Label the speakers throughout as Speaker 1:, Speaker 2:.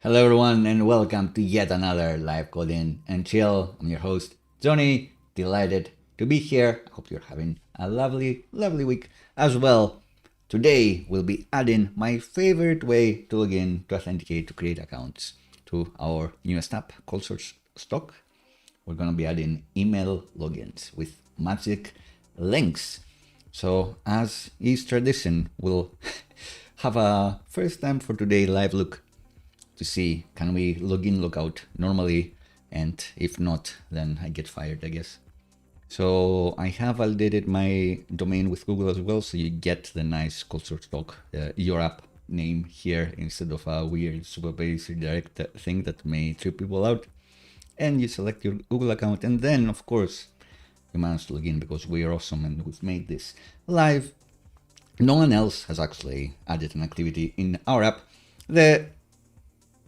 Speaker 1: Hello everyone and welcome to yet another live coding and chill. I'm your host Johnny. Delighted to be here. I hope you're having a lovely week as well. Today we'll be adding my favorite way to log in, to authenticate, to create accounts to our newest app called Stock. We're going to be adding email logins with magic links. So as is tradition, we'll have a first time for today live look to see, can we log in, log out normally? And if not, then I get fired, I guess. So I have validated my domain with Google as well. So you get the nice culture stock, your app name here instead of a weird Supabase redirect thing that may trip people out. And you select your Google account. And then, of course, you manage to log in because we are awesome and we've made this live. No one else has actually added an activity in our app. The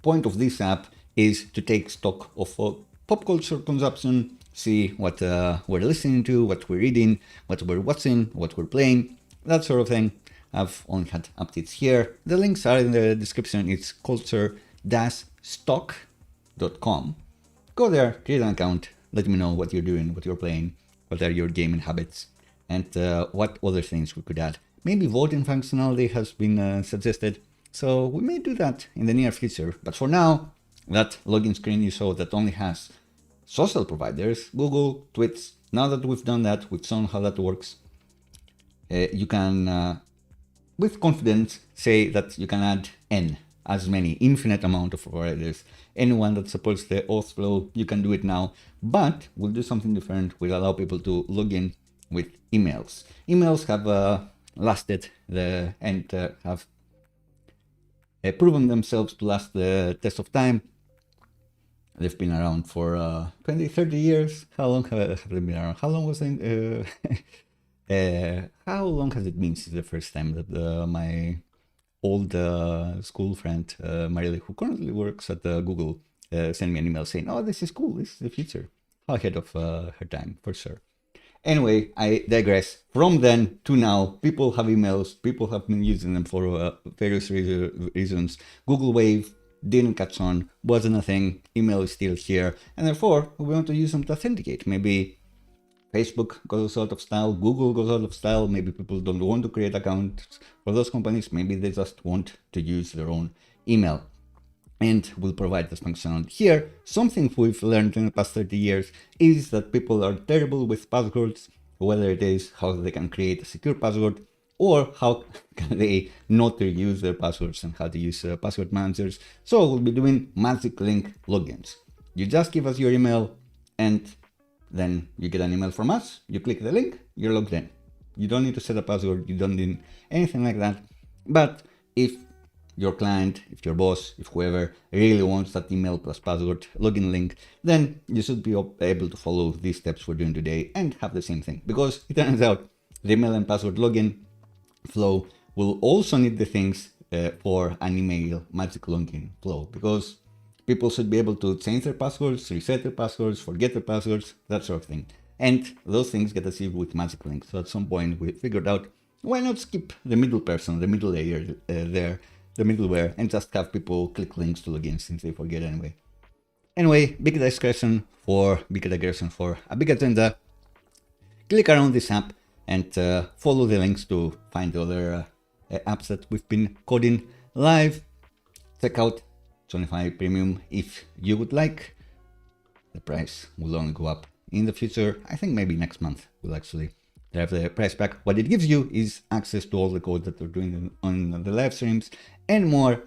Speaker 1: point of this app is to take stock of pop culture consumption, see what we're listening to, what we're reading, what we're watching, what we're playing, that sort of thing. I've only had updates here. The links are in the description. It's culture-stock.com. Go there, create an account, let me know what you're doing, what you're playing, what are your gaming habits, and what other things we could add. Maybe voting functionality has been suggested. So we may do that in the near future, but for now, that login screen you saw that only has social providers, Google, Tweets. Now that we've done that, we've shown how that works, you can, with confidence, say that you can add as many, infinite amount of providers. Anyone that supports the auth flow, you can do it now, but we'll do something different. We'll allow people to log in with emails. Emails have lasted and have proven themselves to last the test of time. They've been around for 20, 30 years. How long have they been around? How long was it? How long has it been since the first time that my old school friend, Marile, who currently works at Google, sent me an email saying, oh, this is cool, this is the future. Ahead of her time, for sure. Anyway, I digress. From then to now, people have emails, people have been using them for various reasons. Google Wave didn't catch on, wasn't a thing, email is still here, and therefore we want to use them to authenticate. Maybe Facebook goes out of style, Google goes out of style, maybe people don't want to create accounts for those companies, maybe they just want to use their own email. And we'll provide this functionality here. Something we've learned in the past 30 years is that people are terrible with passwords, whether it is how they can create a secure password or how can they not reuse their passwords and how to use password managers. So we'll be doing magic link logins. You just give us your email and then you get an email from us. You click the link, you're logged in. You don't need to set a password. You don't need anything like that. But if your client, if your boss, if whoever really wants that email plus password login link, then you should be able to follow these steps we're doing today and have the same thing. Because it turns out the email and password login flow will also need the things for an email magic login flow, because people should be able to change their passwords, reset their passwords, forget their passwords, that sort of thing. And those things get achieved with magic links. So at some point we figured out, why not skip the middle person, the middle layer there, the middleware, and just have people click links to login since they forget anyway. Anyway, big digression for a big agenda. Click around this app and follow the links to find the other apps that we've been coding live. Check out JOHNNIFY Premium if you would like. The price will only go up in the future. I think maybe next month we'll actually have the price back. What it gives you is access to all the code that we're doing on the live streams and more,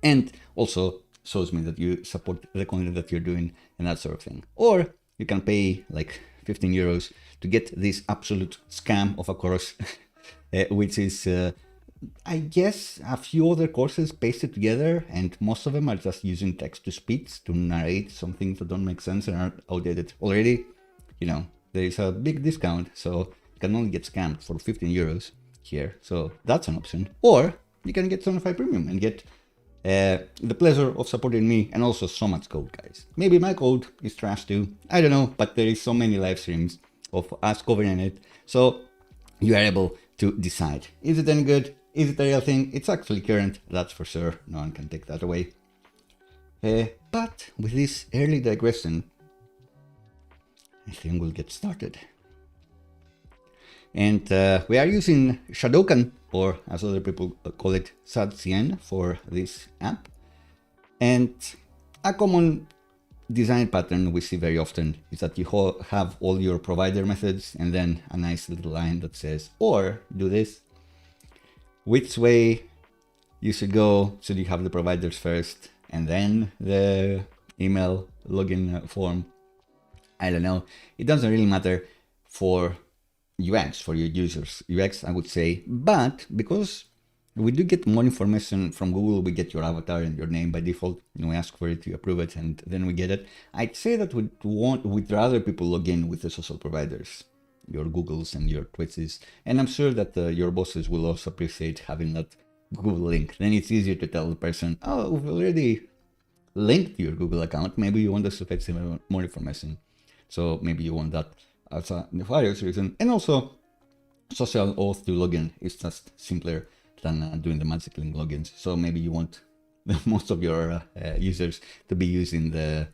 Speaker 1: and also shows me that you support the content that you're doing and that sort of thing. Or you can pay like 15 euros to get this absolute scam of a course, which is I guess a few other courses pasted together, and most of them are just using text-to-speech to narrate some things that don't make sense and are outdated already. You know, there is a big discount, so you can only get scammed for 15 euros here. So that's an option. Or you can get JOHNNIFY Premium and get the pleasure of supporting me and also so much code, guys. Maybe my code is trash too, I don't know, but there is so many live streams of us covering it, so you are able to decide, is it any good, is it a real thing? It's actually current, that's for sure, no one can take that away. But with this early digression, I think we'll get started. And we are using Shadowcan, or as other people call it, SADCN, for this app. And a common design pattern we see very often is that you have all your provider methods and then a nice little line that says, or do this. Which way you should go? Should you have the providers first and then the email login form? I don't know. It doesn't really matter for UX, for your users. UX, I would say, but because we do get more information from Google, we get your avatar and your name by default, and we ask for it, you approve it, and then we get it. I'd say that we'd rather people log in with the social providers, your Googles and your Twitches, and I'm sure that your bosses will also appreciate having that Google link. Then it's easier to tell the person, oh, we've already linked to your Google account, maybe you want us to fetch some more information. So maybe you want that as a nefarious reason. And also, social auth to login is just simpler than doing the magic link logins. So maybe you want most of your users to be using the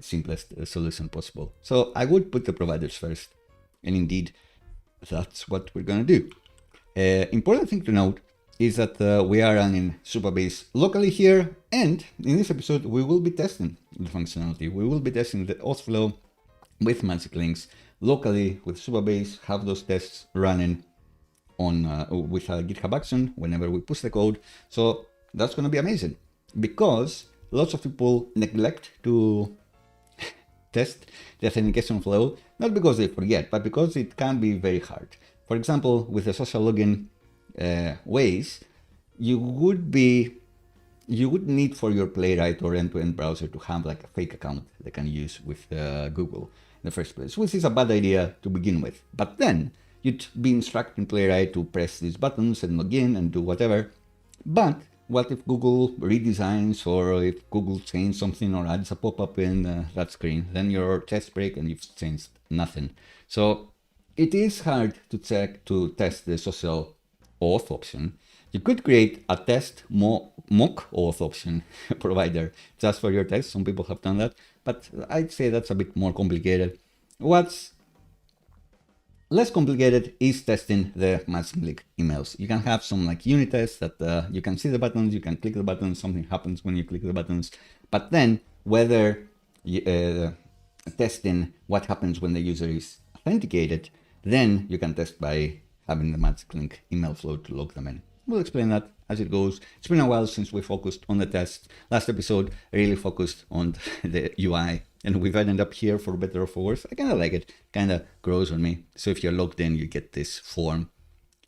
Speaker 1: simplest solution possible. So I would put the providers first. And indeed, that's what we're going to do. Important thing to note is that we are running Supabase locally here. And in this episode, we will be testing the functionality. We will be testing the auth flow with magic links locally with Supabase, have those tests running on with a GitHub action whenever we push the code. So that's going to be amazing, because lots of people neglect to test the authentication flow, not because they forget, but because it can be very hard. For example, with the social login ways, you would need for your Playwright or end-to-end browser to have like a fake account they can use with Google in the first place, which is a bad idea to begin with. But then you'd be instructing Playwright to press these buttons and log in and do whatever. But what if Google redesigns, or if Google changes something or adds a pop-up in that screen? Then your test break and you've changed nothing. So it is hard to test the social auth option. You could create a test mock auth option provider just for your test. Some people have done that, but I'd say that's a bit more complicated. What's less complicated is testing the magic link emails. You can have some like unit tests that you can see the buttons, you can click the buttons, something happens when you click the buttons, but then whether testing what happens when the user is authenticated, then you can test by having the magic link email flow to log them in. We'll explain that as it goes. It's been a while since we focused on the test. Last episode really focused on the UI, and we've ended up here for better or for worse. I kind of like it, kind of grows on me. So if you're logged in, you get this form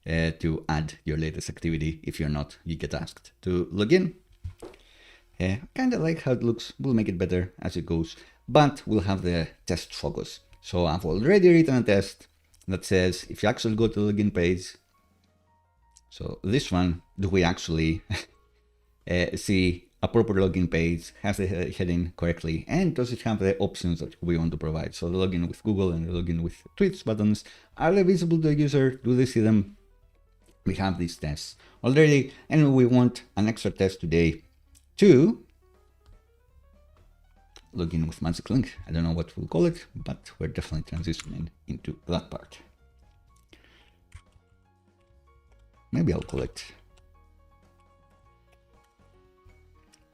Speaker 1: to add your latest activity. If you're not, you get asked to log in. Kind of like how it looks. We'll make it better as it goes, but we'll have the test focus. So I've already written a test that says if you actually go to the login page, so this one, do we actually see a proper login page, has the heading correctly, and does it have the options that we want to provide? So the login with Google and the login with Twitch buttons, are they visible to the user? Do they see them? We have these tests already, and we want an extra test today to login with magic link. I don't know what we'll call it, but we're definitely transitioning into that part. Maybe I'll call it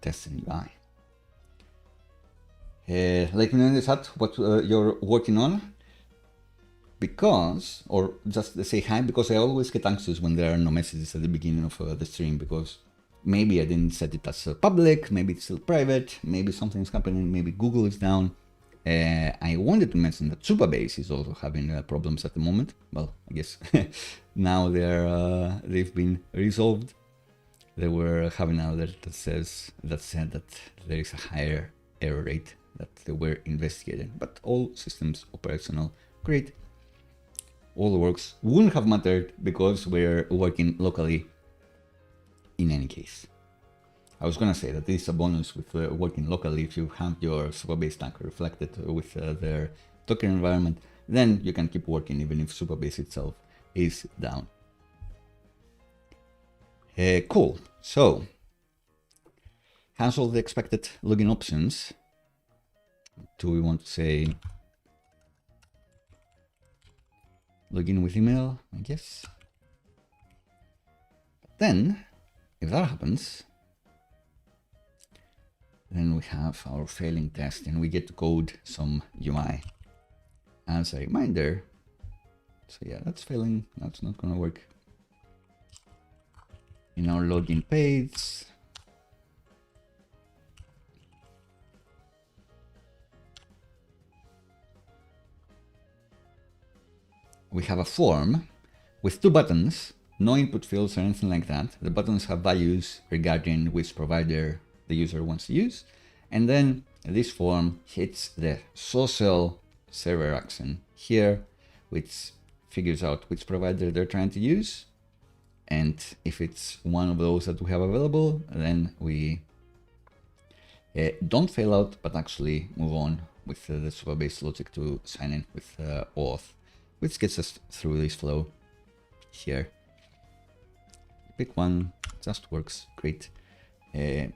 Speaker 1: test and UI. Let me know in the chat what you're working on, because, or just say hi, because I always get anxious when there are no messages at the beginning of the stream, because maybe I didn't set it as public, maybe it's still private, maybe something's happening, maybe Google is down. I wanted to mention that Supabase is also having problems at the moment. Well, I guess now they've been resolved. They were having an alert that said that there is a higher error rate that they were investigating, but all systems operational, great. All works. Wouldn't have mattered because we're working locally in any case. I was going to say that this is a bonus with working locally. If you have your Supabase stack reflected with their Docker environment, then you can keep working even if Supabase itself is down. Cool. So has all the expected login options. Do we want to say login with email? I guess. Then, if that happens, then we have our failing test and we get to code some UI. As a reminder, so yeah, that's failing, that's not gonna work. In our login page, we have a form with two buttons, no input fields or anything like that. The buttons have values regarding which provider the user wants to use. And then this form hits the social server action here, which figures out which provider they're trying to use. And if it's one of those that we have available, then we don't fail out, but actually move on with the Supabase logic to sign in with auth, which gets us through this flow here. Pick one, just works great.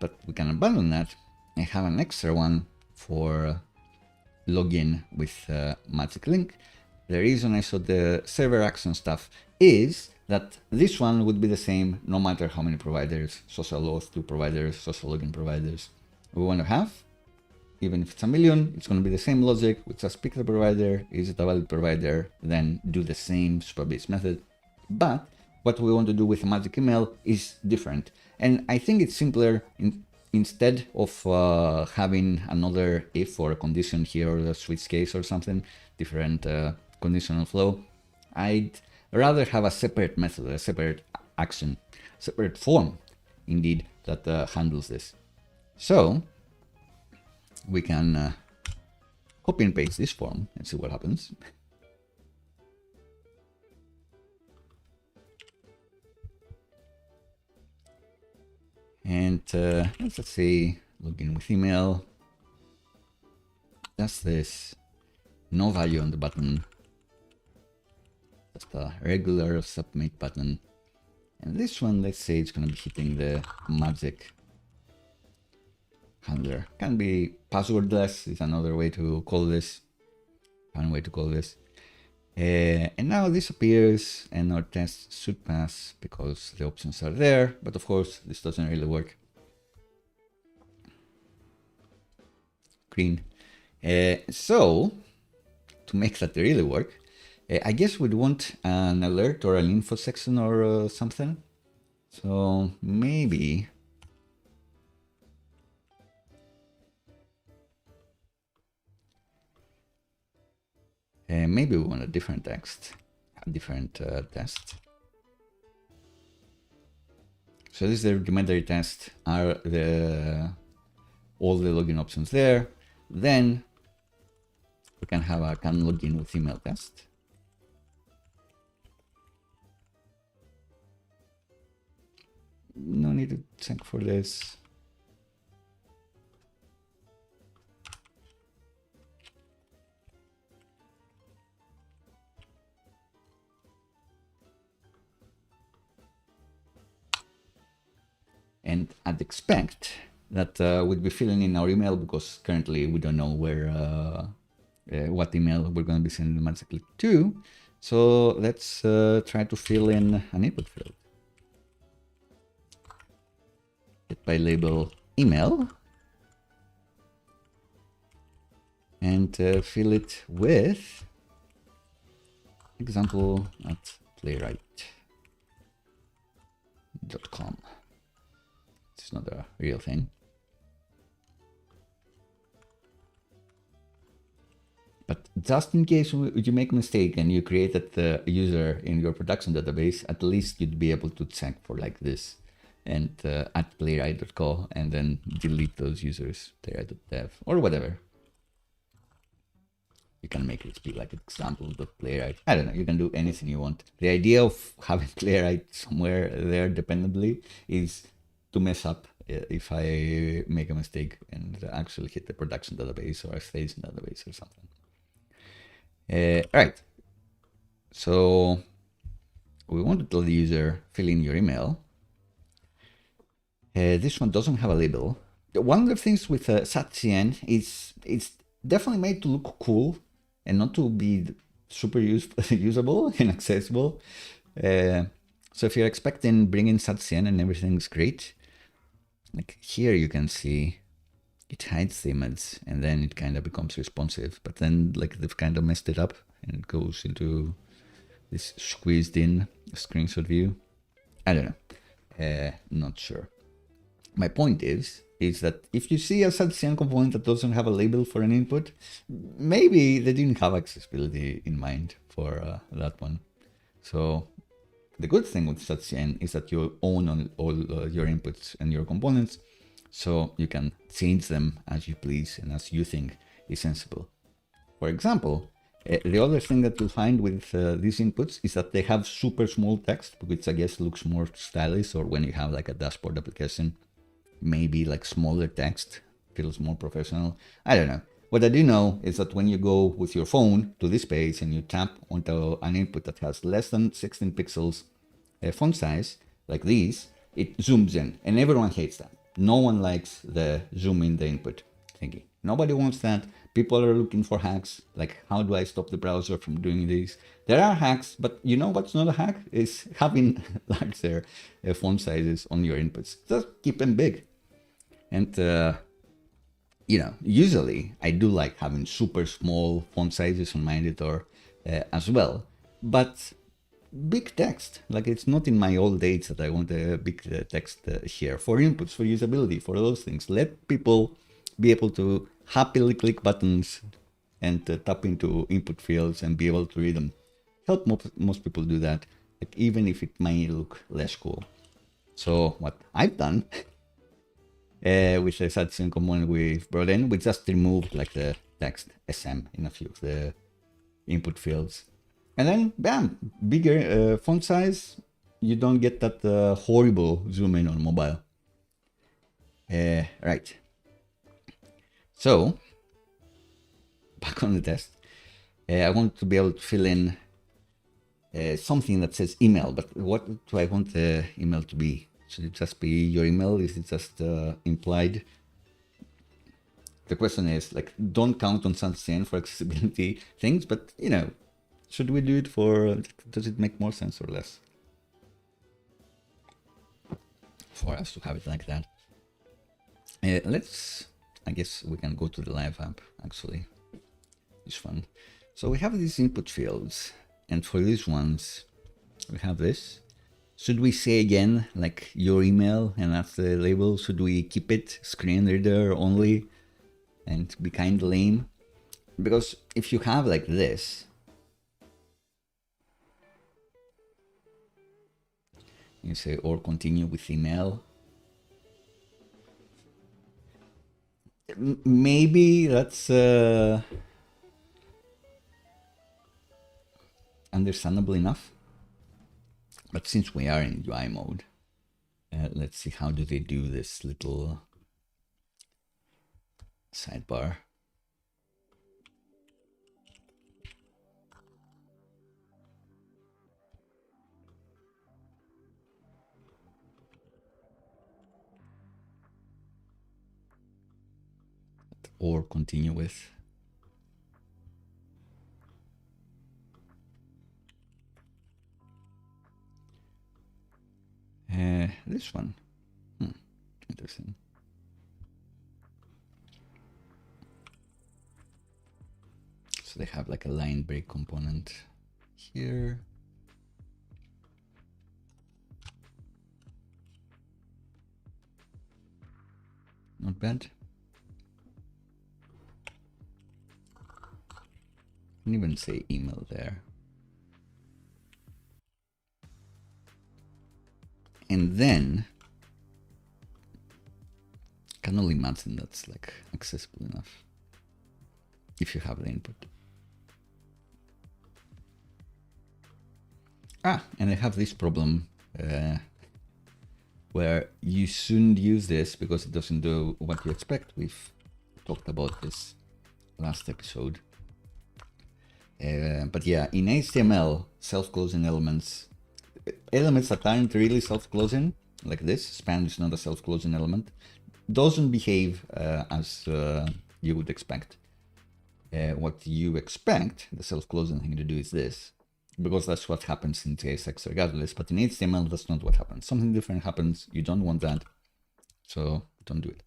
Speaker 1: But we can abandon that and have an extra one for login with magic link. The reason I saw the server action stuff is that this one would be the same no matter how many providers, social auth 2 providers, social login providers we want to have. Even if it's a million, it's going to be the same logic. We just pick the provider, is it a valid provider, then do the same Supabase method. But what we want to do with a magic email is different. And I think it's simpler instead of having another if or a condition here or a switch case or something, different conditional flow. I'd rather have a separate method, a separate action, separate form, indeed, that handles this. So we can copy and paste this form and see what happens. And let's say login with email. That's this. No value on the button. Just a regular submit button. And this one, let's say it's going to be hitting the magic handler. Can be passwordless is another way to call this. Fun way to call this. And now this appears and our test should pass because the options are there, but of course this doesn't really work. Green. So to make that really work, I guess we'd want an alert or an info section or something. So maybe maybe we want a different text, a different test. So this is the rudimentary test, are all the login options there. Then we can have a can login with email test. No need to check for this. And I'd expect that we'd be filling in our email because currently we don't know where what email we're going to be sending the magic click to. So let's try to fill in an input field. Get by label email and fill it with example at playwright.com. It's not a real thing. But just in case you make a mistake and you created the user in your production database, at least you'd be able to check for like this and at playwright.co and then delete those users, playwright.dev or whatever. You can make it be like example.playwright. I don't know, you can do anything you want. The idea of having Playwright somewhere there dependably is to mess up if I make a mistake and actually hit the production database or a staging database or something. Right. So we want to tell the user fill in your email. This one doesn't have a label, One of the things with SAT-CN is it's definitely made to look cool and not to be super usable and accessible. So if you're expecting bringing SAT-CN and everything's great, like here you can see it hides the image and then it kind of becomes responsive, but then like they've kind of messed it up and it goes into this squeezed in screenshot view. I don't know, not sure. My point is that if you see a SAT-CN component that doesn't have a label for an input, maybe they didn't have accessibility in mind for that one. So the good thing with SAT-CN is that you own all your inputs and your components, so you can change them as you please and as you think is sensible. For example, the other thing that you'll find with these inputs is that they have super small text, which I guess looks more stylish, or when you have like a dashboard application, maybe like smaller text feels more professional. I don't know. What I do know is that when you go with your phone to this page and you tap onto an input that has less than 16 pixels font size, like these, it zooms in, and everyone hates that. No one likes the zoom in the input thingy. Nobody wants that. People are looking for hacks, like how do I stop the browser from doing this? There are hacks, but you know what's not a hack? Is having larger font sizes on your inputs. Just keep them big. And you know, usually I do like having super small font sizes on my editor as well, but big text, like it's not in my old age that I want a big text here for inputs, for usability, for those things. Let people be able to happily click buttons and tap into input fields and be able to read them. Help most people do that, like, even if it may look less cool. So what I've done with the SAT-CN component we've brought in, we just removed like the text SM in a few of the input fields. And then, bam, bigger font size. You don't get that horrible zoom in on mobile. Right. So, back on the test. I want to be able to fill in something that says email, but what do I want the email to be? Should it just be your email? Is it just implied? The question is, like, don't count on SAT-CN for accessibility things, but, you know, should we do it for, does it make more sense or less for us to have it like that? I guess we can go to the live app, actually. It's fun. So we have these input fields, and for these ones, we have this. Should we say again, like, your email, and that's the label? Should we keep it screen reader only and be kind of lame? Because if you have like this, you say, or continue with email. Maybe that's understandable enough. But since we are in UI mode, let's see how do they do this little sidebar. Or continue with. This one. Interesting. So they have like a line break component here. Not bad. You can even say email there. And then can only imagine that's like accessible enough if you have the input. And I have this problem where you shouldn't use this because it doesn't do what you expect. We've talked about this last episode. But yeah, in HTML, self-closing elements that aren't really self-closing, like this, span is not a self-closing element, doesn't behave as you would expect. What you expect the self-closing thing to do is this, because that's what happens in JSX regardless, but in HTML, that's not what happens. Something different happens. You don't want that, so don't do it.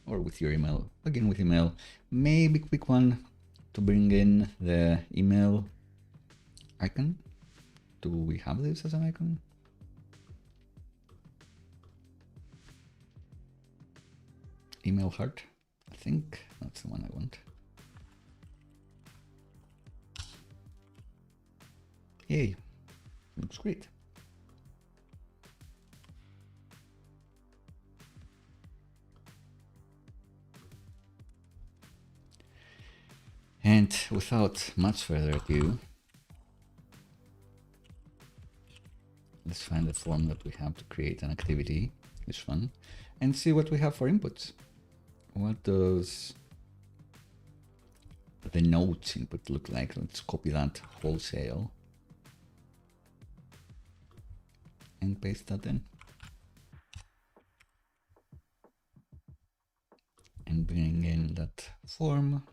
Speaker 1: Or with your email, again with email, maybe quick one to bring in the email icon. Do we have this as an icon? Email heart, I think that's the one I want. Yay, looks great. And without much further ado, let's find the form that we have to create an activity, this one, and see what we have for inputs. What does the notes input look like? Let's copy that wholesale and paste that in. And bring in that form,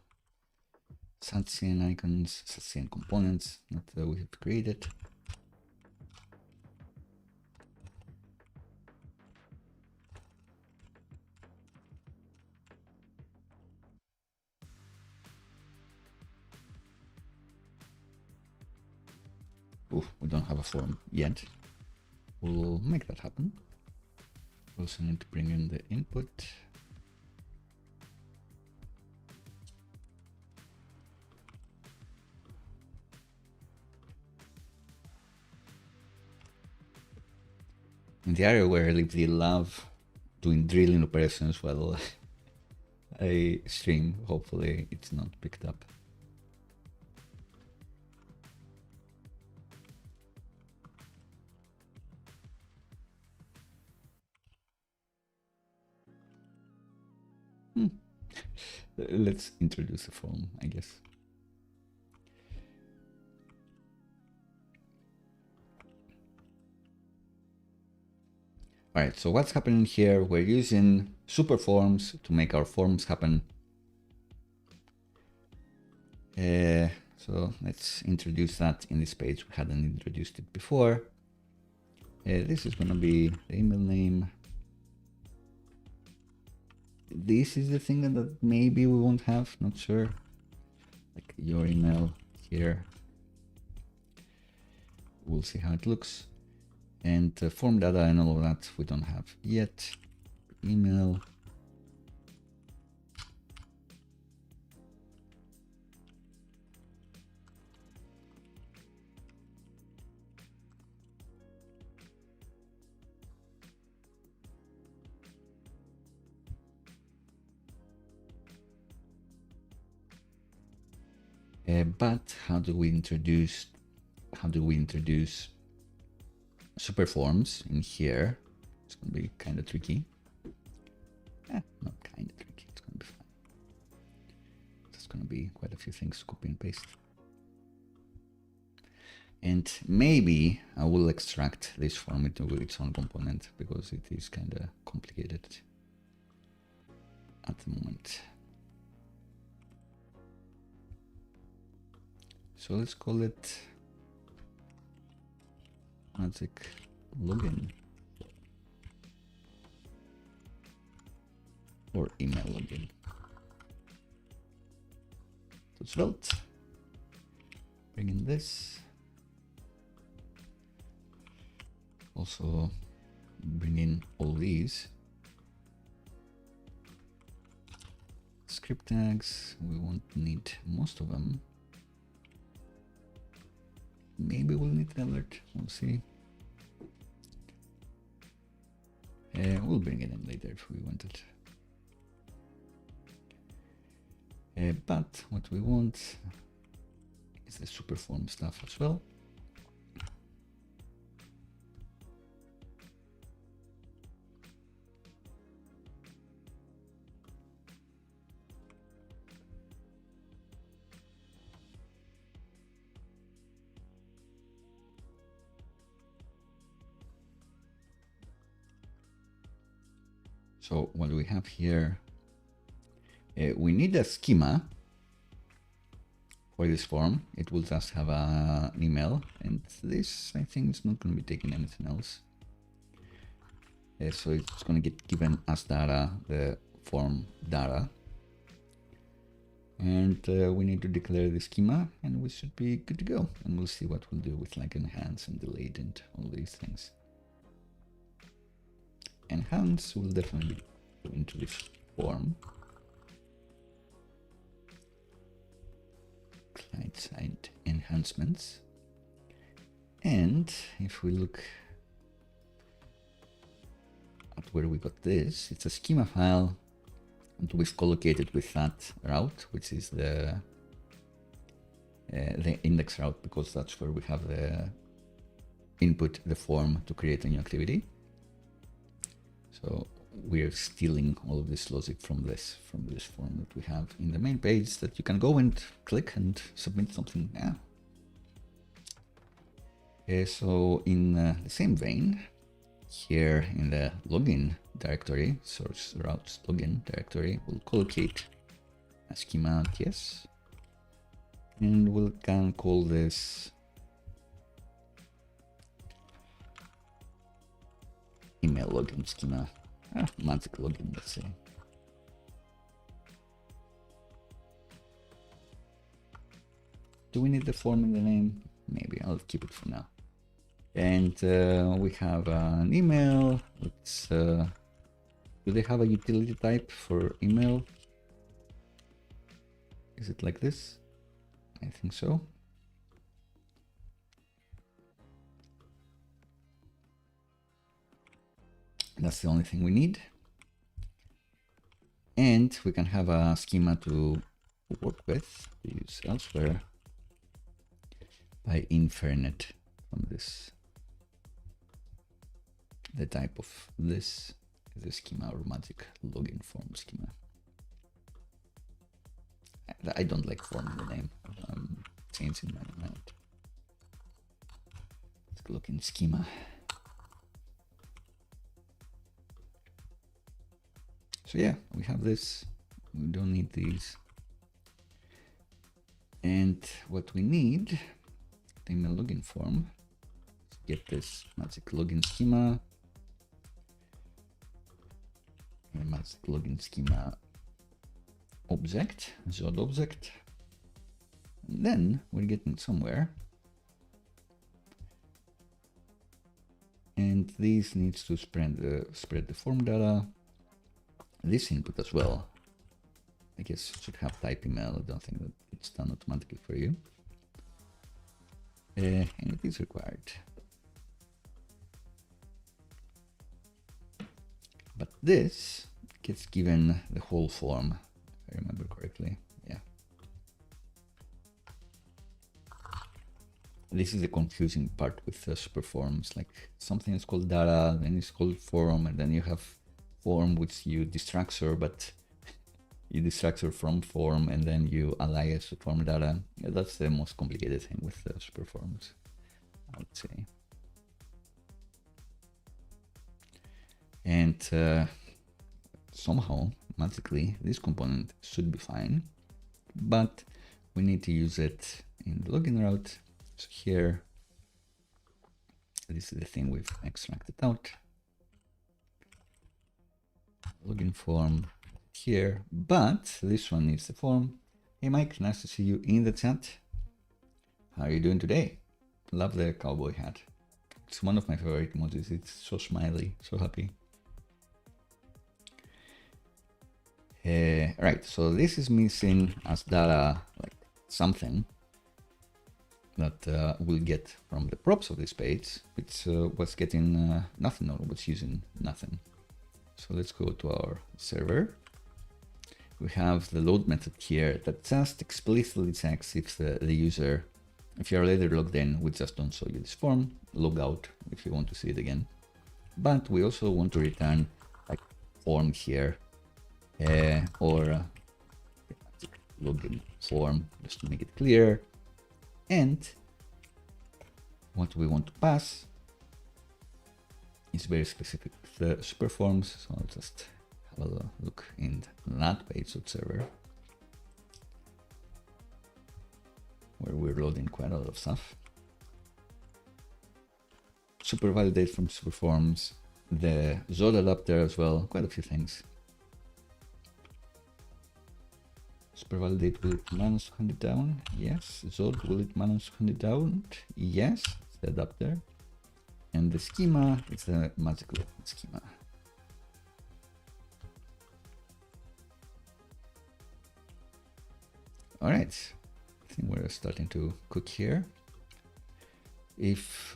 Speaker 1: SATCN icons, SATCN components that we have created. Oof, we don't have a form yet. We'll make that happen. We also need to bring in the input. In the area where I live, they love doing drilling operations while I stream. Hopefully it's not picked up. Let's introduce a form, I guess. All right, so what's happening here? We're using super forms to make our forms happen. So let's introduce that in this page. We hadn't introduced it before. This is going to be the email name. This is the thing that maybe we won't have, not sure. Like your email here. We'll see how it looks. And form data and all of that we don't have yet. Email. But how do we introduce super forms in here? It's gonna be kind of tricky. Not kind of tricky, it's gonna be fine. There's gonna be quite a few things to copy and paste. And maybe I will extract this form into its own component because it is kind of complicated at the moment. So let's call it magic login or email login. So svelte. Bring in this. Also bring in all these. Script tags, we won't need most of them. Maybe we'll need an alert, we'll see. We'll bring it in later if we want it. But what we want is the super form stuff as well. So what we have here, we need a schema for this form. It will just have an email, and this I think is not going to be taking anything else. So it's going to get given as data, the form data. And we need to declare the schema, and we should be good to go. And we'll see what we'll do with like enhance and delete and all these things. Enhance will definitely go into this form. Client-side enhancements. And if we look at where we got this, it's a schema file. And we've collocated with that route, which is the index route, because that's where we have the input the form to create a new activity. So we're stealing all of this logic from this form that we have in the main page that you can go and click and submit something now. So in the same vein, here in the login directory, source routes login directory, we'll collocate a schema TS, and we can call this email login schema, magic login, let's say. Do we need the form in the name? Maybe I'll keep it for now. And we have an email. Let's, do they have a utility type for email? Is it like this? I think so. That's the only thing we need. And we can have a schema to work with, to use elsewhere by infernet from this. The type of this is the schema or magic login form schema. I don't like form in the name. I'm changing my mind. Let's look in schema. So yeah, we have this. We don't need these. And what we need, the email login form, to get this magic login schema. Magic login schema object, Zod object. And then we're getting somewhere. And this needs to spread the form data. This input as well. I guess it should have type email. I don't think that it's done automatically for you. And it is required. But this gets given the whole form, if I remember correctly. Yeah. This is the confusing part with super forms. Like something is called data, then it's called form, and then you have form which you destructure, but you destructure from form, and then you alias to form data. Yeah, that's the most complicated thing with super forms, I would say. And somehow, magically, this component should be fine, but we need to use it in the login route. So here, this is the thing we've extracted out. Login form here, but this one needs the form. Hey Mike, nice to see you in the chat. How are you doing today? Love the cowboy hat. It's one of my favorite emojis. It's so smiley, so happy. Right, so this is missing as data, like something that we'll get from the props of this page, which was getting nothing or was using nothing. So let's go to our server. We have the load method here that just explicitly checks if the user, if you're later logged in, we just don't show you this form, log out if you want to see it again. But we also want to return like form here, or login form, just to make it clear. And what we want to pass is very specific with the super forms, so I'll just have a look in that page of server, where we're loading quite a lot of stuff. Super validate from Superforms, the Zod adapter as well, quite a few things. Super validate, will it manage to hunt it down? Yes. Zod, will it manage to hunt it down? Yes. It's the adapter. And the schema, it's the magical schema. All right, I think we're starting to cook here. If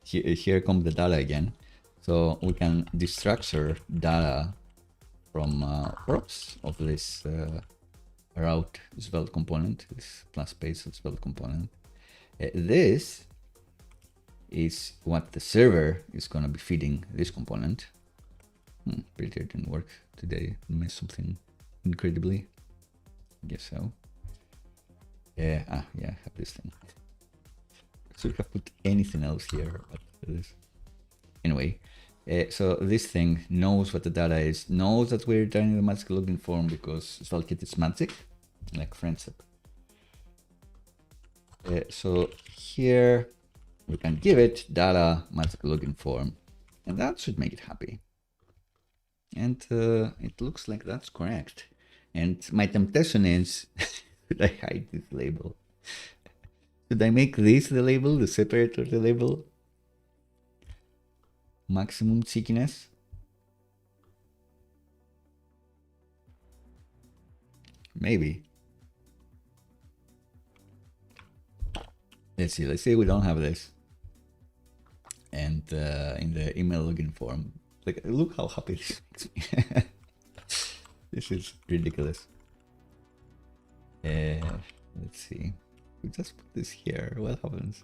Speaker 1: here comes the data again, so we can destructure data from props of this route svelte component, this class page svelte component. This is what the server is going to be feeding this component. Printer didn't work today. Missed something incredibly. I guess so. Yeah, I have this thing. Should have put anything else here, but this. Anyway, so this thing knows what the data is, knows that we're returning the magic login form because SvelteKit is magic, like friendship. So here we can give it data magic login form, and that should make it happy. And it looks like that's correct. And my temptation is, should I hide this label? Should I make this the label, the separator the label? Maximum cheekiness. Maybe. Let's see we don't have this. And in the email login form, like, look how happy this makes me. This is ridiculous. Let's see. We just put this here. What happens?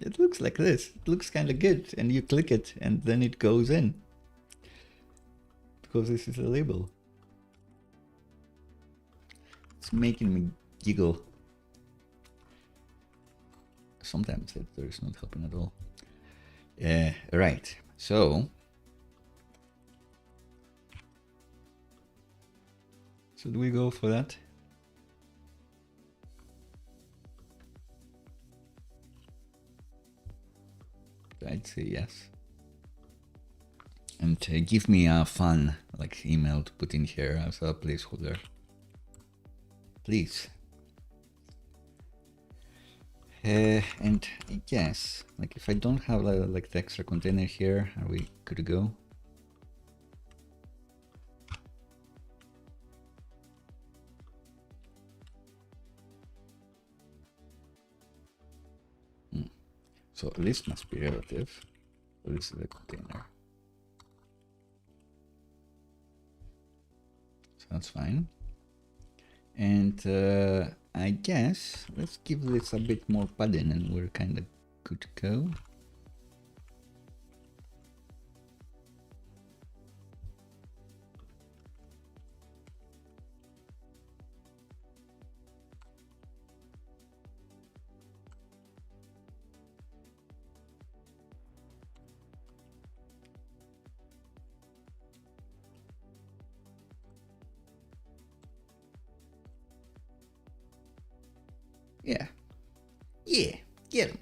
Speaker 1: It looks like this. It looks kind of good. And you click it and then it goes in. Because this is a label. It's making me giggle. Sometimes there is not helping at all. Right. So should we go for that? I'd say yes. And give me a fun like email to put in here as a placeholder, please. And I guess like if I don't have like the extra container here, are we good to go? So this must be relative. So this is the container. So that's fine. And I guess let's give this a bit more padding and we're kind of good to go. Yeah, get him.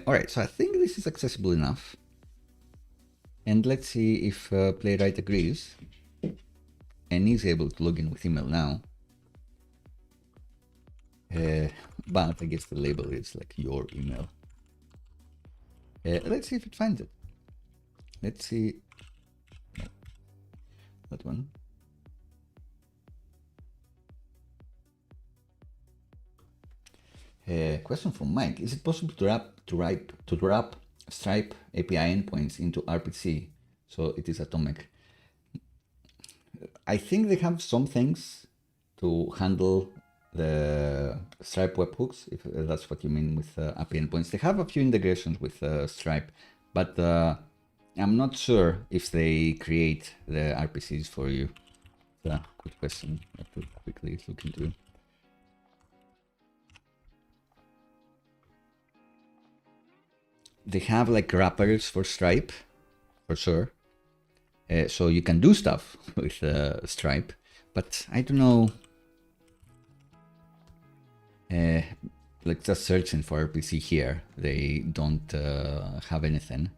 Speaker 1: All right, so I think this is accessible enough. And let's see if Playwright agrees and is able to log in with email now. But I guess the label is like your email. Let's see if it finds it. Let's see. No, that one. Question from Mike: is it possible to wrap Stripe API endpoints into RPC so it is atomic? I think they have some things to handle the Stripe webhooks, if that's what you mean with API endpoints. They have a few integrations with Stripe, but I'm not sure if they create the RPCs for you. Good question. I have to quickly look into. they have like wrappers for Stripe, for sure. So you can do stuff with Stripe, but I don't know. Like just searching for RPC here, they don't have anything.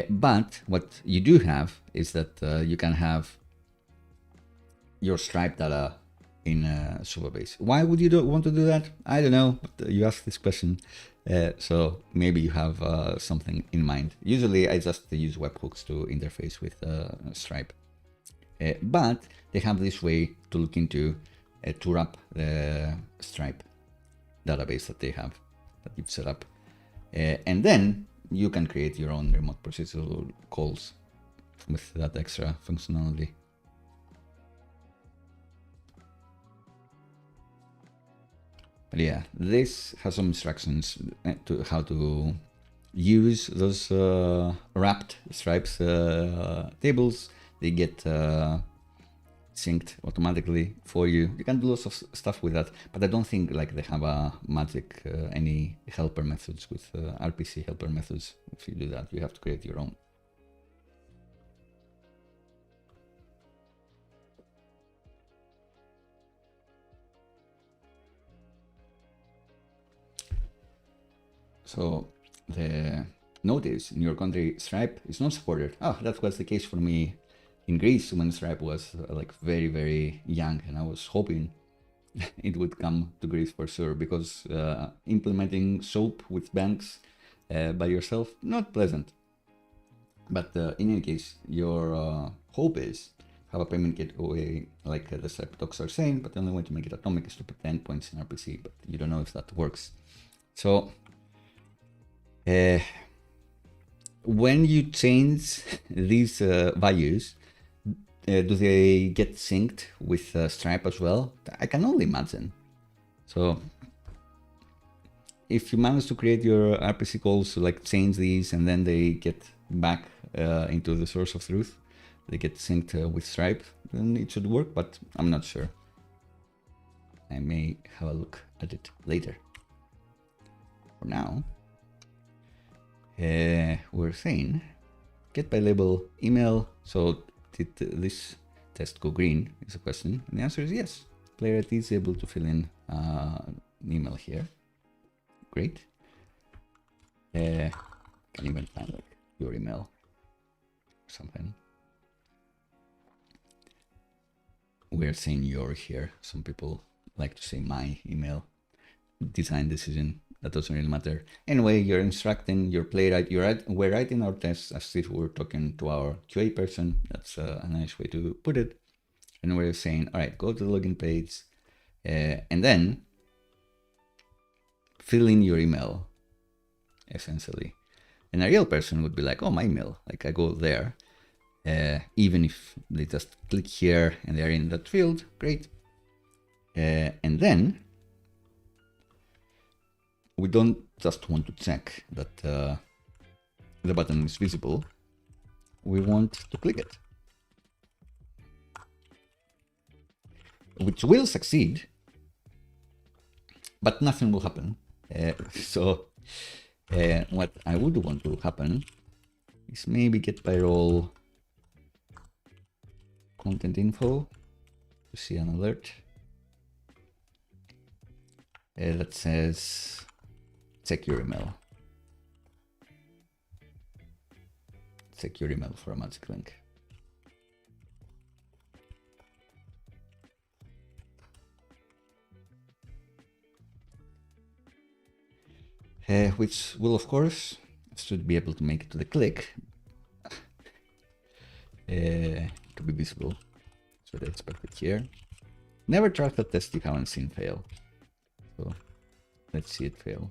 Speaker 1: But what you do have is that you can have your Stripe data in Supabase. Why would you want to do that? I don't know, but you asked this question. So maybe you have something in mind. Usually I just use webhooks to interface with Stripe. But they have this way to look into to wrap the Stripe database that they have, that you've set up. And then you can create your own remote procedural calls with that extra functionality. But yeah, this has some instructions to how to use those wrapped Stripes tables. They get synced automatically for you. You can do lots of stuff with that, but I don't think like they have a magic any helper methods with RPC helper methods. If you do that, you have to create your own. So the notice in your country Stripe is not supported. Oh, that was the case for me in Greece when Stripe was like very, very young, and I was hoping it would come to Greece for sure, because implementing SOAP with banks by yourself, not pleasant. But in any case, your hope is have a payment gateway like the Stripe docs are saying, but the only way to make it atomic is to put endpoints in RPC, but you don't know if that works. So when you change these values, do they get synced with Stripe as well? I can only imagine. So if you manage to create your RPC calls to like change these and then they get back into the source of truth, they get synced with Stripe, then it should work, but I'm not sure. I may have a look at it later. For now, we're saying get by label email. So did this test go green is a question, and the answer is yes. Playwright is able to fill in an email here. Great. Can even find like your email or something. We're saying your here. Some people like to say my email. Design decision, that doesn't really matter. Anyway, you're instructing your Playwright. We're writing our tests as if we're talking to our QA person. That's a nice way to put it. And we're saying, all right, go to the login page and then fill in your email, essentially. And a real person would be like, oh, my email. Like I go there, even if they just click here and they're in that field, great. And then we don't just want to check that the button is visible. We want to click it, which will succeed, but nothing will happen. So what I would want to happen is maybe get by role content info to see an alert that says check your email. Check your email for a magic link. Which will, of course, should be able to make it to the click to be visible. So they expect it here. Never trust a test you haven't seen fail. So let's see it fail.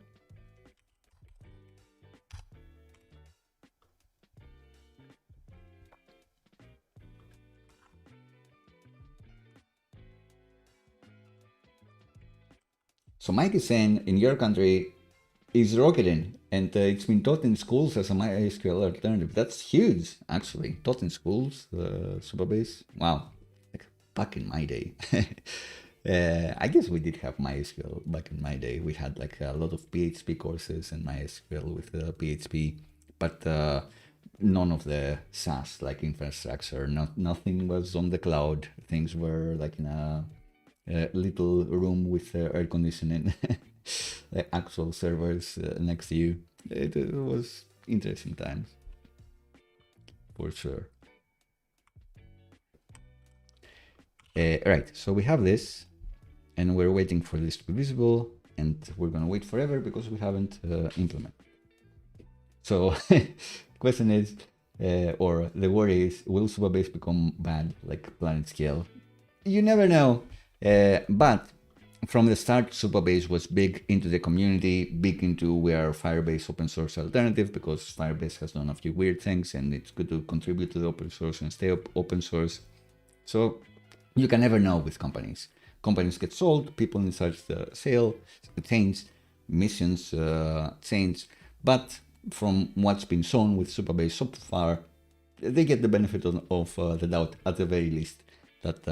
Speaker 1: So Mike is saying in your country is rocketing, and it's been taught in schools as a MySQL alternative. That's huge, actually. Taught in schools, Supabase. Wow, like back in my day. I guess we did have MySQL back in my day. We had like a lot of PHP courses and MySQL with PHP, but none of the SaaS like infrastructure. Nothing was on the cloud. Things were like in a little room with air conditioning, actual servers next to you. It was interesting times, for sure. Right, so we have this, and we're waiting for this to be visible, and we're gonna wait forever because we haven't implemented. So the question is, or the worry is, will Supabase become bad like Planet Scale? You never know, but from the start, Supabase was big into the community, big into we are Firebase open source alternative, because Firebase has done a few weird things and it's good to contribute to the open source and stay open source. So you can never know with companies. Companies get sold, people inside the sale change, missions change, but from what's been shown with Supabase so far, they get the benefit of the doubt at the very least that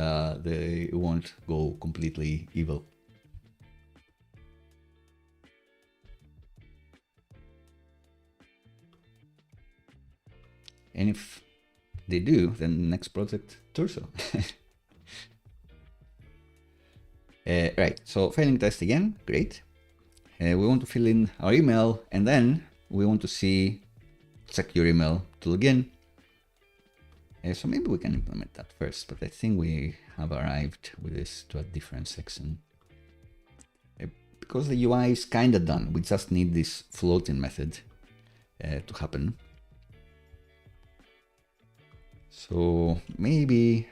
Speaker 1: they won't go completely evil. And if they do, then the next project, Torso. Right, so failing test again, great. We want to fill in our email, and then we want to see, check your email to log in. So maybe we can implement that first, but I think we have arrived with this to a different section. Because the UI is kind of done, we just need this floating method to happen. So maybe,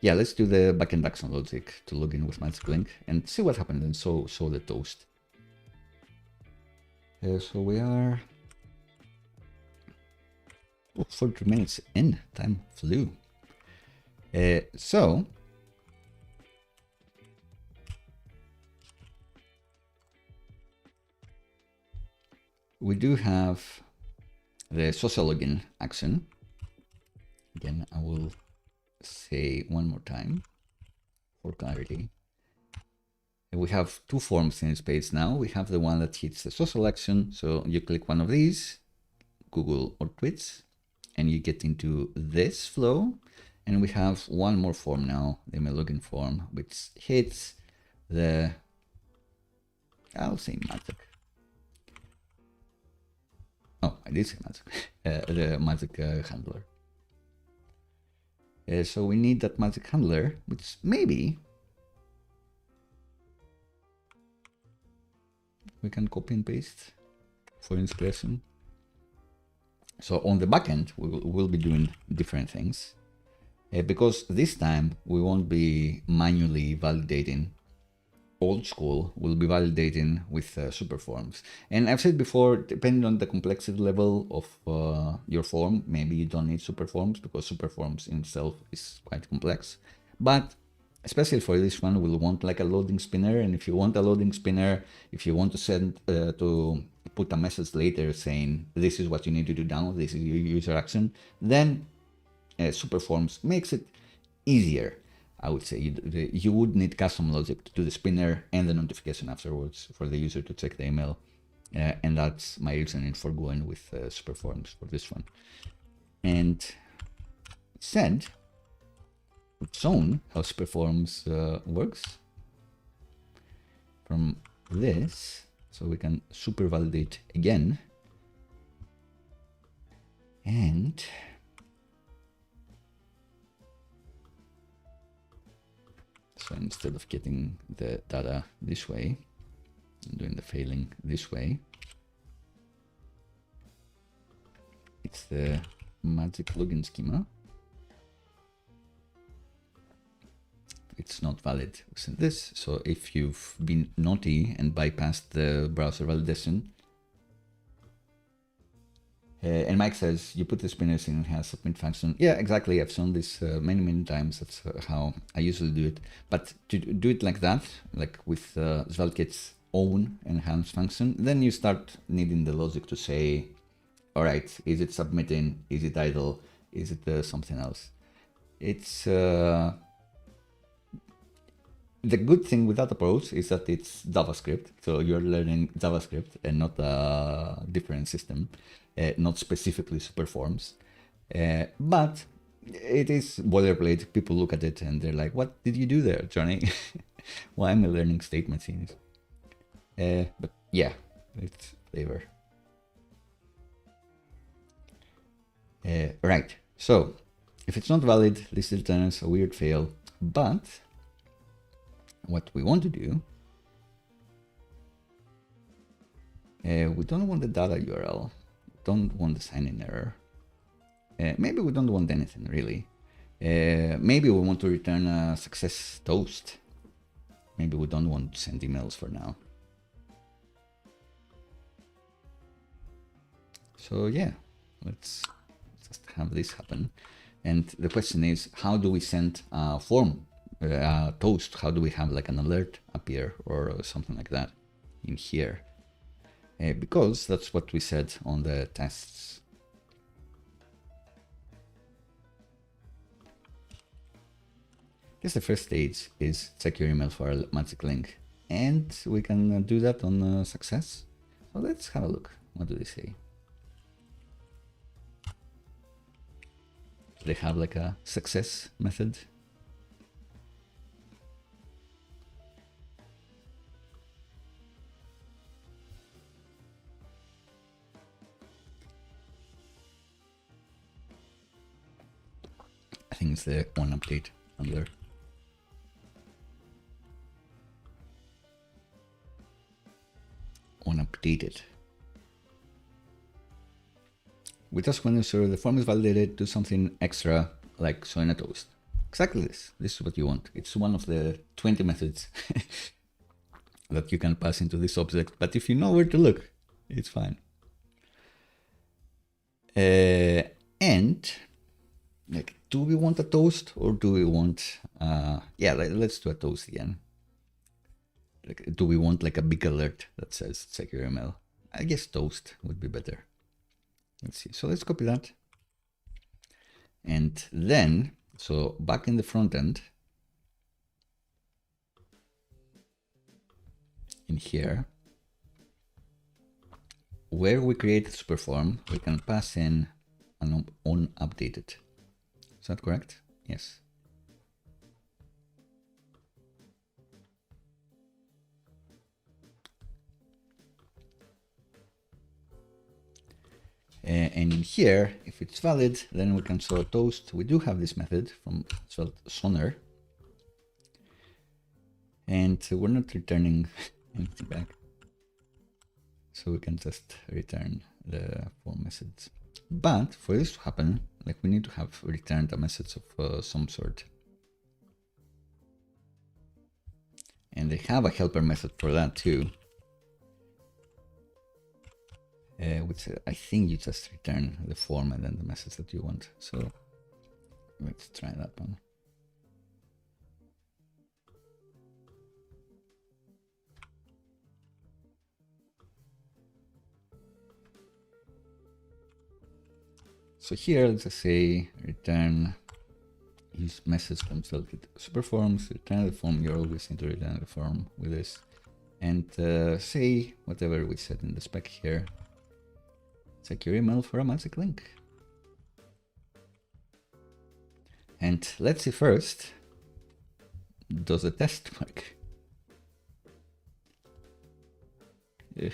Speaker 1: yeah, let's do the backend action logic to log in with Magic Link and see what happens, and show the toast. So we are 40 minutes in, time flew. So we do have the social login action. Again, I will say one more time for clarity. We have two forms in this page now. We have the one that hits the social action. So you click one of these, Google or Twitch, and you get into this flow. And we have one more form now, the email login form, which hits the, I'll say magic. Oh, I did say magic, the magic handler. So we need that magic handler, which maybe we can copy and paste for inspiration. So on the backend, we'll be doing different things because this time we won't be manually validating. Old school will be validating with super forms. And I've said before, depending on the complexity level of your form, maybe you don't need super forms because super forms in itself is quite complex. But especially for this one, we'll want like a loading spinner. And if you want a loading spinner, if you want to send to put a message later saying this is what you need to do now, this is your user action, then super forms makes it easier. I would say you would need custom logic to do the spinner and the notification afterwards for the user to check the email. And that's my reasoning for going with super forms for this one. And said, we've shown how super forms works from this. So we can super validate again. And so instead of getting the data this way, and doing the failing this way, it's the magic login schema. It's not valid within this. So if you've been naughty and bypassed the browser validation, and Mike says you put the spinners in and has submit function. Yeah, exactly. I've shown this many times. That's how I usually do it. But to do it like that, like with Svelte-Kit's own enhanced function, then you start needing the logic to say, all right, is it submitting? Is it idle? Is it something else? It's The good thing with that approach is that it's JavaScript, so you're learning JavaScript and not a different system, not specifically Superforms. But it is boilerplate. People look at it and they're like, "What did you do there, Johnny? Why am I learning state machines?" But yeah, it's flavor. Right. So if it's not valid, this returns a weird fail. But what we want to do, we don't want the data URL, don't want the sign-in error. Maybe we don't want anything really. Maybe we want to return a success toast. Maybe we don't want to send emails for now. So yeah, let's just have this happen. And the question is, how do we send a form, a toast? How do we have like an alert appear or something like that in here? Because that's what we said on the tests. I guess the first stage is check your email for a magic link, and we can do that on success. So let's have a look. What do they say? They have like a success method. I think it's the one update handler. On updated. We just want to ensure the form is validated, do something extra like showing a toast. Exactly this. This is what you want. It's one of the 20 methods that you can pass into this object. But if you know where to look, it's fine. And like, do we want a toast or do we want, yeah, let's do a toast again. Like, do we want like a big alert that says check your email? I guess toast would be better. Let's see. So let's copy that. And then, so back in the front end, in here, where we create a super form, we can pass in an unupdated. Is that correct? Yes. And in here, if it's valid, then we can show a toast. We do have this method from Sonar. And we're not returning anything back. So we can just return the form message. But for this to happen, like we need to have returned a message of some sort. And they have a helper method for that too. Which I think you just return the form and then the message that you want. So let's try that one. So here, let's just say return use message from selected superforms, return the form. You're always going to return the form with this, and say whatever we said in the spec here. Check your email for a magic link. And let's see first, does the test work? I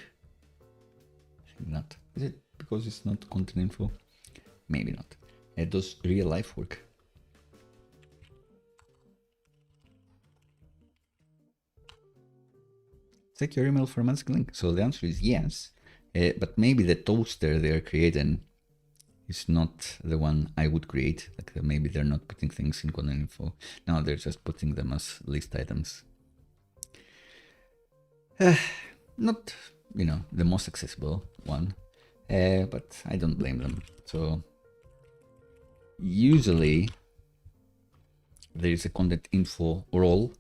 Speaker 1: think not. Is it because it's not content info? Maybe not. Does real life work? Check your email for a magic link. So the answer is yes. But maybe the toaster they're creating is not the one I would create. Like maybe they're not putting things in content info. No, they're just putting them as list items. Not, you know, the most accessible one, but I don't blame them. So usually there is a content info role,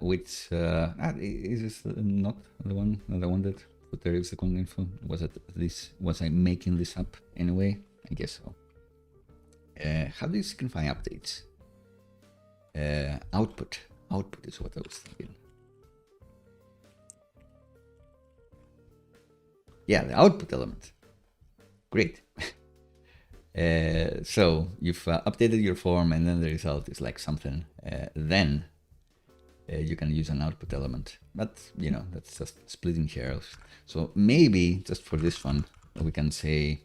Speaker 1: which is not the one that there is the content info. Was I making this up anyway? I guess so. How do you signify updates? Output. Output is what I was thinking. Yeah, the output element. Great. So you've updated your form, and then the result is like something. Then you can use an output element, but you know, that's just splitting hairs. So maybe just for this one, we can say,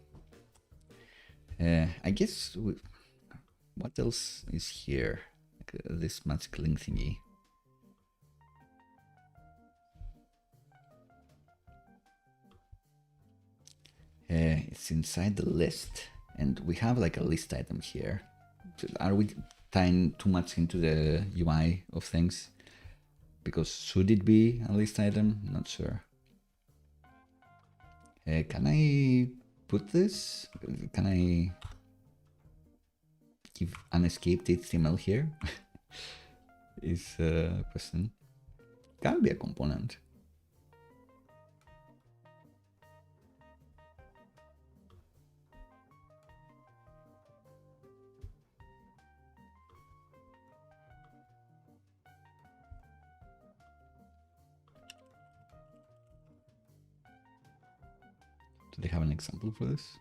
Speaker 1: I guess, what else is here? Like, this magic link thingy. It's inside the list, and we have like a list item here. Are we tying too much into the UI of things? Because should it be a list item? Not sure. Can I put this? Can I give unescaped HTML here? Is a question. Can be a component. Do they have an example for this?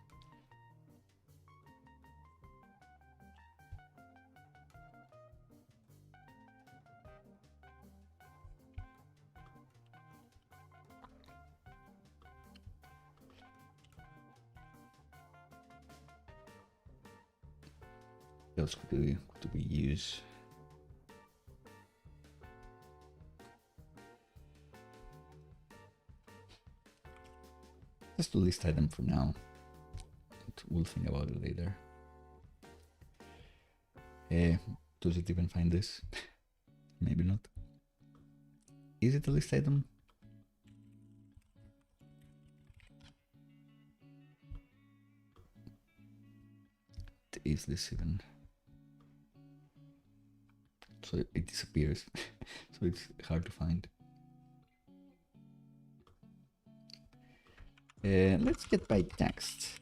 Speaker 1: What else could we use? Just a list item for now. We'll think about it later. Does it even find this? Maybe not. Is it a list item? Is this even? So it disappears. So it's hard to find. Let's get by text.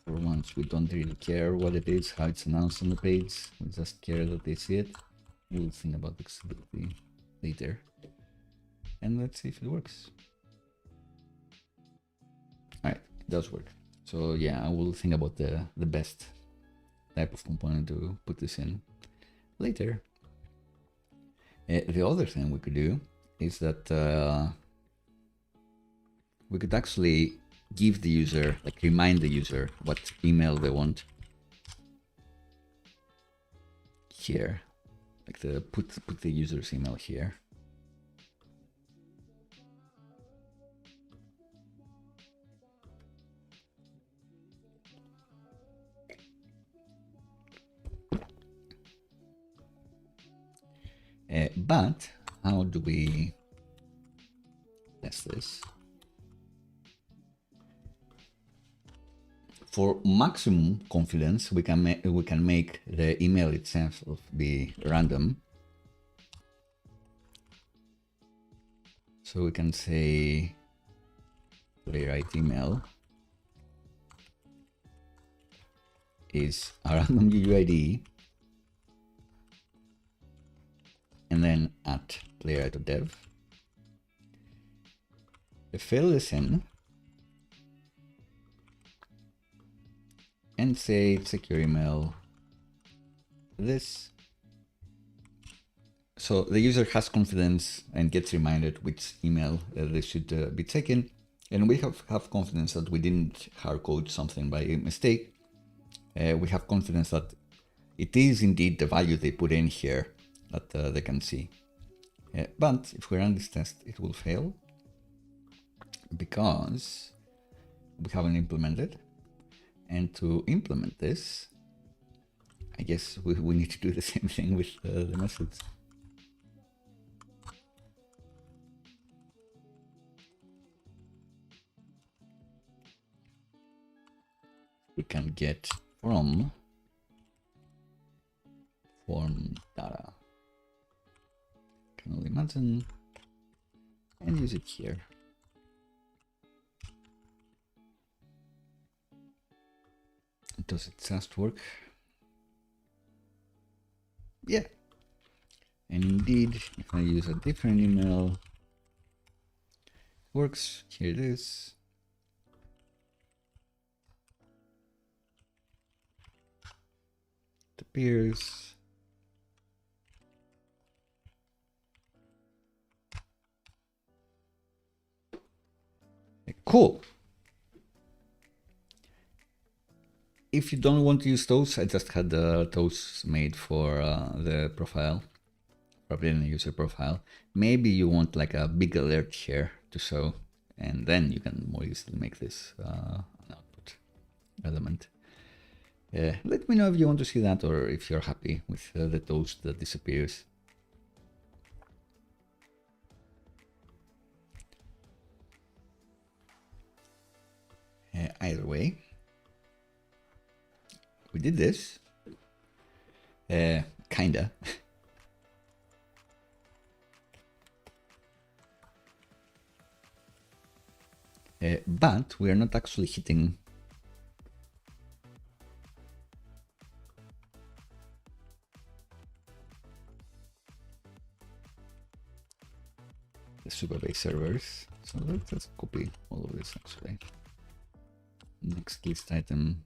Speaker 1: For once, we don't really care what it is, how it's announced on the page. We just care that they see it. We'll think about accessibility later. And let's see if it works. Alright, it does work. So yeah, I will think about the best type of component to put this in later. The other thing we could do is that we could actually give the user, like remind the user what email they want here, like put the user's email here. But how do we test this? For maximum confidence, we can make the email itself be random. So we can say Playwright email is a random UUID, and then at playwright.dev. Fill this in and say secure email this. So the user has confidence and gets reminded which email they should be taken, and we have confidence that we didn't hardcode something by mistake. We have confidence that it is indeed the value they put in here that they can see. But if we run this test, it will fail because we haven't implemented. And to implement this, I guess we need to do the same thing with the methods. We can get from form data. Can only imagine and use it here. Does it just work? Yeah. And indeed, if I use a different email, works. Here it is. It appears. Cool. If you don't want to use those, I just had those made for the profile, probably in the user profile. Maybe you want like a big alert here to show, and then you can more easily make this an output element. Let me know if you want to see that or if you're happy with the toast that disappears. Either way, we did this. Kinda. But we are not actually hitting the Supabase servers. So let's just copy all of this actually. Next list item.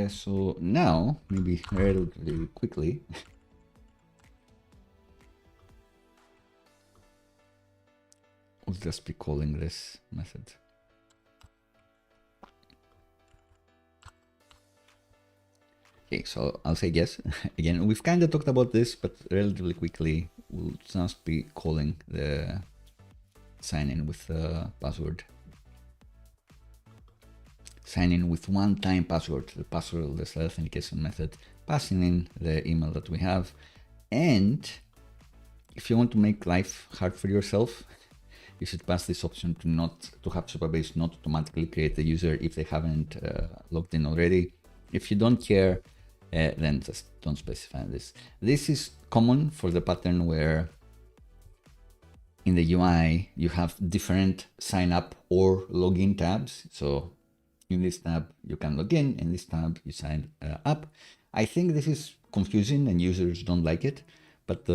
Speaker 1: So now, maybe relatively quickly, we'll just be calling this method. Okay, so I'll say yes. Again, we've kind of talked about this, but relatively quickly, we'll just be calling the sign in with the password. Sign in with one-time password, the passwordless authentication method, passing in the email that we have. And if you want to make life hard for yourself, you should pass this option to have Supabase not automatically create the user if they haven't logged in already. If you don't care, then just don't specify this. This is common for the pattern where in the UI you have different sign up or login tabs. So in this tab you can log in this tab you sign up. I think this is confusing and users don't like it, but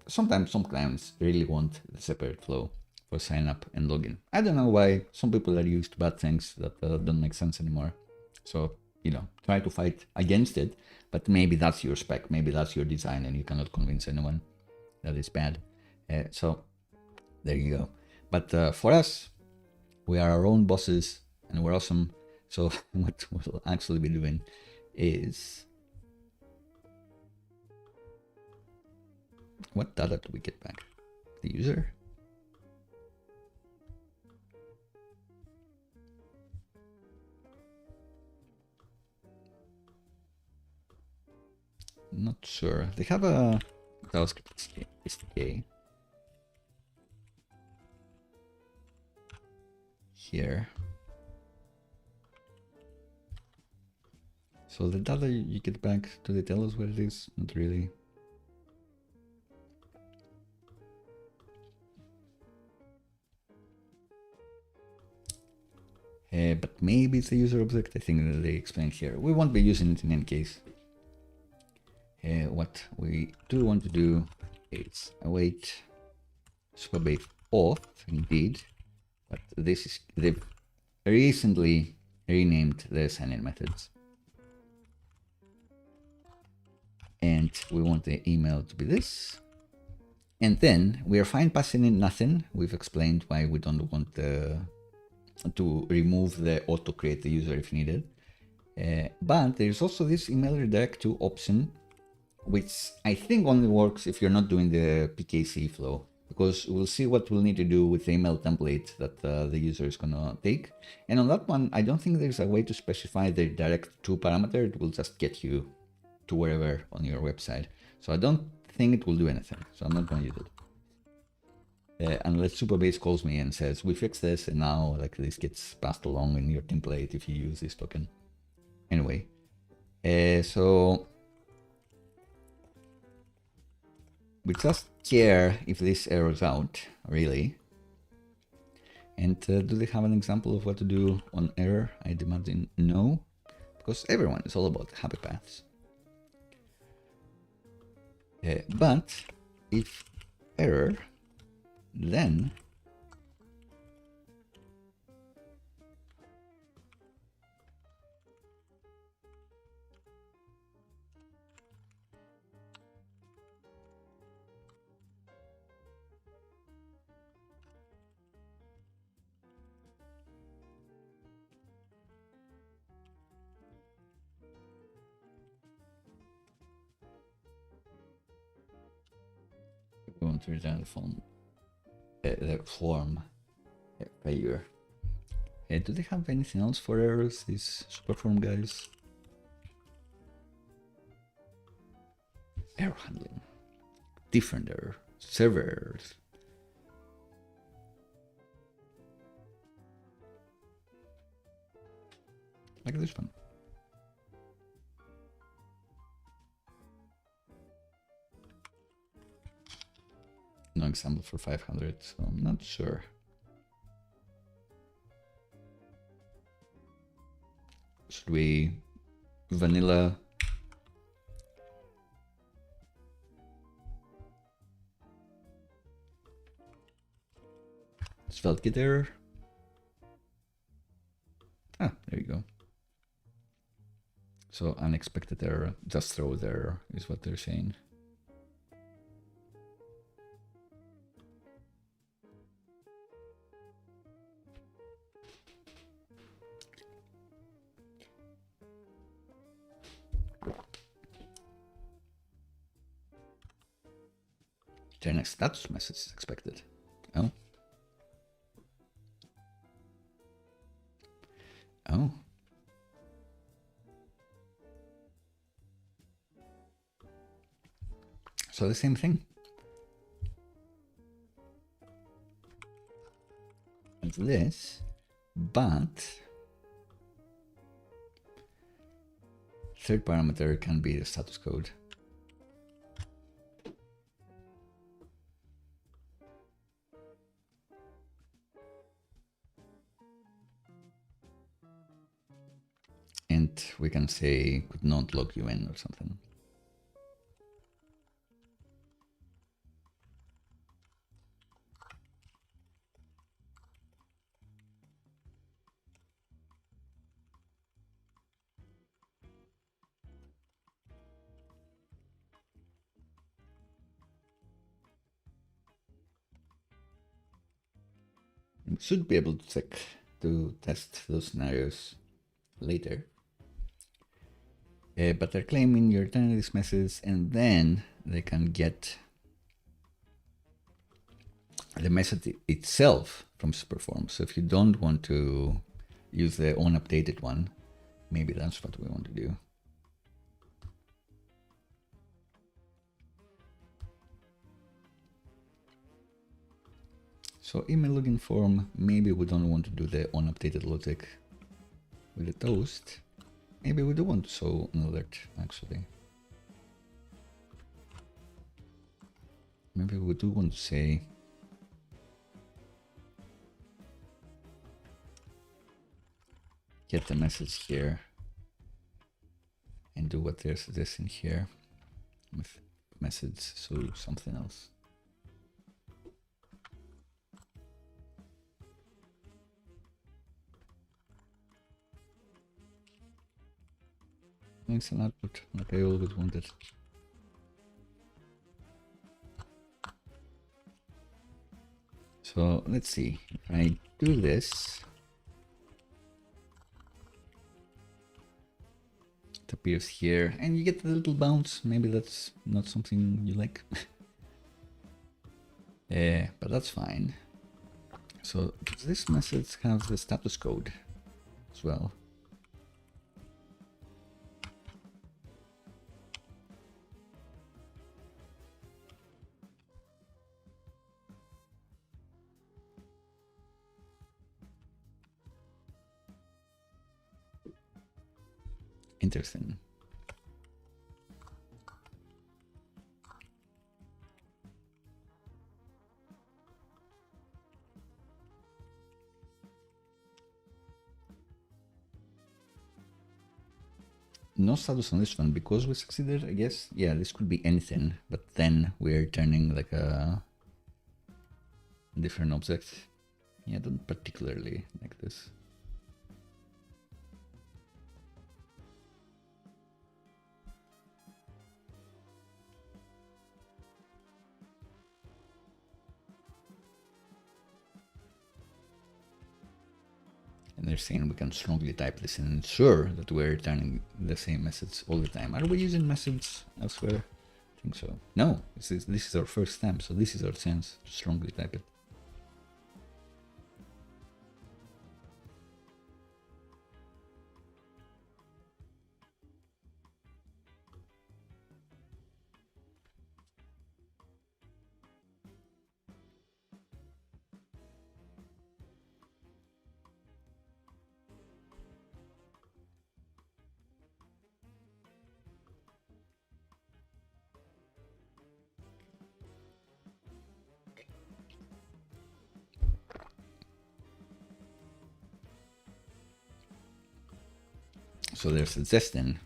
Speaker 1: sometimes some clients really want the separate flow for sign up and login. I don't know why some people are used to bad things that don't make sense anymore. So, you know, try to fight against it, but maybe that's your spec, maybe that's your design and you cannot convince anyone that it's bad. So there you go. But for us, we are our own bosses and we're awesome. So what we'll actually be doing is, what data do we get back? The user? Not sure. They have a JavaScript SDK here. So the data you get back, do they tell us what it is? Not really. But maybe it's a user object. I think that they explained here. We won't be using it in any case. What we do want to do is await Supabase auth, indeed. But this is, they've recently renamed the sign-in methods. And we want the email to be this. And then we are fine passing in nothing. We've explained why we don't want to remove the auto create the user if needed. But there's also this email redirect to option, which I think only works if you're not doing the PKC flow, because we'll see what we'll need to do with the email template that the user is gonna take. And on that one, I don't think there's a way to specify the direct to parameter. It will just get you to wherever on your website. So I don't think it will do anything. So I'm not gonna use it. unless Supabase calls me and says, we fixed this, and now like this gets passed along in your template if you use this token. Anyway, so we just care if this errors out, really. And do they have an example of what to do on error? I'd imagine no, because everyone is all about happy paths. But if error, then we want to return the form failure. Do they have anything else for errors, these Superform guys? Error handling, different error, server errors. Like this one. No example for 500, so I'm not sure. Should we vanilla SvelteKit error? Ah, there you go. So unexpected error, just throw the error is what they're saying. Return a status message is expected. Oh. Oh. So the same thing. And this, but third parameter can be the status code. And we can say could not log you in or something. We should be able to test those scenarios later. But they're claiming you return this message and then they can get the message itself from Superform. So if you don't want to use the unupdated one, maybe that's what we want to do. So email login form, maybe we don't want to do the unupdated logic with the toast. Maybe we do want to show an alert, actually. Maybe we do want to say get the message here and do what they're suggesting here with message, so something else. It's an output like I always wanted. So let's see, if I do this, it appears here and you get a little bounce. Maybe that's not something you like. But that's fine. So does this message have the status code as well? Interesting. No status on this one because we succeeded, I guess. Yeah, this could be anything, but then we're turning like a different object. Yeah, I don't particularly like this. And they're saying we can strongly type this and ensure that we're returning the same message all the time. Are we using messages elsewhere? I think so. No, this is our first time, so this is our chance to strongly type it. So they're suggesting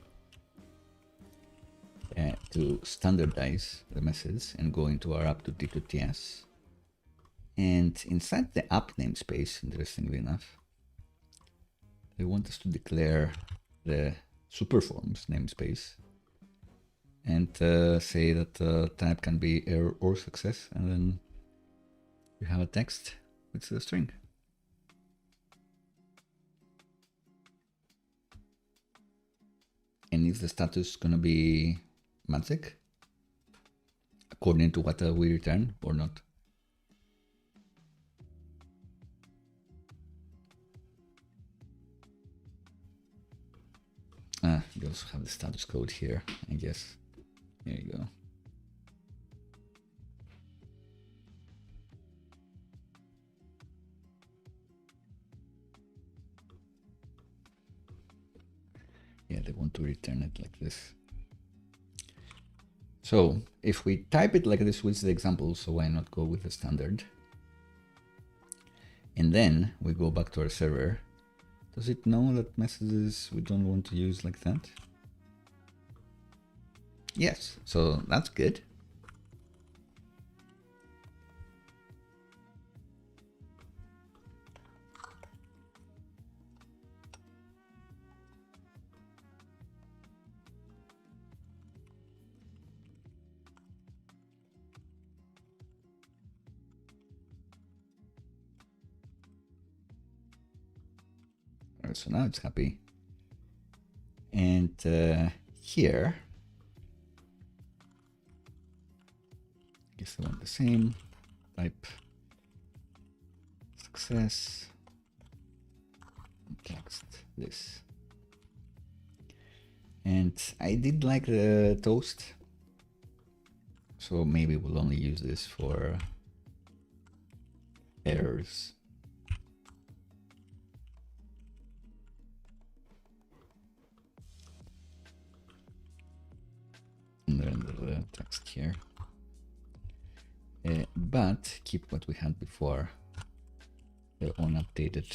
Speaker 1: to standardize the message and go into our app to D2TS. And inside the app namespace, interestingly enough, they want us to declare the superforms namespace and say that type can be error or success, and then you have a text with the string. And is the status gonna be magic according to what we return or not? You also have the status code here, I guess. There you go. Yeah, they want to return it like this. So if we type it like this with the example, so why not go with the standard? And then we go back to our server. Does it know that messages we don't want to use like that? Yes, so that's good. Alright, so now it's happy. And here, I guess I want the same type success text this. And I did like the toast, so maybe we'll only use this for errors. And then the text here. But keep what we had before, unupdated.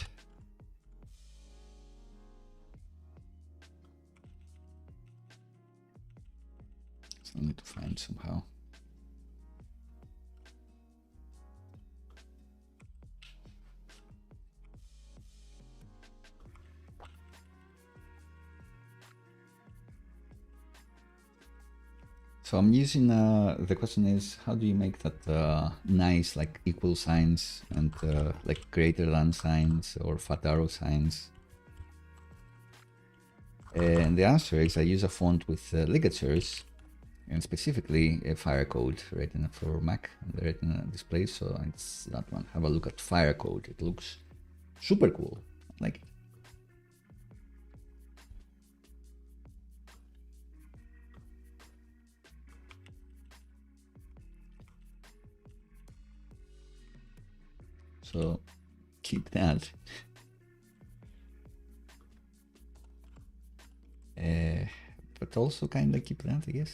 Speaker 1: So I need to find somehow. So I'm using, the question is, how do you make that nice, like equal signs and like greater than signs or fat arrow signs? And the answer is I use a font with ligatures, and specifically a Firecode written for Mac and the Retina display. So it's that one. Have a look at Firecode. It looks super cool. I like it. So keep that. but also kind of keep that, I guess.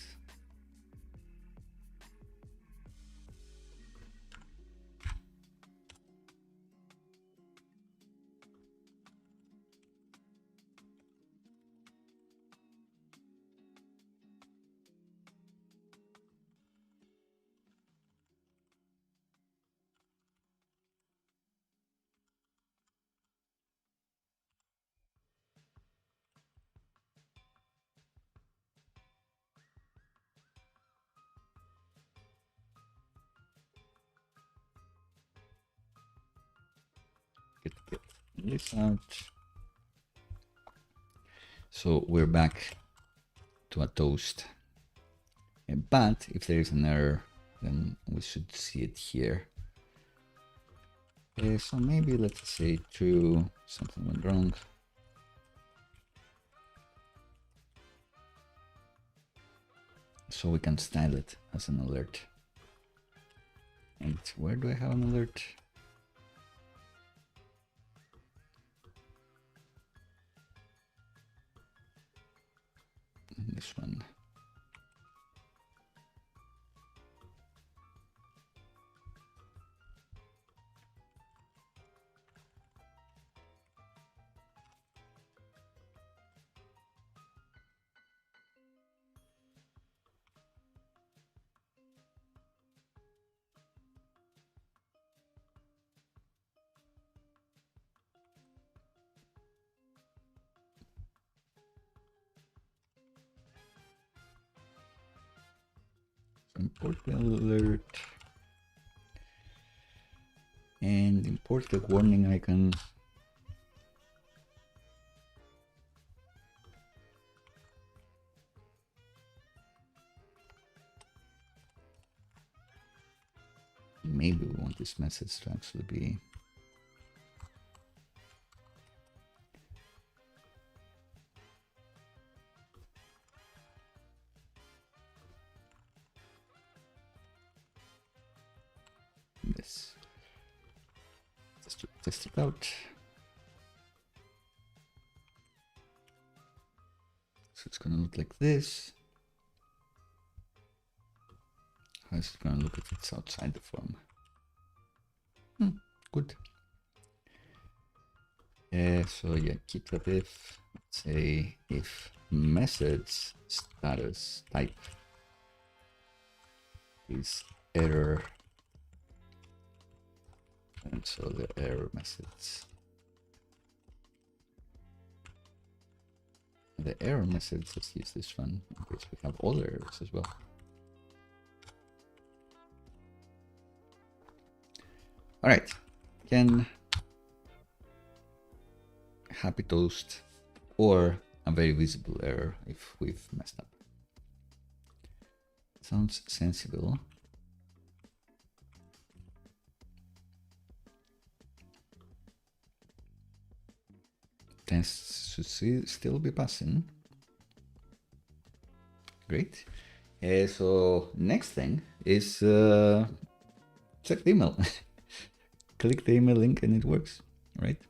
Speaker 1: Get this out. So we're back to a toast. But if there is an error, then we should see it here. So maybe let's say true, something went wrong. So we can style it as an alert. And where do I have an alert? This one. Import the alert and import the warning icon. Maybe we want this message to actually be this. Just to test it out. So it's going to look like this. How is it going to look if it's outside the form? Good. So yeah, keep that if, say if message status type is error, and so the error message. The error message, let's use this one in case we have other errors as well. All right, again, happy toast or a very visible error if we've messed up. Sounds sensible. Tests should still be passing. Great. So next thing is check the email. Click the email link and it works, right?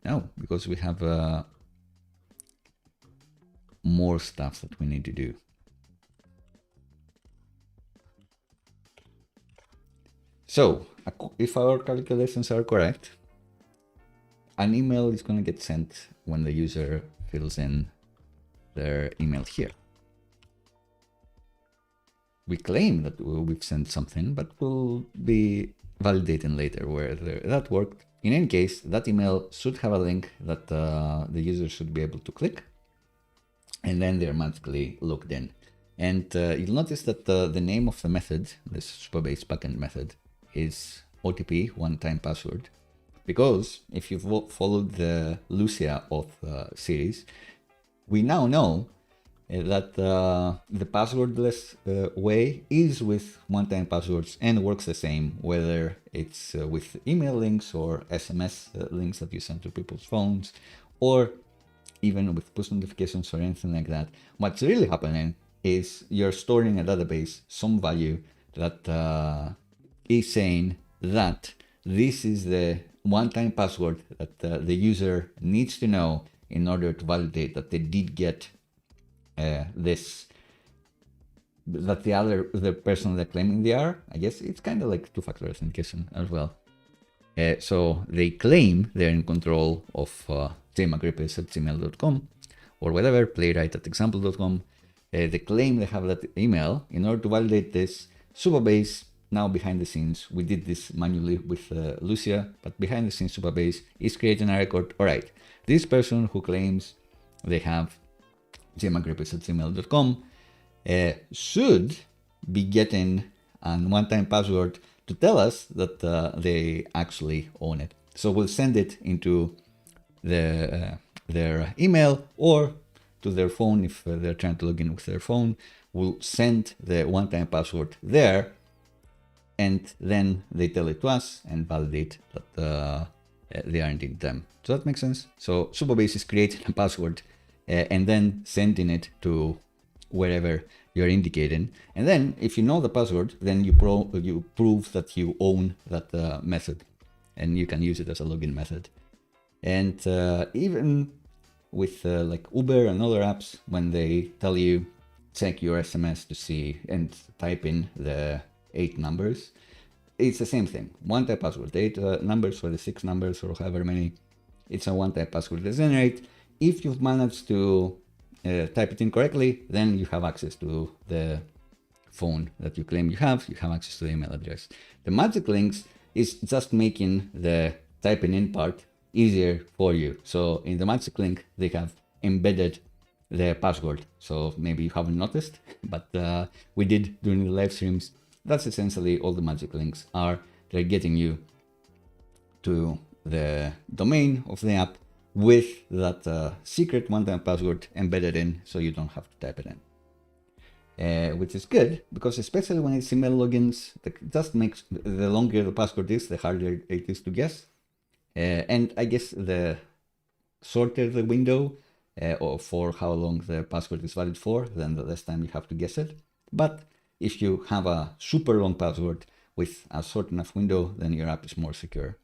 Speaker 1: Now, because we have more stuff that we need to do. So if our calculations are correct, an email is going to get sent when the user fills in their email here. We claim that we've sent something, but we'll be validating later whether that worked. In any case, that email should have a link that the user should be able to click, and then they're magically logged in. And you'll notice that the name of the method, this Supabase backend method, is OTP, one-time password. Because if you've followed the Lucia auth series, we now know that the passwordless way is with one-time passwords and works the same, whether it's with email links or SMS links that you send to people's phones, or even with push notifications or anything like that. What's really happening is you're storing a database, some value that is saying that this is the one-time password that the user needs to know in order to validate that they did get this, that the person they're claiming they are. I guess it's kind of like two-factor authentication as well. So they claim they're in control of jmcgrippis@gmail.com or whatever, playwright@example.com. They claim they have that email. In order to validate this, Supabase, now behind the scenes, we did this manually with Lucia, but behind the scenes, Supabase is creating a record. All right, this person who claims they have jmcgrippis@gmail.com should be getting a one-time password to tell us that they actually own it. So we'll send it into their email or to their phone if they're trying to log in with their phone. We'll send the one-time password there, and then they tell it to us and validate that they are indeed them. So that makes sense. So Supabase is creating a password and then sending it to wherever you're indicating. And then if you know the password, then you prove that you own that method, and you can use it as a login method. And even with like Uber and other apps, when they tell you check your SMS to see and type in the 8 numbers, it's the same thing. One-time password, 8 numbers or the 6 numbers or however many. It's a one-time password to generate. If you've managed to type it in correctly, then you have access to the phone that you claim you have access to the email address. The magic links is just making the typing in part easier for you. So in the magic link, they have embedded the password. So maybe you haven't noticed, but we did during the live streams. That's essentially all the magic links are. They're getting you to the domain of the app with that secret one-time password embedded in, so you don't have to type it in. Which is good, because especially when it's email logins, it just makes the longer the password is, the harder it is to guess. And I guess the shorter the window or for how long the password is valid for, then the less time you have to guess it. But if you have a super long password with a short enough window, then your app is more secure.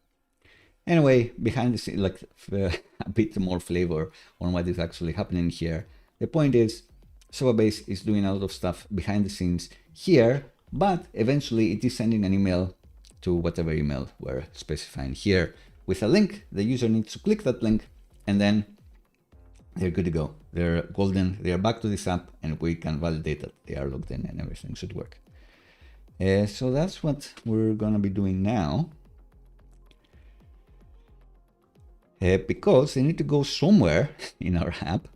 Speaker 1: Anyway, behind the scenes, like a bit more flavor on what is actually happening here. The point is, Supabase is doing a lot of stuff behind the scenes here, but eventually it is sending an email to whatever email we're specifying here with a link. The user needs to click that link, and then they're good to go. They're golden. They are back to this app, and we can validate that they are logged in and everything should work. So that's what we're gonna be doing now. Because they need to go somewhere in our app.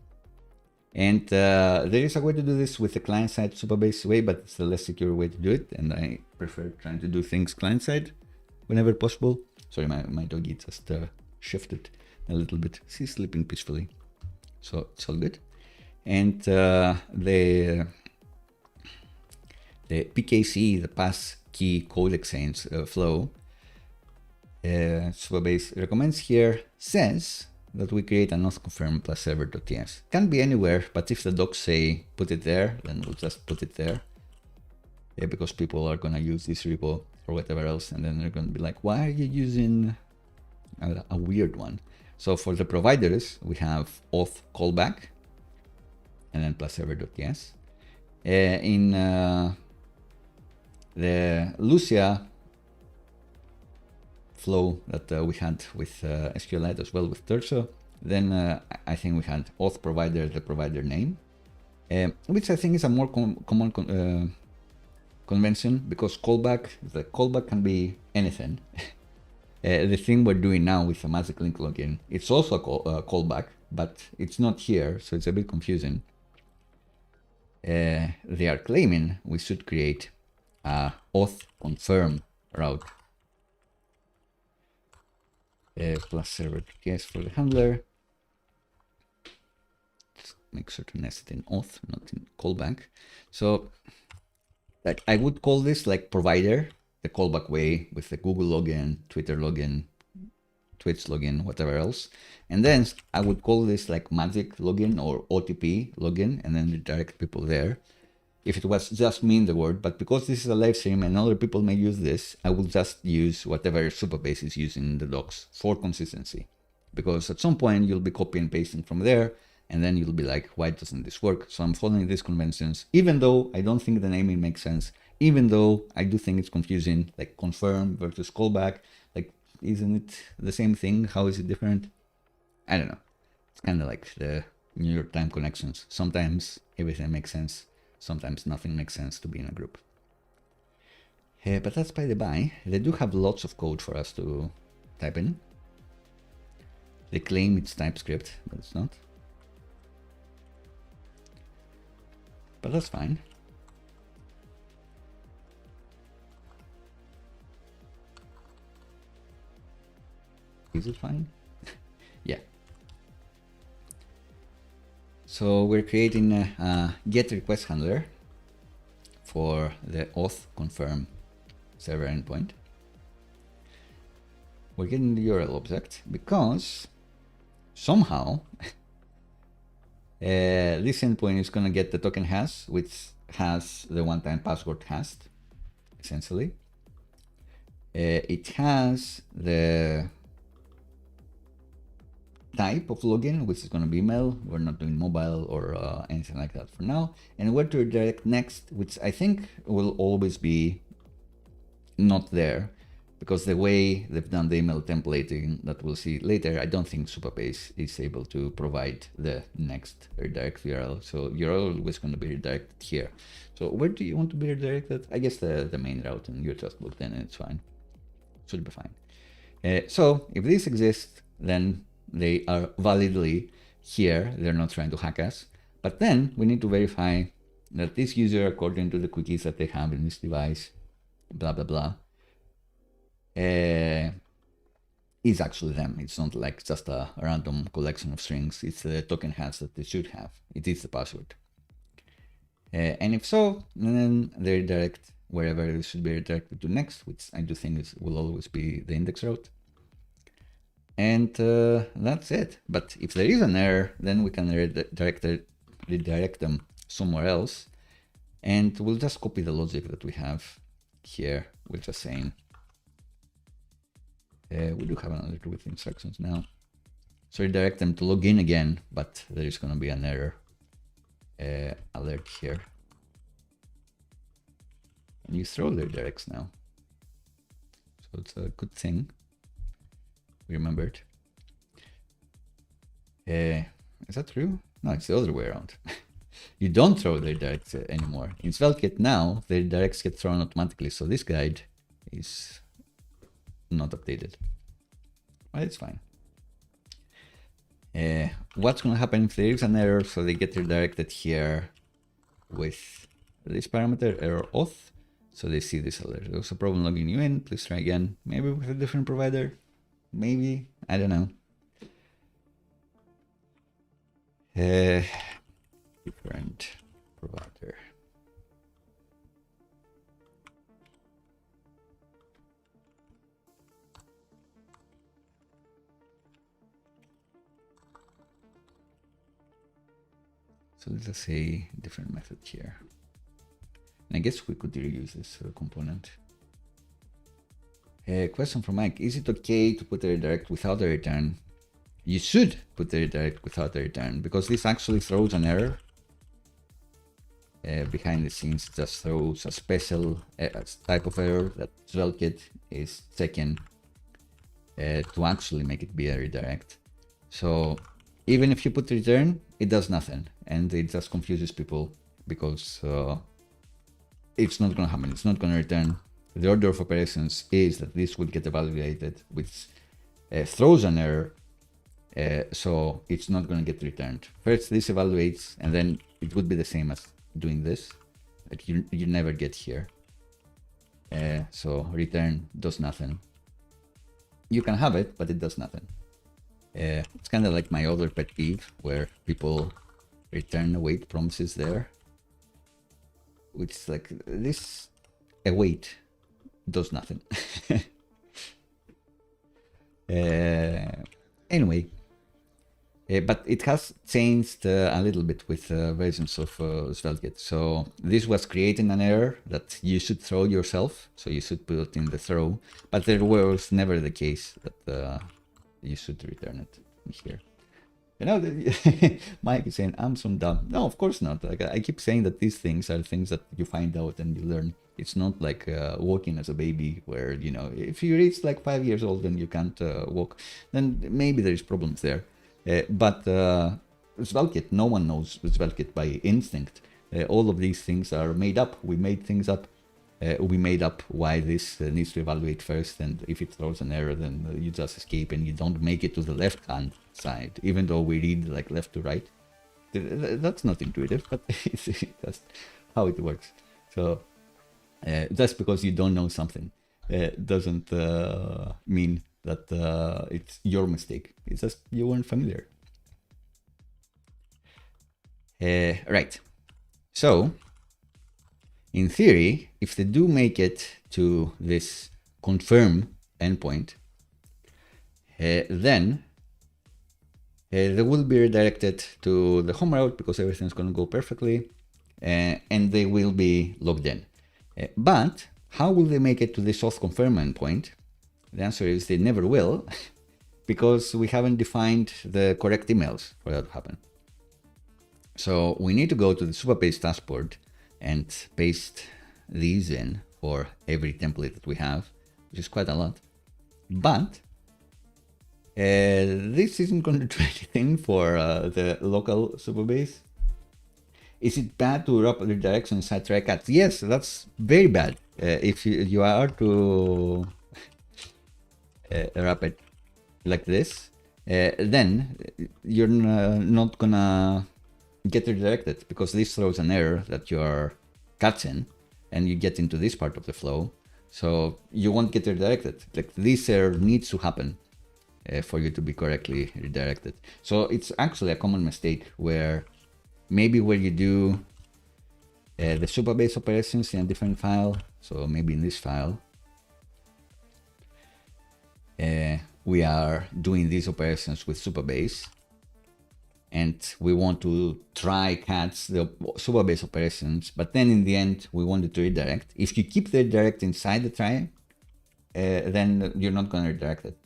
Speaker 1: And there is a way to do this with the client-side Supabase way, but it's a less secure way to do it. And I prefer trying to do things client-side whenever possible. Sorry, my doggy just shifted a little bit. She's sleeping peacefully, so it's all good. And the PKC, the pass key code exchange flow, Supabase recommends here, says that we create an auth confirm plus server.ts. Can be anywhere, but if the docs say put it there, then we'll just put it there. Because people are gonna use this repo or whatever else, and then they're gonna be like, why are you using a weird one? So for the providers, we have auth callback and then plus server.ts. In the Lucia flow that we had with SQLite as well with Terso, then I think we had auth provider, the provider name, which I think is a more common convention, because the callback can be anything. The thing we're doing now with the magic link login, it's also a callback, but it's not here, so it's a bit confusing. They are claiming we should create a auth confirm route. Plus server.ts for the handler. Just make sure to nest it in auth, not in callback. So like I would call this like provider, the callback way with the Google login, Twitter login, Twitch login, whatever else. And then I would call this like magic login or OTP login, and then redirect people there. If it was just me in the word, but because this is a live stream and other people may use this, I will just use whatever Supabase is using in the docs for consistency. Because at some point you'll be copy and pasting from there, And then you'll be like, why doesn't this work? So I'm following these conventions, even though I don't think the naming makes sense, even though I do think it's confusing, like confirm versus callback. Like, isn't it the same thing? How is it different? I don't know. It's kind of like the New York time connections. Sometimes everything makes sense. Sometimes nothing makes sense to be in a group. But that's by the by. They do have lots of code for us to type in. They claim it's TypeScript, but it's not. But that's fine. Is it fine? Yeah. So we're creating a get request handler for the auth confirm server endpoint. We're getting the URL object because somehow this endpoint is going to get the token hash, which has the one-time password hashed, essentially. It has the type of login, which is going to be email. We're not doing mobile or anything like that for now. And where to redirect next, which I think will always be not there, because the way they've done the email templating that we'll see later, I don't think Supabase is able to provide the next redirect URL. So you're always going to be redirected here. So where do you want to be redirected? I guess the main route, and you're just booked in and it's fine. Should be fine. So if this exists, then they are validly here. They're not trying to hack us. But then we need to verify that this user, according to the cookies that they have in this device, blah, blah, blah, is actually them. It's not like just a random collection of strings. It's the token hash that they should have. It is the password. And if so, then they redirect wherever it should be redirected to next, which I do think will always be the index route. And that's it. But if there is an error, then we can redirect them somewhere else. And we'll just copy the logic that we have here. We're just saying, we do have another with instructions now. So redirect them to log in again, but there is going to be an error alert here. And you throw the redirects now. So it's a good thing. We remembered. Is that true? No, it's the other way around. You don't throw the redirects anymore. In SvelteKit now, the redirects get thrown automatically, so this guide is not updated. But it's fine. What's going to happen if there is an error? So they get redirected here with this parameter, error auth. So they see this alert. There's a problem logging you in. Please try again. Maybe with a different provider. Maybe. I don't know. Different provider. So let's just say different method here. And I guess we could reuse this component. Question from Mike. Is it okay to put a redirect without a return? You should put a redirect without a return, because this actually throws an error. Behind the scenes, it just throws a special type of error that SvelteKit is checking to actually make it be a redirect. So even if you put return, it does nothing, and it just confuses people because it's not going to happen. It's not going to return. The order of operations is that this will get evaluated, which throws an error, so it's not going to get returned. First, this evaluates, and then it would be the same as doing this. Like you never get here. So return does nothing. You can have it, but it does nothing. It's kind of like my other pet peeve, where people return await promises there, which is like this await does nothing. Anyway, but it has changed a little bit with versions of SvelteKit. So this was creating an error that you should throw yourself, so you should put in the throw, but there was never the case that you should return it here. You know, Mike is saying, I'm so dumb. No, of course not. Like, I keep saying that these things are things that you find out and you learn. It's not like walking as a baby where, you know, if you reach like 5 years old and you can't walk, then maybe there's problems there. But Svelkit, no one knows Svelkit by instinct. All of these things are made up. We made things up. We made up why this needs to evaluate first, and if it throws an error, then you just escape and you don't make it to the left-hand side, even though we read like left to right. That's not intuitive, but it's just how it works. So just because you don't know something doesn't mean that it's your mistake. It's just you weren't familiar. Right. So in theory, if they do make it to this confirm endpoint, then they will be redirected to the home route because everything's going to go perfectly, and they will be logged in. But how will they make it to this auth confirm endpoint? The answer is they never will, because we haven't defined the correct emails for that to happen. So we need to go to the Supabase dashboard and paste these in for every template that we have, which is quite a lot. But this isn't going to do anything for the local Supabase. Is it bad to wrap redirection inside trycats? Yes, that's very bad. If you are to wrap it like this, then you're not gonna get redirected, because this throws an error that your cuts in and you get into this part of the flow, so you won't get redirected. Like, this error needs to happen for you to be correctly redirected. So it's actually a common mistake where maybe where you do the Supabase operations in a different file, so maybe in this file we are doing these operations with Supabase, and we want to try catch the Supabase operations, but then in the end we wanted to redirect. If you keep the redirect inside the try, then you're not going to redirect it.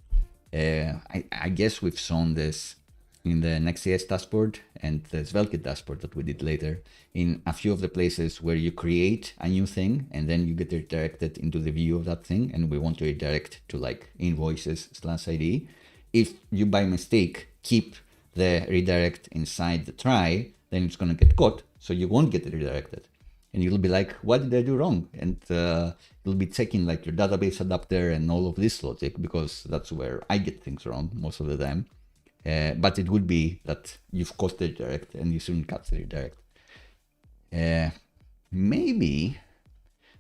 Speaker 1: I guess we've shown this in the Next.js dashboard and the Svelkit dashboard that we did later, in a few of the places where you create a new thing and then you get redirected into the view of that thing, and we want to redirect to like invoices/ID. If you by mistake keep the redirect inside the try, then it's going to get caught, so you won't get redirected. And you'll be like, what did I do wrong? And you'll be checking like your database adapter and all of this logic, because that's where I get things wrong most of the time. But it would be that you've caught the redirect and you shouldn't catch the redirect. Maybe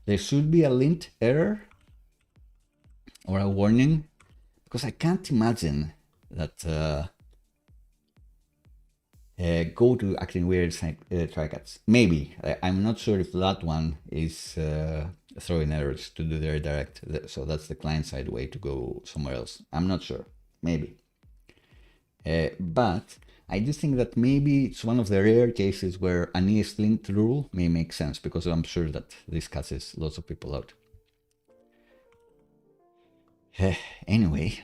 Speaker 1: there should be a lint error or a warning, because I can't imagine that go to acting weird trycats. Maybe. I'm not sure if that one is throwing errors to do the redirect. So that's the client-side way to go somewhere else. I'm not sure. Maybe. But I do think that maybe it's one of the rare cases where an ESLint rule may make sense, because I'm sure that this catches lots of people out. Anyway,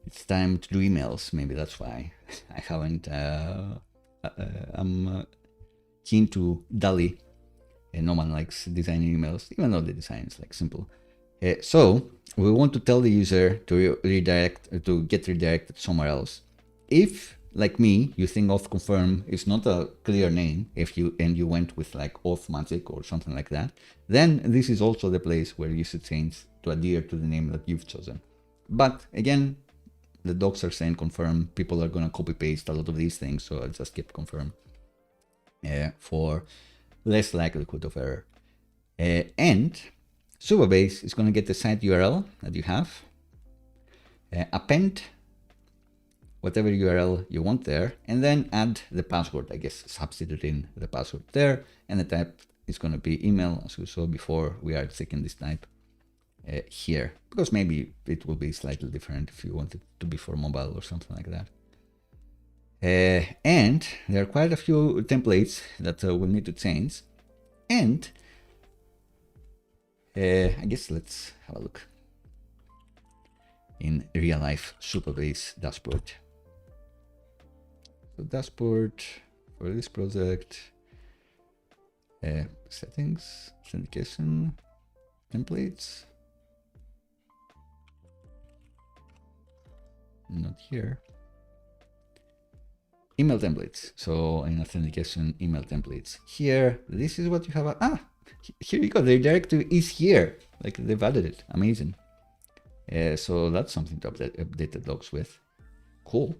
Speaker 1: it's time to do emails. Maybe that's why I haven't. I'm keen to dally, and no one likes designing emails, even though the design is like simple. So we want to tell the user to redirect, to get redirected somewhere else. If, like me, you think auth confirm is not a clear name, if you went with like auth magic or something like that, then this is also the place where you should change to adhere to the name that you've chosen. But again, the docs are saying confirm. People are gonna copy paste a lot of these things, so I'll just keep confirm for less likelihood of error. And Supabase is going to get the site URL that you have, append whatever URL you want there, and then add the password, I guess, substitute in the password there, and the type is going to be email, as we saw before. We are checking this type here, because maybe it will be slightly different if you want it to be for mobile or something like that. And there are quite a few templates that we'll need to change, and I guess let's have a look in real life Supabase dashboard. So dashboard for this project, settings, authentication, templates. Not here. Email templates. So in authentication, email templates. Here, this is what you have. Here you go. The directory is here. Like they've added it. Amazing. So that's something to update the logs with. Cool.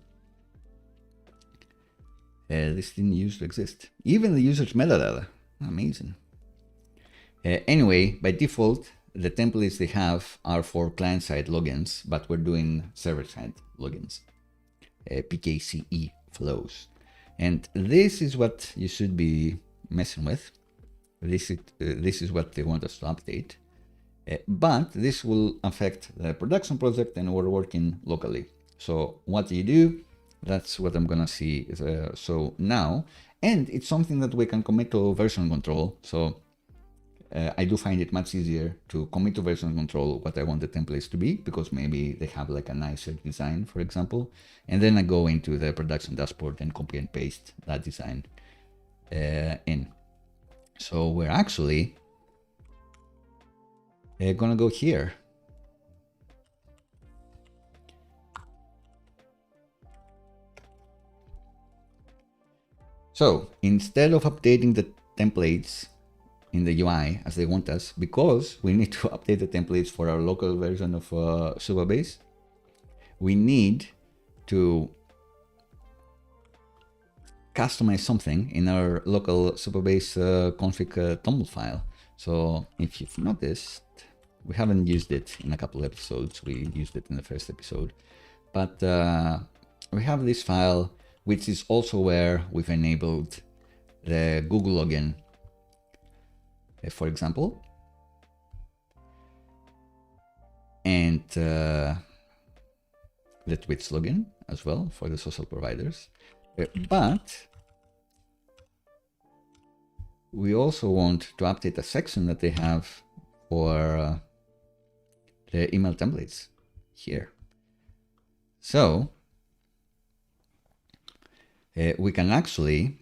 Speaker 1: This didn't used to exist. Even the user's metadata. Amazing. Anyway, by default, the templates they have are for client-side logins, but we're doing server-side logins. PKCE flows. And this is what you should be messing with. This is what they want us to update. But this will affect the production project and we're working locally. So what do you do? That's what I'm gonna see. So now, and it's something that we can commit to version control. So I do find it much easier to commit to version control what I want the templates to be, because maybe they have like a nicer design, for example. And then I go into the production dashboard and copy and paste that design in. So we're actually gonna go here. So instead of updating the templates in the UI as they want us, because we need to update the templates for our local version of Supabase, we need to customize something in our local Supabase config tumble file. So if you've noticed, we haven't used it in a couple of episodes. We used it in the first episode, but we have this file, which is also where we've enabled the Google login, for example, and the Twitch login as well for the social providers. But we also want to update a section that they have for the email templates here. So we can actually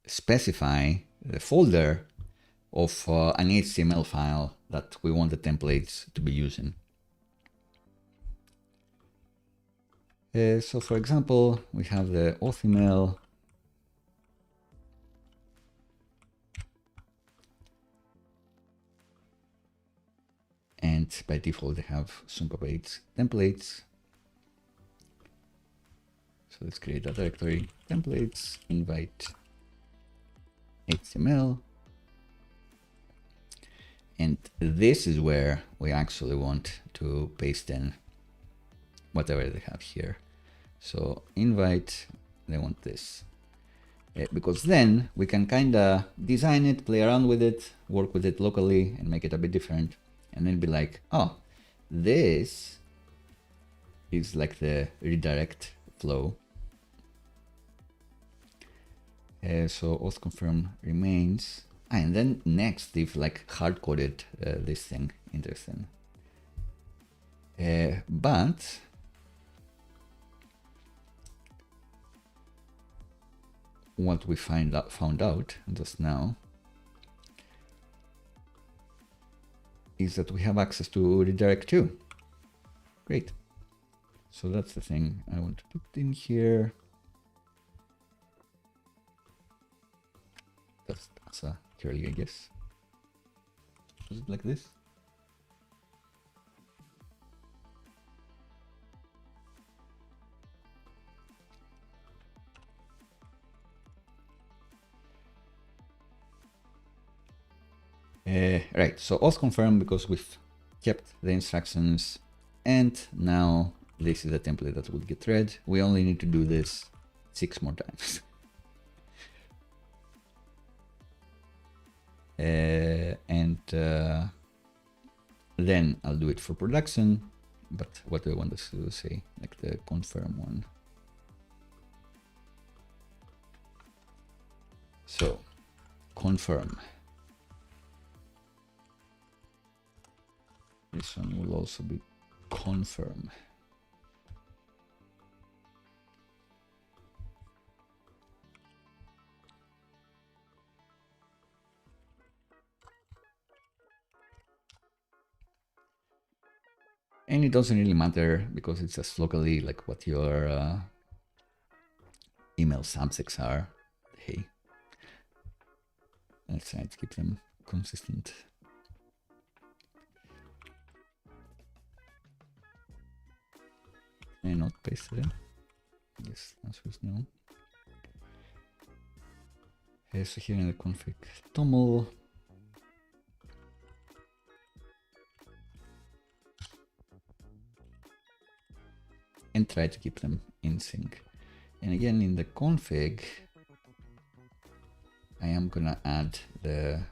Speaker 1: specify the folder of an HTML file that we want the templates to be using. So for example, we have the auth email, and by default they have Supabase templates. So let's create a directory, templates, invite HTML. And this is where we actually want to paste in whatever they have here. So invite, they want this. Because then we can kind of design it, play around with it, work with it locally and make it a bit different. And then be like, oh, this is like the redirect flow. So auth confirm remains. And then next, they've like hard coded this thing. Interesting. But what we found out just now is that we have access to redirect too. Great. So that's the thing I want to put in here. That's a curly, I guess. Is it like this? Right, so auth confirm because we've kept the instructions, and now this is the template that will get read. We only need to do this 6 more times. Then I'll do it for production. But what do I want us to say? Like the confirm one. So confirm. This one will also be confirm. And it doesn't really matter because it's just locally like what your email subjects are. Hey, let's try to keep them consistent. And not paste it in. Yes, answer is no. Okay, so here in the config toml, and try to keep them in sync. And again, in the config, I am gonna add the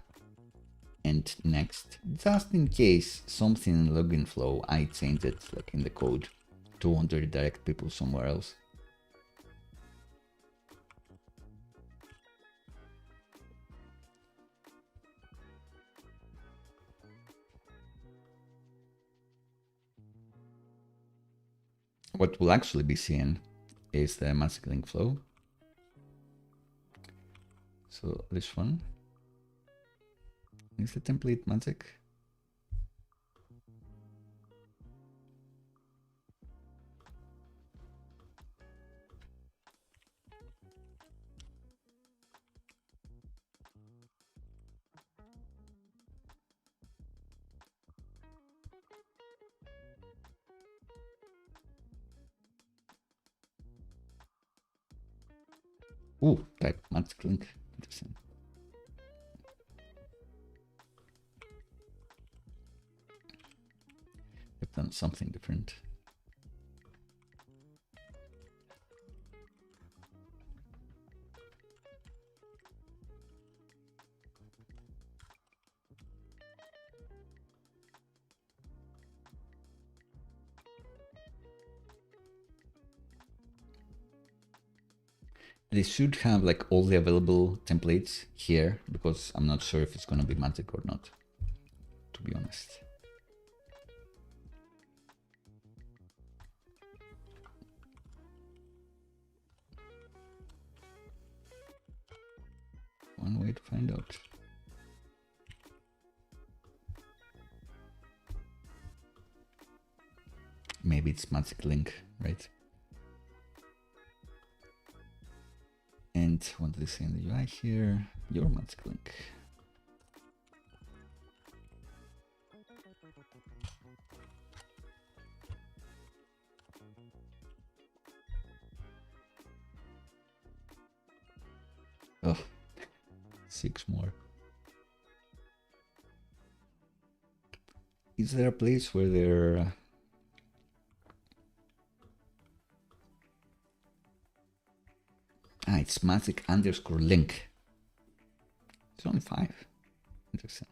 Speaker 1: end next, just in case something in login flow, I change it like in the code to want to redirect people somewhere else. What we'll actually be seeing is the magic link flow. So this one is the template magic. Ooh, type magic link. Interesting. I've done something different. They should have like all the available templates here because I'm not sure if it's going to be magic or not, to be honest. One way to find out. Maybe it's magic link, right? And what do they say in the UI here? Your magic link. Oh, 6 more. Is there a place where they're it's magic underscore link. It's only 5. Interesting.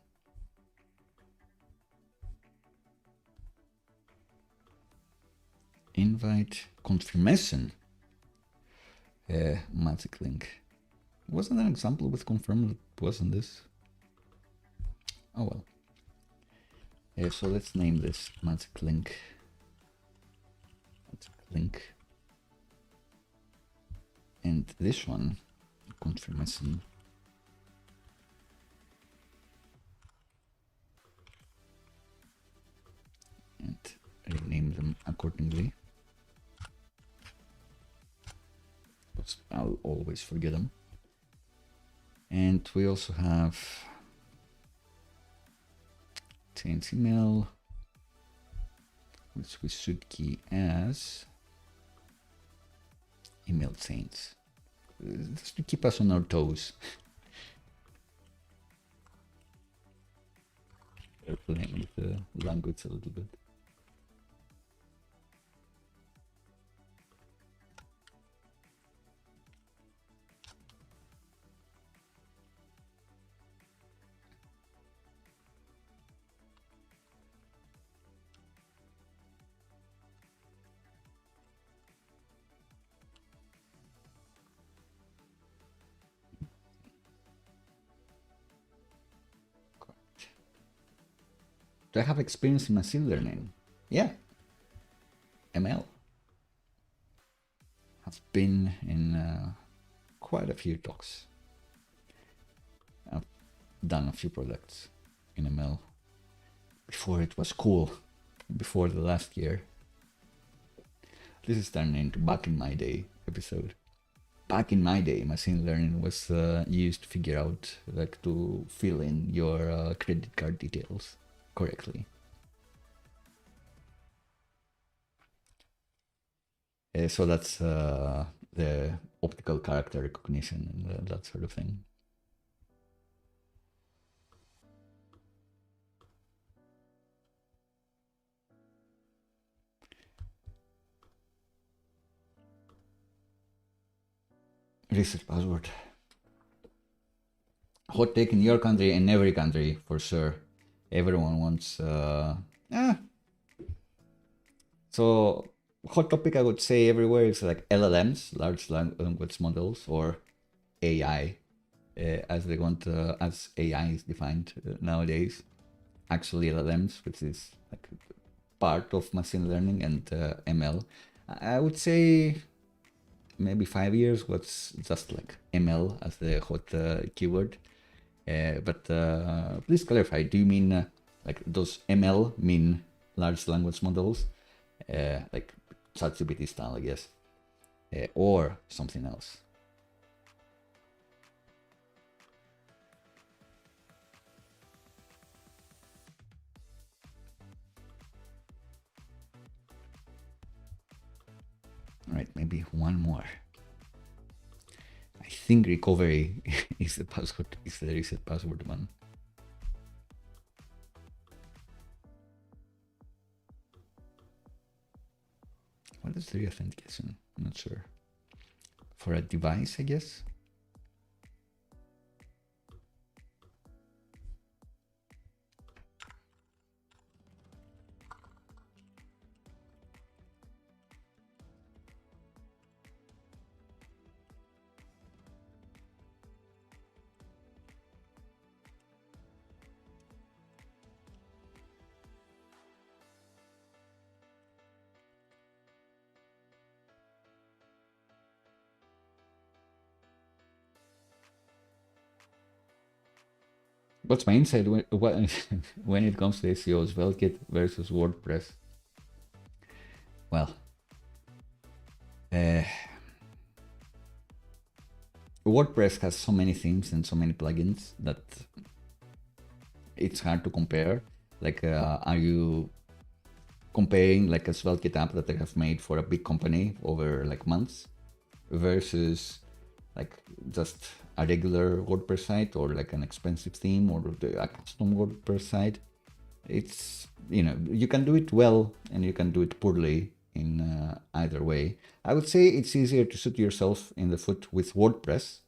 Speaker 1: Invite confirmation. Magic link. Wasn't there an example with confirm that wasn't this? Oh well. So let's name this magic link. Magic link. And this one, confirmation. And rename them accordingly. But I'll always forget them. And we also have change email, which we should key as email change, just to keep us on our toes. We're playing with the language a little bit. Do I have experience in machine learning? Yeah. ML. I've been in quite a few talks. I've done a few projects in ML before it was cool. before the last year. This is turning into back in my day episode. Back in my day, machine learning was used to figure out, like, to fill in your credit card details correctly. So that's the optical character recognition and that sort of thing. Reset password. Hot take in your country and every country, for sure. Everyone wants... So, hot topic I would say everywhere is like LLMs, large language models, or AI, as they want, as AI is defined nowadays. Actually LLMs, which is like part of machine learning, and ML. I would say maybe 5 years was just like ML as the hot keyword. But please clarify, do you mean like those ML mean large language models, like ChatGPT style, I guess, or something else? All right, maybe one more. I think recovery is the password, is the reset password one. What is the authentication? I'm not sure. For a device, I guess. What's my insight when it comes to SEO, SvelteKit versus WordPress? Well, WordPress has so many themes and so many plugins that it's hard to compare. Like, are you comparing like a SvelteKit app that they have made for a big company over like months versus like just a regular WordPress site, or like an expensive theme, or a custom WordPress site? It's, you know, you can do it well and you can do it poorly in either way. I would say it's easier to shoot yourself in the foot with WordPress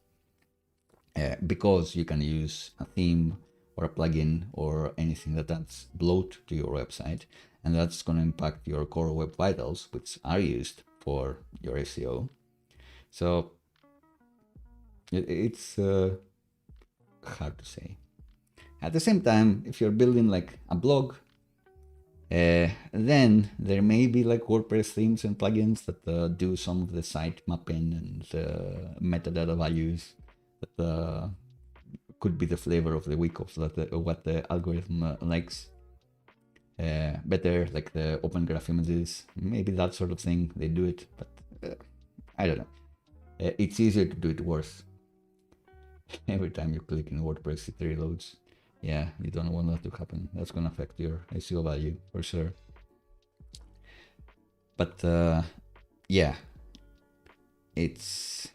Speaker 1: because you can use a theme or a plugin or anything that adds bloat to your website, and that's going to impact your core web vitals, which are used for your SEO. So it's hard to say. At the same time, if you're building like a blog, then there may be like WordPress themes and plugins that do some of the site mapping and metadata values that could be the flavor of the week of what the algorithm likes better, like the open graph images, maybe that sort of thing. They do it, but I don't know. It's easier to do it worse. Every time you click in WordPress, it reloads. Yeah, you don't want that to happen. That's going to affect your SEO value for sure. But yeah, it's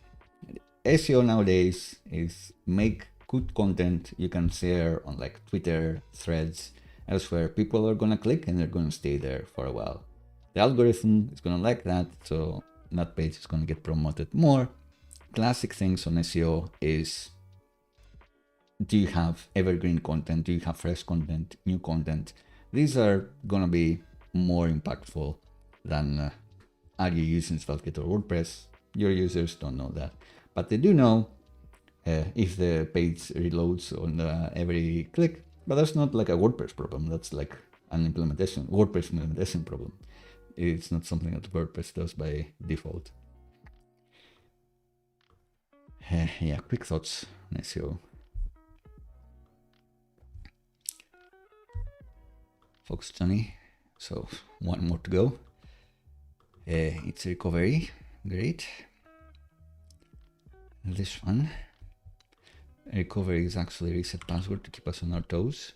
Speaker 1: SEO nowadays is make good content you can share on like Twitter, Threads, elsewhere. People are going to click and they're going to stay there for a while. The algorithm is going to like that, so that page is going to get promoted more. Classic things on SEO is, do you have evergreen content? Do you have fresh content, new content? These are gonna be more impactful than are you using SvelteKit or WordPress? Your users don't know that, but they do know if the page reloads on every click. But that's not like a WordPress problem. That's like an WordPress implementation problem. It's not something that WordPress does by default. Yeah, quick thoughts on SEO. Folks, Johnny, So one more to go. It's recovery, great. This one, recovery is actually reset password to keep us on our toes.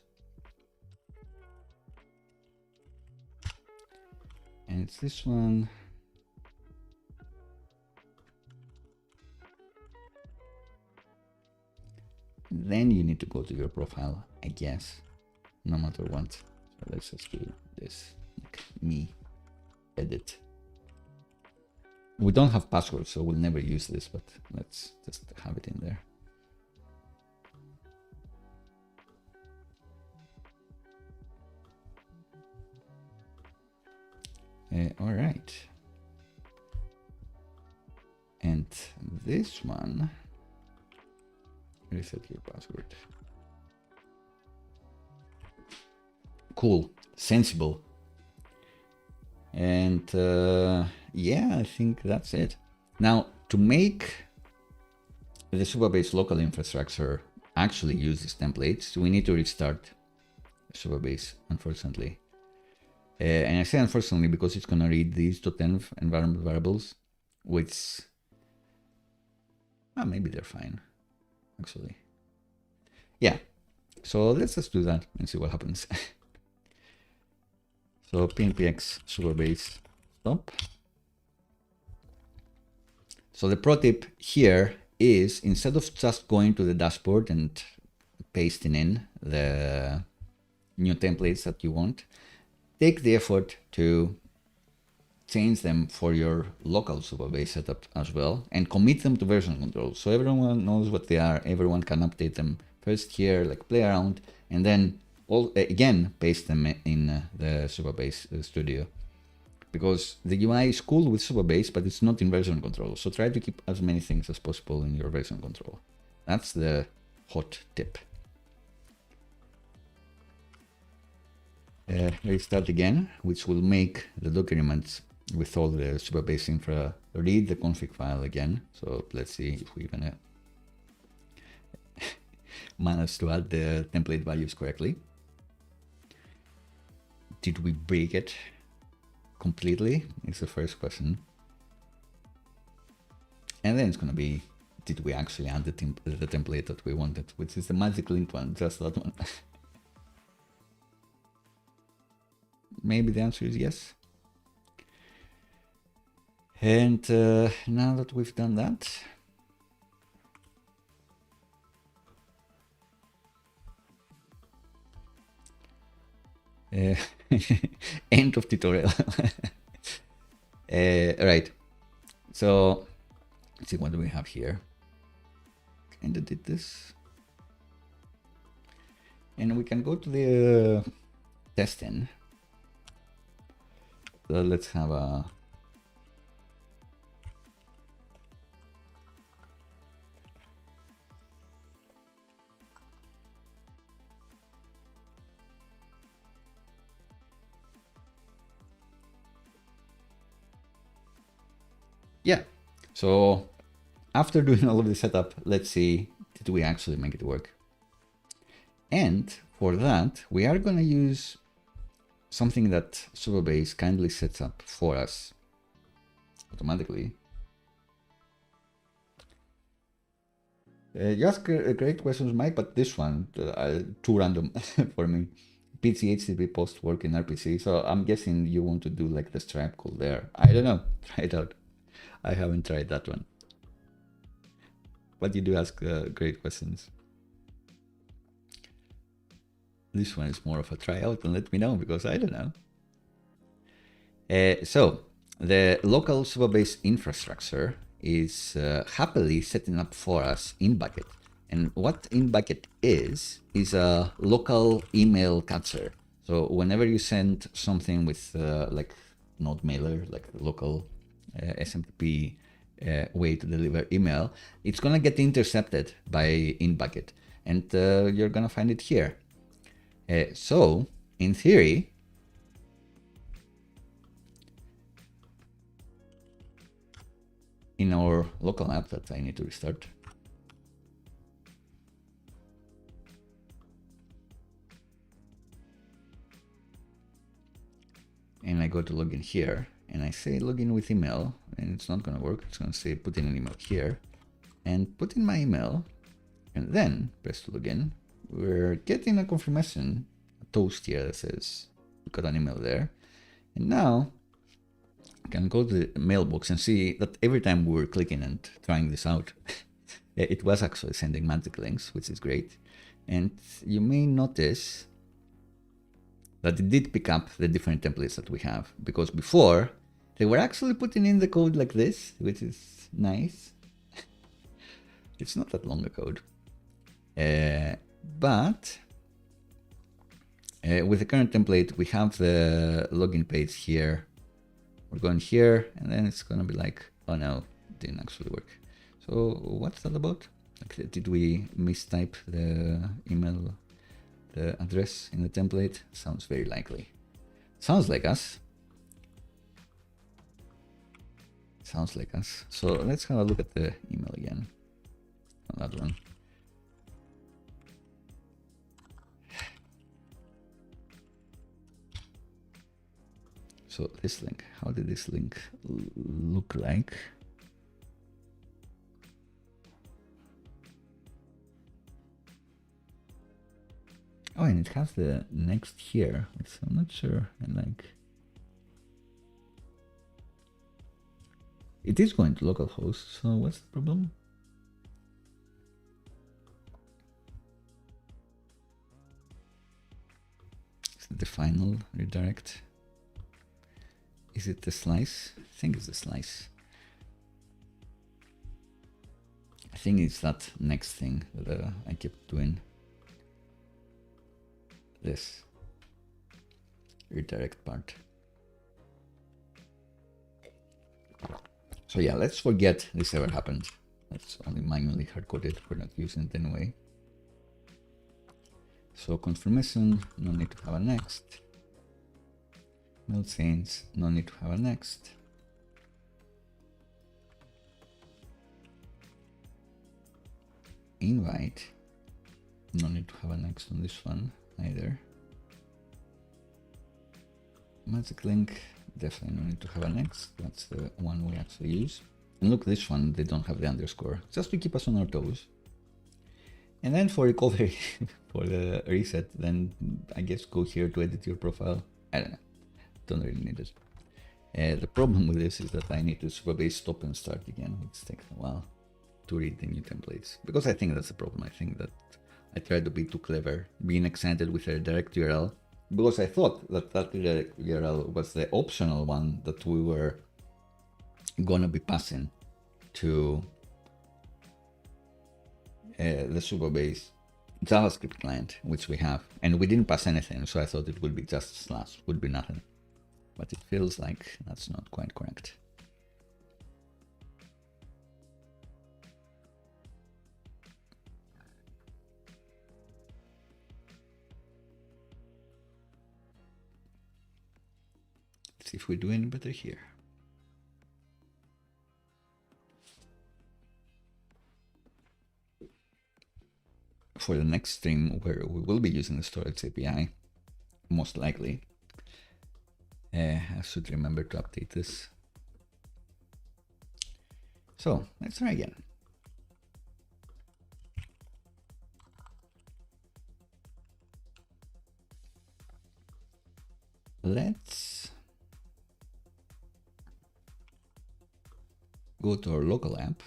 Speaker 1: And it's this one. Then you need to go to your profile, I guess, no matter what. So let's just do this, like me, edit. We don't have passwords, so we'll never use this, but let's just have it in there. All right. And this one, reset your password. Cool, sensible. And yeah, I think that's it. Now, to make the Supabase local infrastructure actually use these templates, we need to restart Supabase, unfortunately. And I say unfortunately because it's going to read these .env environment variables, which maybe they're fine, actually. Yeah, so let's just do that and see what happens. So pnpx Supabase stop. So the pro tip here is, instead of just going to the dashboard and pasting in the new templates that you want, take the effort to change them for your local Supabase setup as well, and commit them to version control so everyone knows what they are. Everyone can update them first here, like play around, and then again paste them in the Supabase studio, because the UI is cool with Supabase, but it's not in version control. So try to keep as many things as possible in your version control. That's the hot tip. Restart again, which will make the documents with all the Supabase infra read the config file again. So let's see if we're gonna manage to add the template values correctly. Did we break it completely? Is the first question. And then it's gonna be, did we actually add the template that we wanted, which is the magic link one, just that one. Maybe the answer is yes. And now that we've done that, end of tutorial. Right. So let's see, what do we have here? Kinda did this. And we can go to the testing. So let's have a yeah. So after doing all of the setup, let's see, did we actually make it work? And for that, we are going to use something that Supabase kindly sets up for us automatically. You ask great questions, Mike, but this one, too random for me. PCHTTP post work in RPC, so I'm guessing you want to do like the Stripe call there. I don't know, try it out. I haven't tried that one. But you do ask great questions. This one is more of a tryout, and let me know, because I don't know. So the local Supabase infrastructure is happily setting up for us Inbucket. And what Inbucket is a local email catcher. So whenever you send something with like node mailer, like the local SMTP way to deliver email, it's gonna get intercepted by Inbucket, and you're gonna find it here. So in theory, in our local app that I need to restart, I go to login here and I say login with email, and it's not going to work. It's going to say put in an email here and put in my email and then press to login. We're getting a confirmation, a toast here that says we got an email there. And now I can go to the mailbox and see that every time we were clicking and trying this out, it was actually sending magic links, which is great. And you may notice that it did pick up the different templates that we have, because before they were actually putting in the code like this, which is nice. It's not that long a code. But with the current template, we have the login page here. We're going here, and then it's going to be like, oh no, it didn't actually work. So what's that about? Like, did we mistype the email, the address in the template? Sounds very likely. Sounds like us. Sounds like us. So let's have a look at the email again. On that one. So this link, how did this link look like? Oh, and it has the next here, which I'm not sure I like. It is going to localhost, so what's the problem? Is it the final redirect? Is it the slice? I think it's the slice. I think it's that next thing that I kept doing. This redirect part. So yeah, let's forget this ever happened. That's only manually hard-coded. We're not using it anyway. So confirmation, no need to have a next. Mail chains, no need to have a next. Invite, no need to have a next on this one either. Magic link, definitely no need to have a next. That's the one we actually use. And look, this one, they don't have the underscore, just to keep us on our toes. And then for recovery, for the reset, then I guess go here to edit your profile. I don't know, don't really need it. The problem with this is that I need to Supabase stop and start again. It's taking a while to read the new templates, because I think that's the problem. I think that I tried to be too clever, being excited with a direct URL, because I thought that that direct URL was the optional one that we were gonna be passing to the Supabase JavaScript client, which we have, and we didn't pass anything, so I thought it would be just slash, would be nothing. But it feels like that's not quite correct. Let's see if we do any better here. For the next stream, where we will be using the storage API, most likely, I should remember to update this. So let's try again. Let's go to our local app,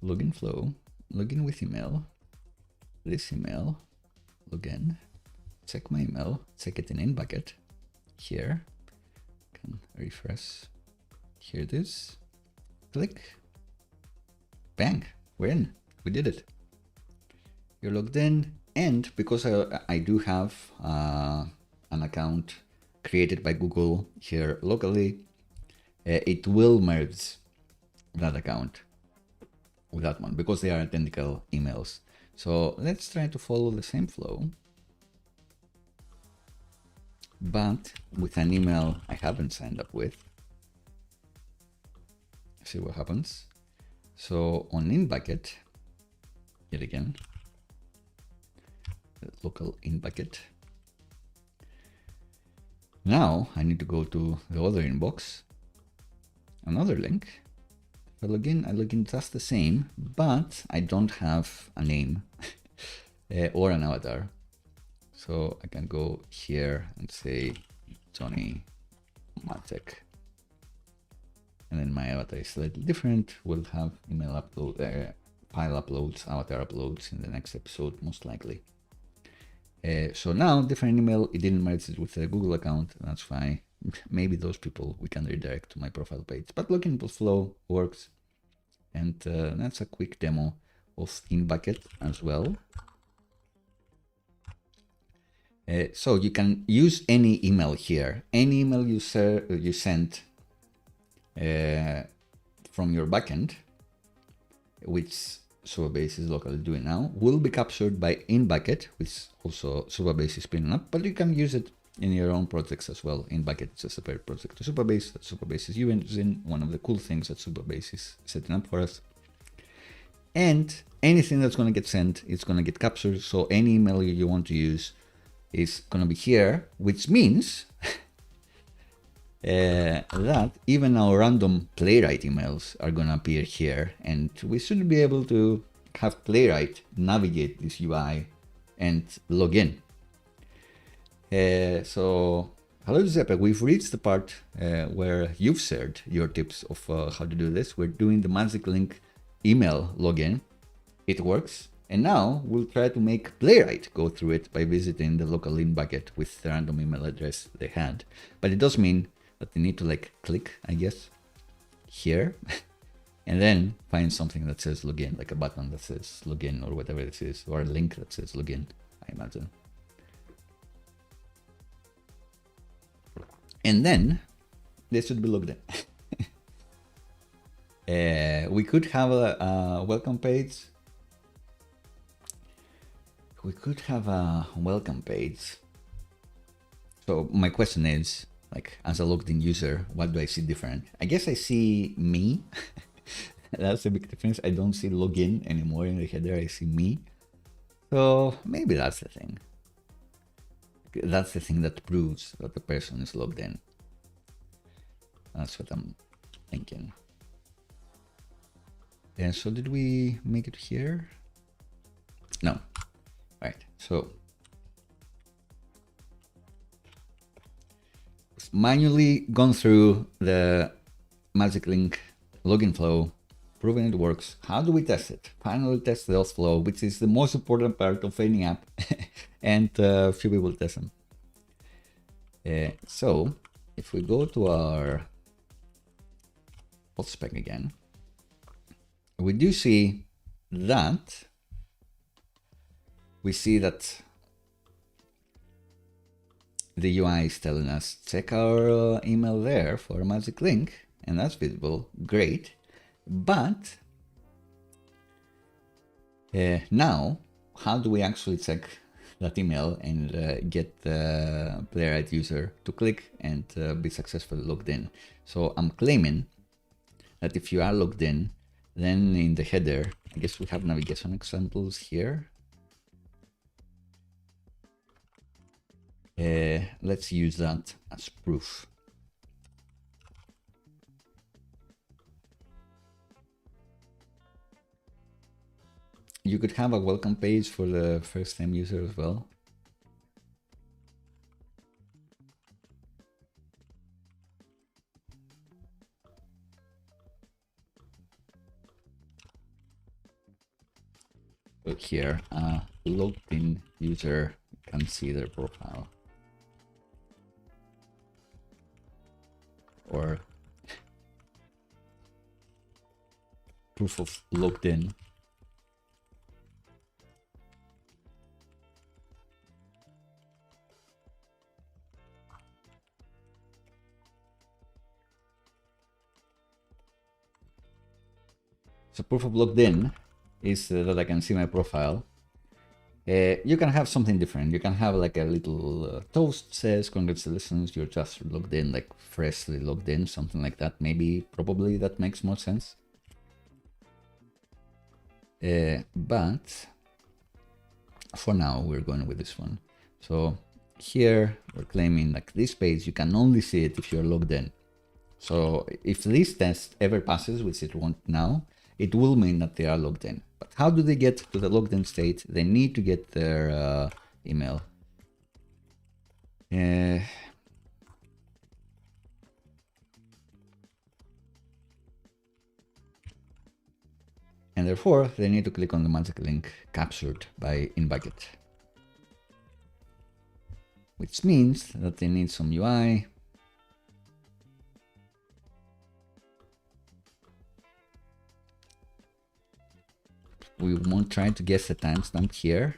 Speaker 1: login flow, login with email, this email, login, check my email, check it in Inbucket, here, can refresh, here it is, click, bang, we're in, we did it. You're logged in, and because I do have an account created by Google here locally, it will merge that account with that one because they are identical emails. So let's try to follow the same flow, but with an email I haven't signed up with. See what happens. So on Inbucket, yet again, the local Inbucket, Now I need to go to the other inbox, another link. If I log in just the same, but I don't have a name or an avatar. So I can go here and say Johnny Matek. And then my avatar is slightly different. We'll have email upload, file uploads, avatar uploads in the next episode, most likely. So now different email, it didn't merge it with a Google account. That's fine. Maybe those people we can redirect to my profile page, but login flow works. And that's a quick demo of Inbucket as well. So you can use any email here. Any email you send from your backend, which Supabase is locally doing now, will be captured by Inbucket, which also Supabase is spinning up, but you can use it in your own projects as well. Inbucket is a separate project to Supabase that Supabase is using, one of the cool things that Supabase is setting up for us. And anything that's going to get sent, it's going to get captured. So any email you want to use is going to be here, which means that even our random Playwright emails are going to appear here, and we should be able to have Playwright navigate this UI and log in. So hello Giuseppe, we've reached the part where you've shared your tips of how to do this. We're doing the magic link email login. It works. And now we'll try to make Playwright go through it by visiting the local Inbucket with the random email address they had. But it does mean that they need to like click, I guess, here, and then find something that says login, like a button that says login or whatever this is, or a link that says login, I imagine. And then they should be logged in. We could have a welcome page. We could have a welcome page. So my question is, like, as a logged in user, what do I see different? I guess I see me. That's a big difference. I don't see login anymore in the header. I see me. So maybe that's the thing. That's the thing that proves that the person is logged in. That's what I'm thinking. And so did we make it here? No. Right, so manually gone through the magic link login flow, proven it works. How do we test it? Finally test the auth flow, which is the most important part of any app, and few people test them. So if we go to our auth spec again, we do see that the UI is telling us check our email there for a magic link, and that's visible. Great. But now, how do we actually check that email and get the Playwright user to click and be successfully logged in? So I'm claiming that if you are logged in, then in the header, I guess we have navigation examples here. Let's use that as proof. You could have a welcome page for the first time user as well. But here, logged in user can see their profile. Or proof of logged in. So proof of logged in is that I can see my profile. You can have something different. You can have like a little toast says, congratulations, you're just logged in, like freshly logged in, something like that. Maybe, probably that makes more sense. But for now, we're going with this one. So here we're claiming like this page, you can only see it if you're logged in. So if this test ever passes, which it won't now, it will mean that they are logged in. But how do they get to the logged in state? They need to get their email. And therefore, they need to click on the magic link captured by Inbucket. Which means that they need some UI. We won't try to guess the timestamp here,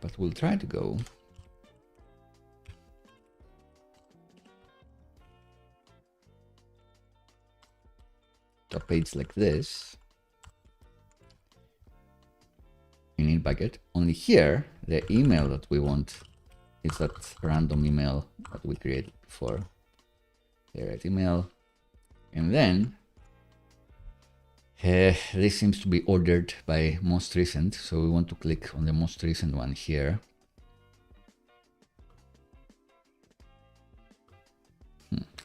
Speaker 1: but we'll try to go. To a page like this in Inbucket. Only here, the email that we want is that random email that we created before. Here at email, and then this seems to be ordered by most recent, so we want to click on the most recent one here.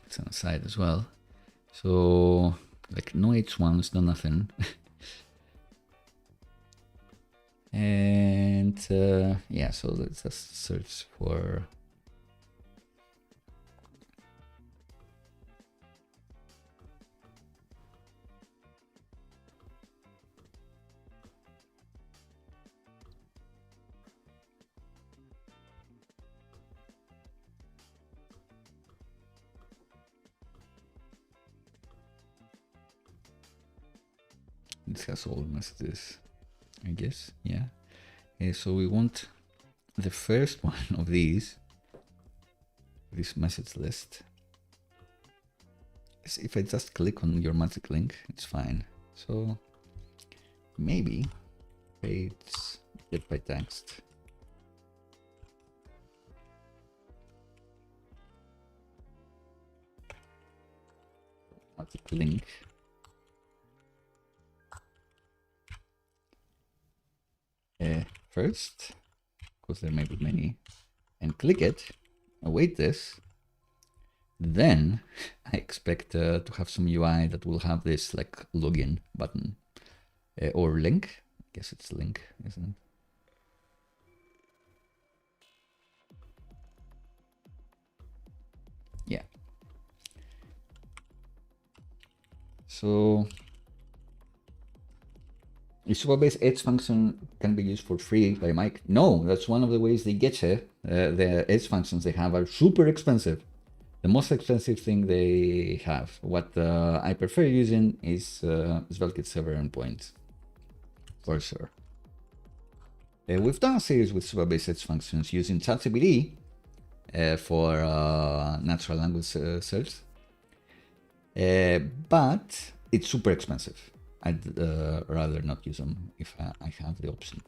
Speaker 1: It's on the side as well. So like no H1s, no nothing. And yeah, so let's just search for this has all messages, I guess. Yeah. So we want the first one of these, this message list. If I just click on your magic link, it's fine. So maybe page get by text. Magic link. First, because there may be many, and click it, await this, then I expect to have some UI that will have this like login button or link. I guess it's link, isn't it? Yeah. So the Supabase edge function can be used for free by Mike. No, that's one of the ways they get you. The edge functions they have are super expensive. The most expensive thing they have. What I prefer using is Velvet server endpoints, for sure. We've done a series with Supabase edge functions using ChatGPT for natural language search, but it's super expensive. I'd rather not use them if I have the option.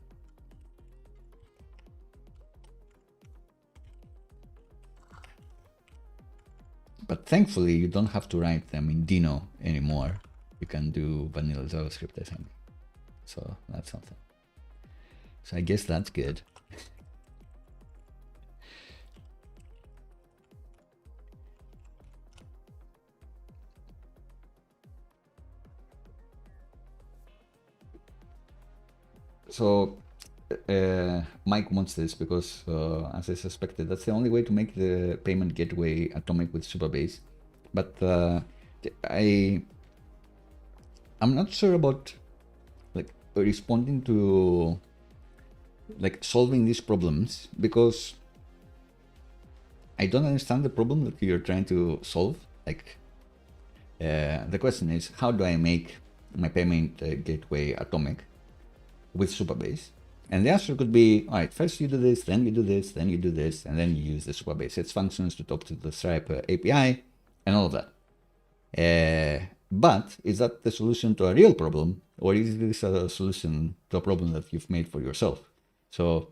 Speaker 1: But thankfully, you don't have to write them in Dino anymore. You can do vanilla JavaScript, I think. So that's something. So I guess that's good. So Mike wants this because, as I suspected, that's the only way to make the payment gateway atomic with Supabase. But I'm not sure about like responding to like solving these problems, because I don't understand the problem that you're trying to solve. Like the question is, how do I make my payment gateway atomic with Supabase? And the answer could be, all right, first you do this, then you do this, then you do this, and then you use the Supabase edge functions to talk to the Stripe API and all of that. But is that the solution to a real problem, or is this a solution to a problem that you've made for yourself? So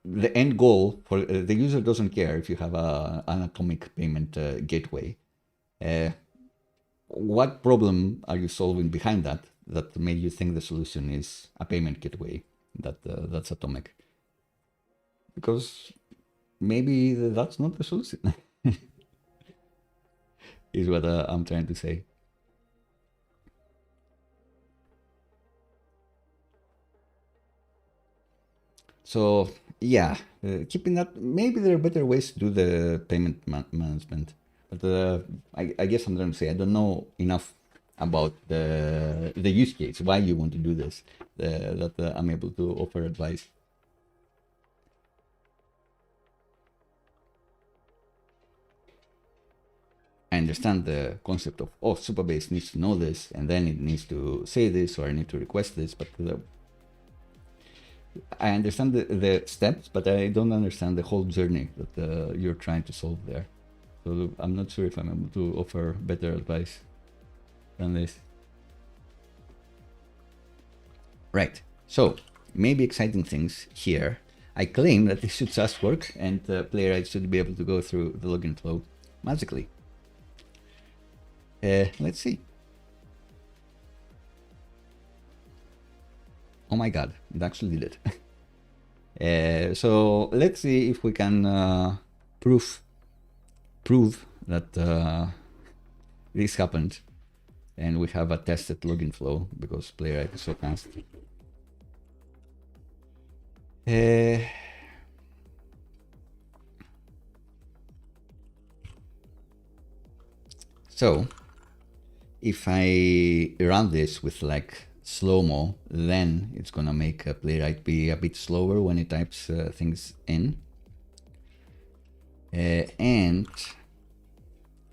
Speaker 1: the end goal for the user doesn't care if you have an atomic payment gateway. What problem are you solving behind that made you think the solution is a payment gateway that that's atomic, because maybe that's not the solution. Is what I'm trying to say. So yeah, keeping that, maybe there are better ways to do the payment management, but I guess I'm trying to say I don't know enough about the use case, why you want to do this, that I'm able to offer advice. I understand the concept of, oh, Supabase needs to know this, and then it needs to say this, or I need to request this, but I understand the steps, but I don't understand the whole journey that you're trying to solve there. So I'm not sure if I'm able to offer better advice than this. Right, so maybe exciting things here. I claim that this should just work, and Playwright should be able to go through the login flow magically. Let's see. Oh my god, it actually did it. So let's see if we can prove that this happened, and we have a tested login flow because Playwright is so fast. So if I run this with like slow-mo, then it's gonna make Playwright be a bit slower when it types things in. And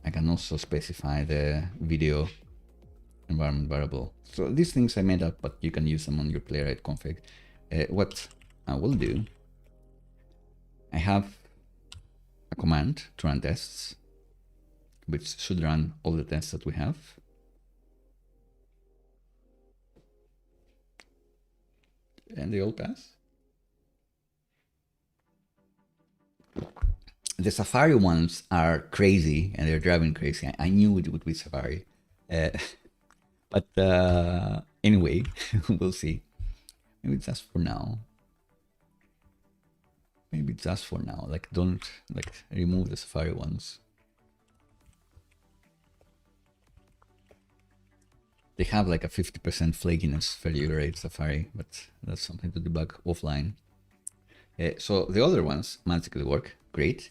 Speaker 1: I can also specify the video environment variable. So these things I made up, but you can use them on your Playwright config. What I will do, I have a command to run tests, which should run all the tests that we have. And they all pass. The Safari ones are crazy, and they're driving crazy. I knew it would be Safari. But anyway, we'll see. Maybe just for now. Maybe just for now. Like, don't like remove the Safari ones. They have like a 50% flakiness failure rate Safari, but that's something to debug offline. So the other ones magically work, great.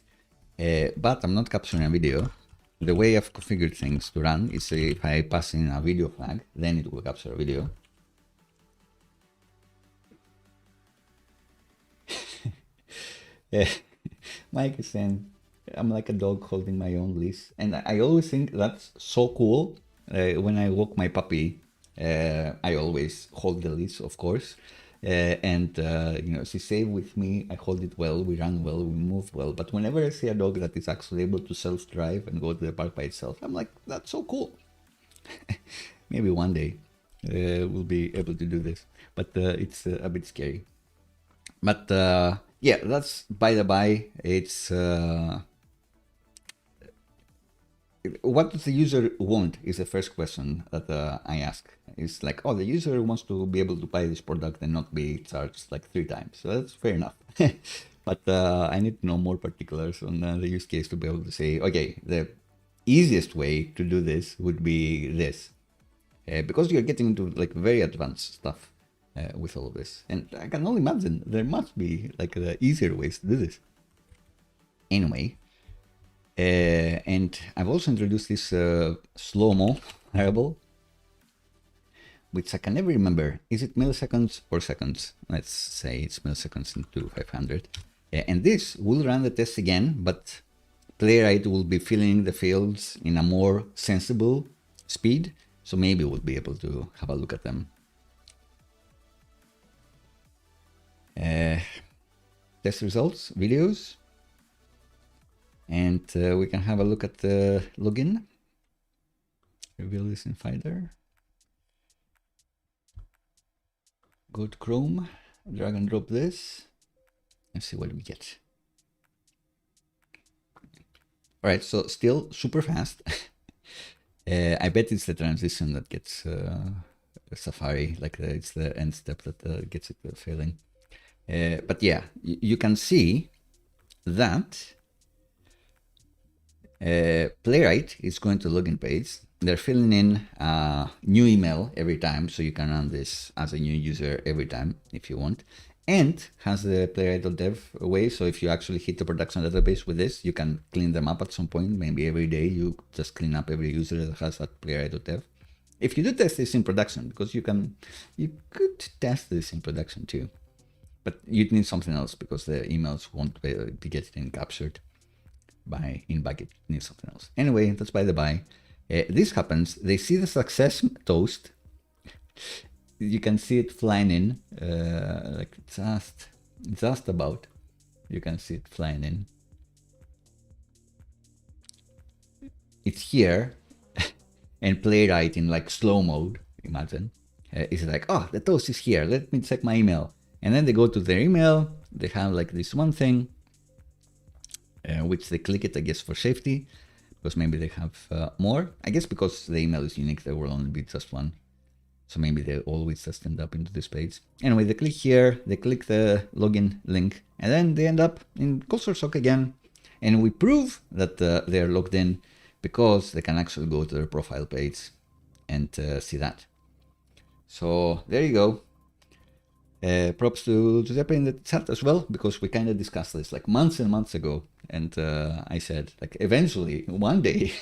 Speaker 1: But I'm not capturing a video. The way I've configured things to run is if I pass in a video flag, then it will capture a video. Mike is saying, I'm like a dog holding my own leash. And I always think that's so cool. When I walk my puppy, I always hold the leash, of course. And you know, she's safe with me. I hold it well. We run well. We move well. But whenever I see a dog that is actually able to self-drive and go to the park by itself, I'm like, that's so cool. Maybe one day we'll be able to do this, but it's a bit scary. But yeah, that's by the by. It's what does the user want is the first question that I ask. It's like, oh, the user wants to be able to buy this product and not be charged like 3 times. So that's fair enough. But I need to know more particulars on the use case to be able to say, okay, the easiest way to do this would be this. Because you're getting into like very advanced stuff with all of this. And I can only imagine there must be like easier ways to do this. Anyway, and I've also introduced this slow-mo variable, which I can never remember. Is it milliseconds or seconds? Let's say it's milliseconds into 500. And this will run the test again, but Playwright will be filling the fields in a more sensible speed. So maybe we'll be able to have a look at them. Test results, videos. And we can have a look at the login. Reveal this in Finder. Go to Chrome, drag and drop this, and see what we get. All right, so still super fast. I bet it's the transition that gets Safari, like it's the end step that gets it failing. But yeah, you can see that Playwright is going to login page. They're filling in a new email every time, so you can run this as a new user every time if you want. And has the playwright.dev way, so if you actually hit the production database with this, you can clean them up at some point. Maybe every day you just clean up every user that has that playwright.dev. If you do test this in production, because you could test this in production too, but you'd need something else because the emails won't be getting captured by Inbucket. You need something else. Anyway, that's by the by. This happens. They see the success toast. You can see it flying in, like just about. You can see it flying in. It's here, and Playwright in like slow mode. Imagine, it's like, oh, the toast is here. Let me check my email. And then they go to their email. They have like this one thing, which they click it, I guess, for safety, because maybe they have more. I guess because the email is unique, there will only be just one. So maybe they always just end up into this page. Anyway, they click here, they click the login link, and then they end up in Culture Shock again. And we prove that they're logged in because they can actually go to their profile page and see that. So there you go. Props to Giuseppe in the chat as well, because we kind of discussed this like months and months ago. And I said, like, eventually, one day,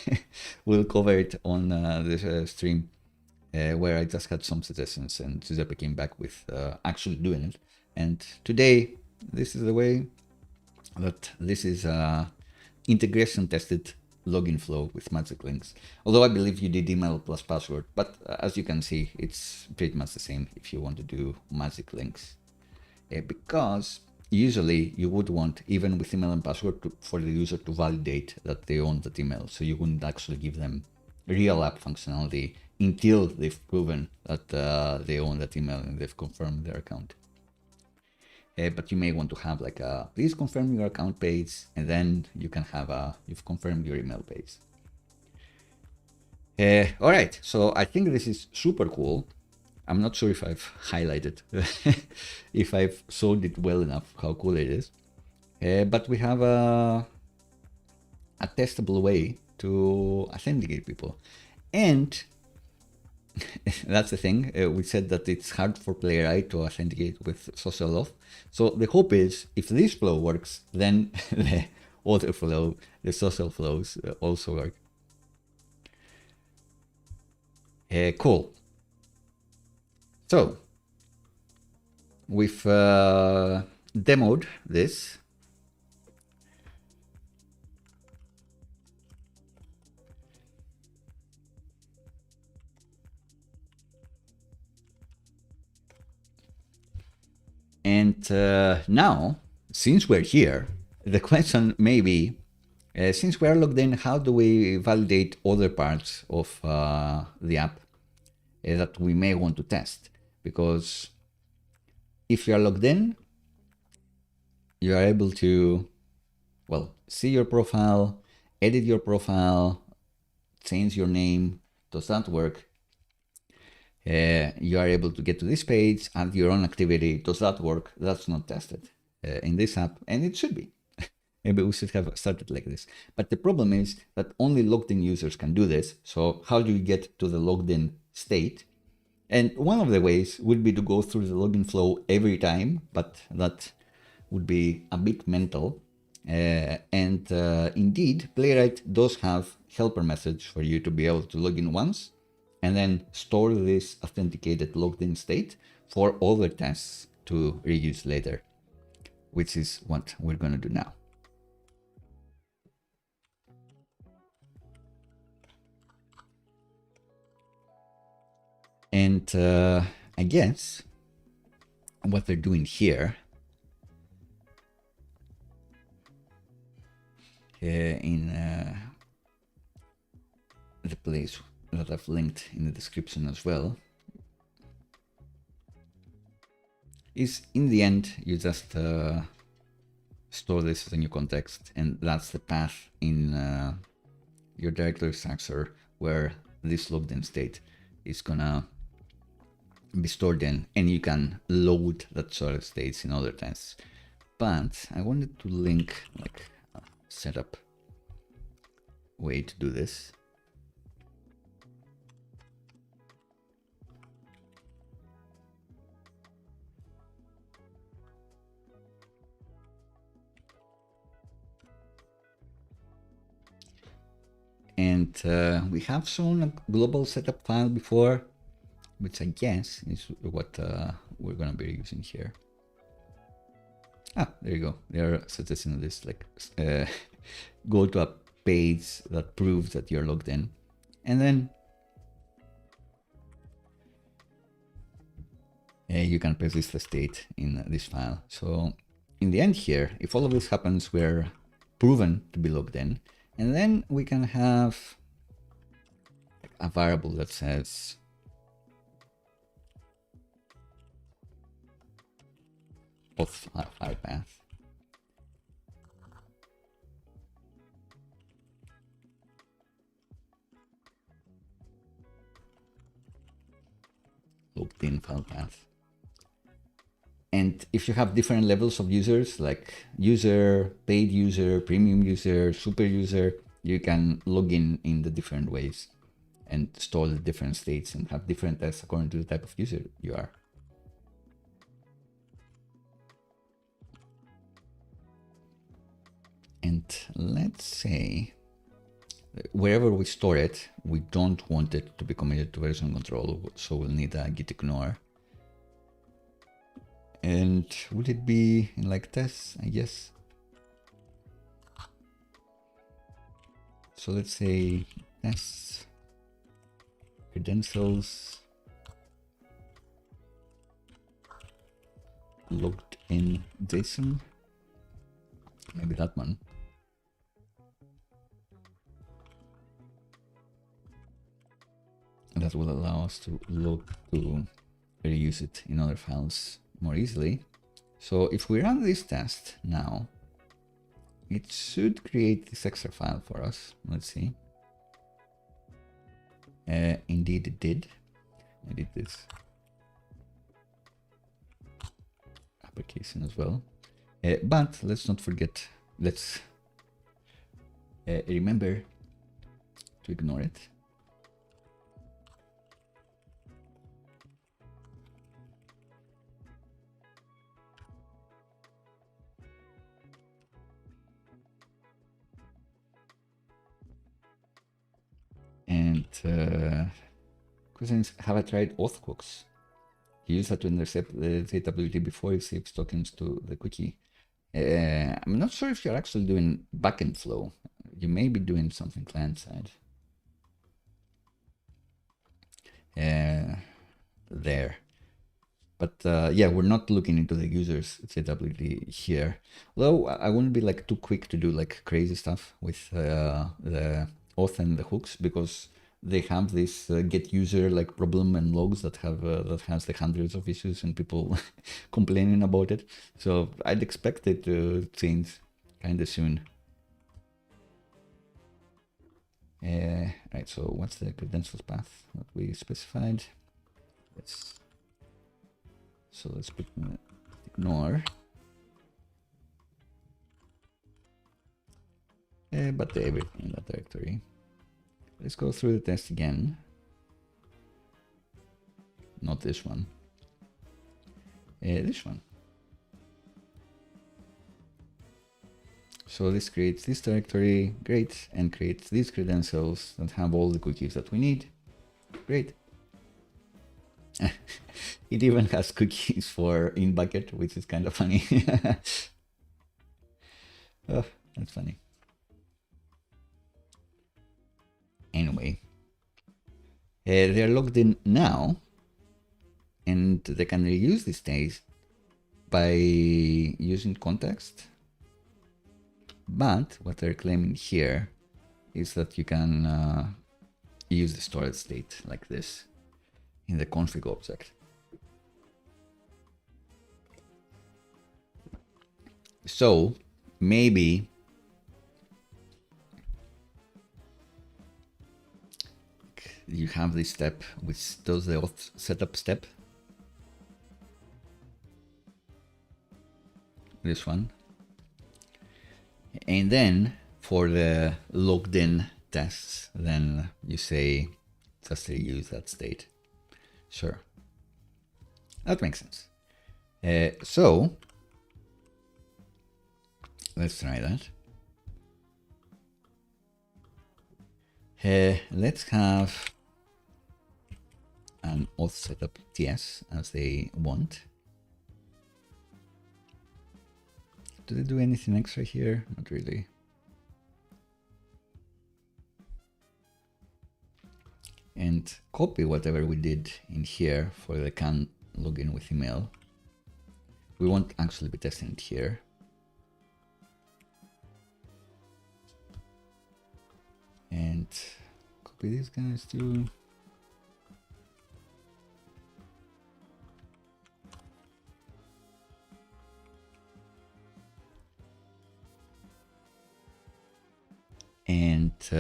Speaker 1: we'll cover it on this stream. Where I just had some suggestions and Giuseppe came back with actually doing it. And today, this is the way that this is integration tested login flow with magic links. Although I believe you did email plus password, but as you can see, it's pretty much the same if you want to do magic links. Because usually you would want, even with email and password, for the user to validate that they own that email. So you wouldn't actually give them real app functionality until they've proven that they own that email and they've confirmed their account. But you may want to have like a please confirm your account page, and then you can have a you've confirmed your email page. All right, so I think this is super cool. I'm not sure if I've highlighted, if I've sold it well enough, how cool it is. But we have a testable way to authenticate people. And that's the thing. We said that it's hard for Playwright to authenticate with social auth. So the hope is if this flow works, then the other flow, the social flows also work. Cool. So we've demoed this. And now, since we're here, the question may be, since we're logged in, how do we validate other parts of the app that we may want to test? Because if you are logged in, you are able to, well, see your profile, edit your profile, change your name. Does that work? You are able to get to this page, add your own activity. Does that work? That's not tested in this app, and it should be. Maybe we should have started like this. But the problem is that only logged in users can do this. So how do you get to the logged in state? And one of the ways would be to go through the login flow every time, but that would be a bit mental. Indeed, Playwright does have helper message for you to be able to log in once and then store this authenticated logged in state for other tests to reuse later, which is what we're going to do now. And I guess what they're doing here in the place that I've linked in the description as well is, in the end, you just store this as a new context, and that's the path in your directory structure where this logged in state is gonna be stored in, and you can load that storage states in other tests. But I wanted to link like a setup way to do this. And we have shown a global setup file before, which I guess is what we're gonna be using here. Ah, there you go. They're suggesting this, like, go to a page that proves that you're logged in. And then you can persist the state in this file. So in the end here, if all of this happens, we're proven to be logged in. And then we can have a variable that says auth file path. Logged in file path. And if you have different levels of users, like user, paid user, premium user, super user, you can log in the different ways and store the different states and have different tests according to the type of user you are. And let's say wherever we store it, we don't want it to be committed to version control, so we'll need a git ignore. And would it be in like tests, I guess? So let's say tests, credentials, logged in JSON, maybe that one. And that will allow us to reuse it in other files more easily. So if we run this test now, it should create this extra file for us. Let's see. Indeed it did. I did this application as well. But let's not forget, let's remember to ignore it. And questions, have I tried auth hooks? You use that to intercept the ZWT before it saves tokens to the cookie. I'm not sure if you're actually doing backend flow. You may be doing something client side. There. But yeah, we're not looking into the user's ZWT here. Although I wouldn't be like too quick to do like crazy stuff with the auth and the hooks, because they have this get user like problem and logs that have that has like hundreds of issues and people complaining about it. So I'd expect it to change kind of soon. Right, so what's the credentials path that we specified? So let's put ignore. But everything in that directory. Let's go through the test again. Not this one. This one. So this creates this directory, great, and creates these credentials that have all the cookies that we need. Great. It even has cookies for Inbucket, which is kind of funny. Oh, that's funny. Anyway, they're logged in now, and they can reuse these days by using context. But what they're claiming here is that you can use the storage state like this in the config object. So maybe you have this step which does the auth setup step, this one. And then for the logged in tests, then you say just reuse that state. Sure. That makes sense. So let's try that. Let's have an auth setup TS as they want. Do they do anything extra here? Not really. And copy whatever we did in here for the can login with email. We won't actually be testing it here. And copy these guys too. And let's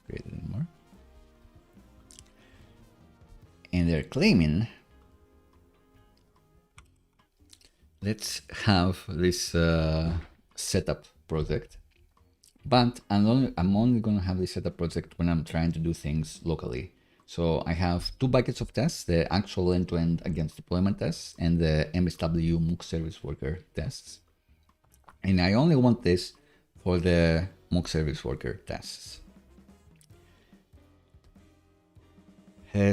Speaker 1: create it more. And they're claiming, let's have this setup project, but I'm only going to have this setup project when I'm trying to do things locally. So I have 2 buckets of tests, the actual end-to-end against deployment tests and the MSW mock service worker tests. And I only want this for the mock service worker tests.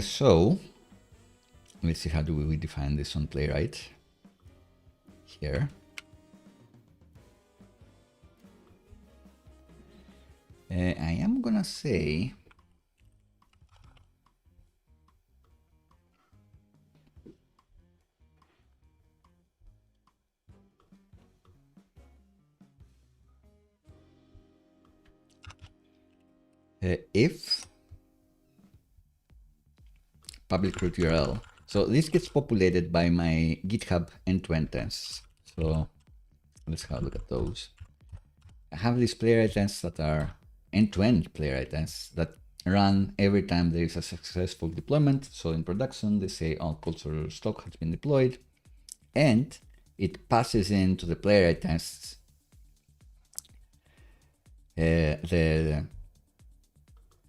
Speaker 1: So let's see, how do we define this on Playwright? Here. I am gonna say if public root URL. So this gets populated by my GitHub end-to-end tests. So let's have a look at those. I have these Playwright tests that are end-to-end Playwright tests that run every time there is a successful deployment. So in production, they say, oh, cultural stock has been deployed, and it passes into the Playwright tests the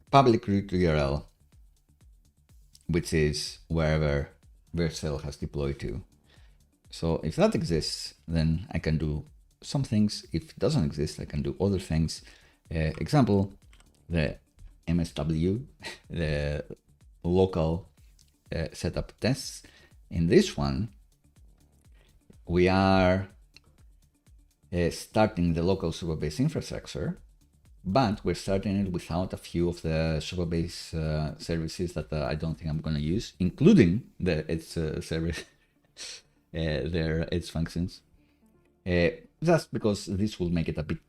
Speaker 1: public root URL, which is wherever Vercel has deployed to. So if that exists, then I can do some things. If it doesn't exist, I can do other things. Example, the MSW, the local setup tests. In this one, we are starting the local Supabase infrastructure, but we're starting it without a few of the Supabase services that I don't think I'm going to use, including its service, its functions. Just because this will make it a bit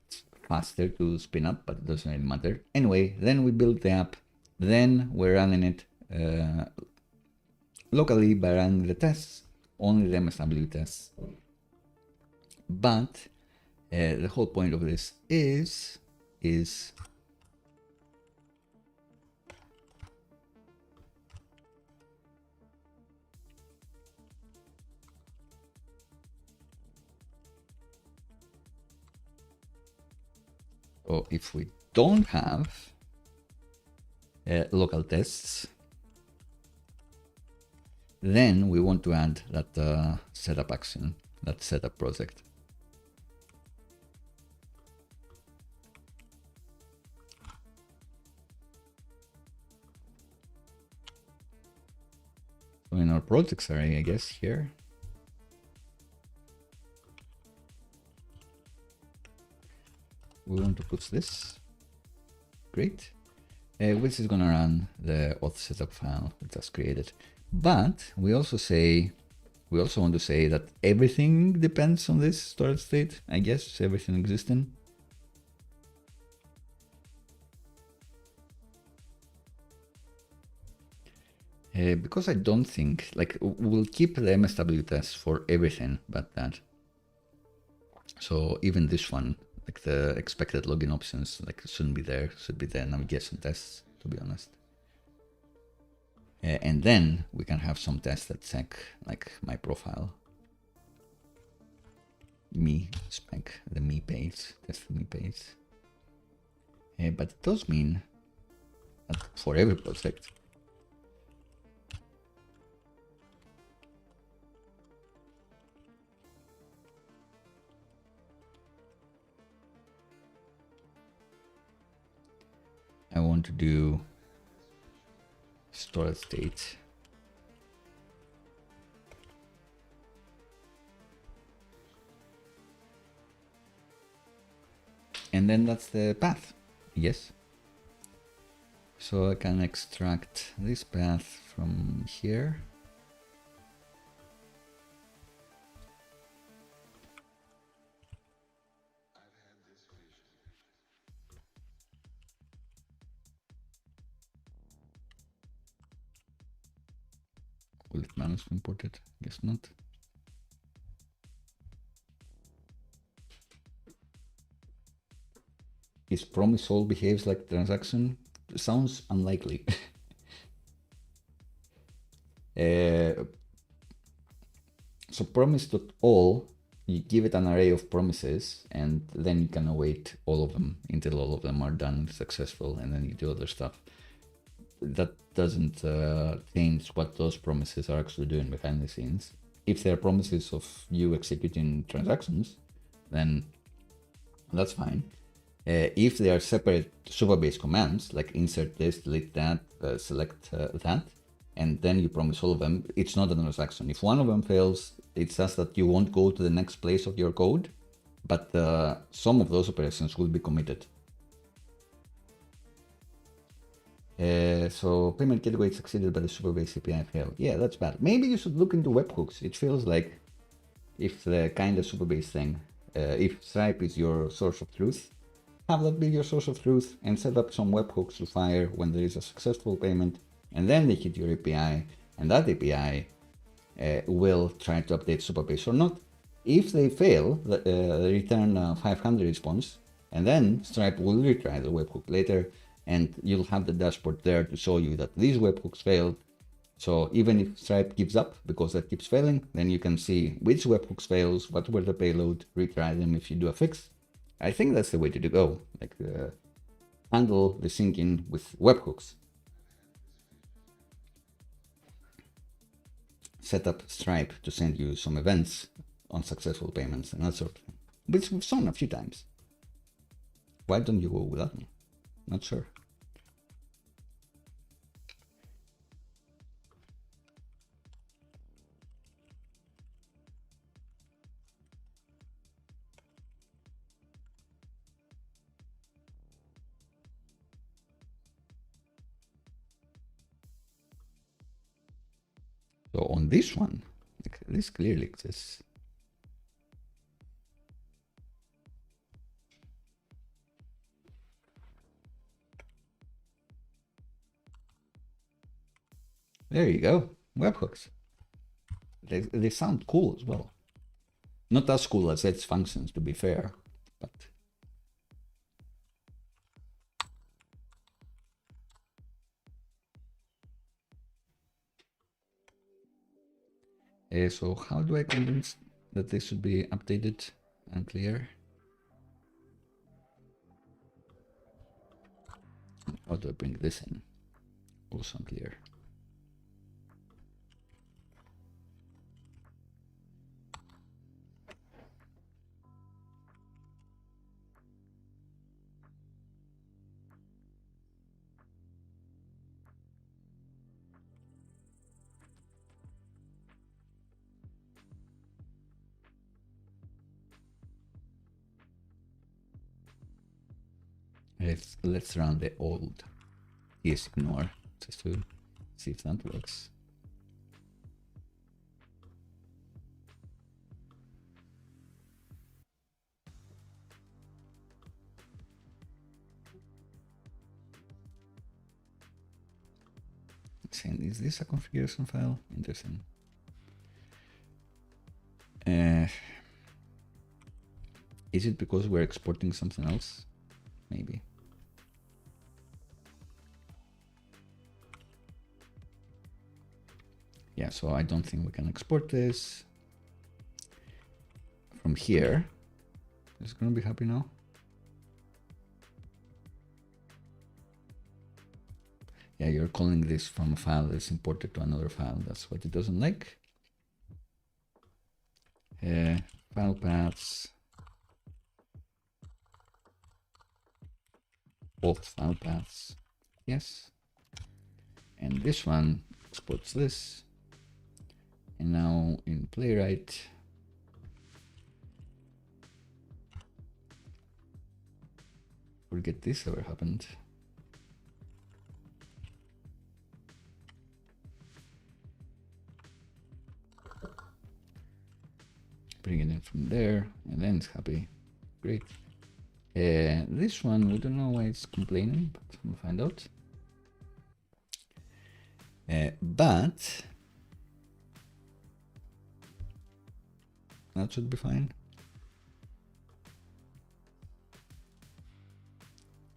Speaker 1: faster to spin up, but it doesn't really matter. Anyway, then we build the app, then we're running it locally by running the tests, only the MSW tests. But the whole point of this is so if we don't have local tests, then we want to add that setup action, that setup project. So in our projects array, I guess here, we want to push this. Great. Which is going to run the auth setup file we just created. But we also want to say that everything depends on this storage state. I guess everything existing. Because I don't think, like, we'll keep the MSW test for everything but that. So even this one, like the expected login options, like shouldn't be there, should be the navigation tests, to be honest. And then we can have some tests that check like my profile. me spec, the me page, test me page. But it does mean that for every project, I want to do storage state. And then that's the path. Yes. So I can extract this path from here. Will it manage to import it? Guess not. Is promise all behaves like transaction? Sounds unlikely. So promise.all, you give it an array of promises, and then you can await all of them until all of them are done successful, and then you do other stuff. That doesn't change what those promises are actually doing behind the scenes. If they're promises of you executing transactions, then that's fine. If they are separate Supabase commands, like insert this, delete that, select that, and then you promise all of them, it's not a transaction. If one of them fails, it's just that you won't go to the next place of your code, but some of those operations will be committed. So payment gateway succeeded, but the Supabase API failed. Yeah, that's bad. Maybe you should look into webhooks. It feels like if the kind of Supabase thing, if Stripe is your source of truth, have that be your source of truth and set up some webhooks to fire when there is a successful payment, and then they hit your API, and that API will try to update Supabase or not. If they fail, they return a 500 response, and then Stripe will retry the webhook later, and you'll have the dashboard there to show you that these webhooks failed. So even if Stripe gives up because that keeps failing, then you can see which webhooks fails, what were the payload, retry them if you do a fix. I think that's the way to go, like handle the syncing with webhooks. Set up Stripe to send you some events on successful payments and that sort of thing, which we've shown a few times. Why don't you go with that one? Not sure. So on this one, like, this clearly exists. There you go, webhooks. They sound cool as well. Not as cool as its functions, to be fair, but so how do I convince that this should be updated and clear? How do I bring this in? Also unclear. Let's run the old ignore just to see if that works. Is this a configuration file? Interesting. Is it because we're exporting something else? Maybe. Yeah, so I don't think we can export this. From from here. Is it gonna be happy now? Yeah, you're calling this from a file that's imported to another file. That's what it doesn't like. File paths. Both file paths. Yes. And this one exports this. And now in Playwright, forget this ever happened. Bring it in from there, and then it's happy. Great. This one, we don't know why it's complaining, but we'll find out. But that should be fine.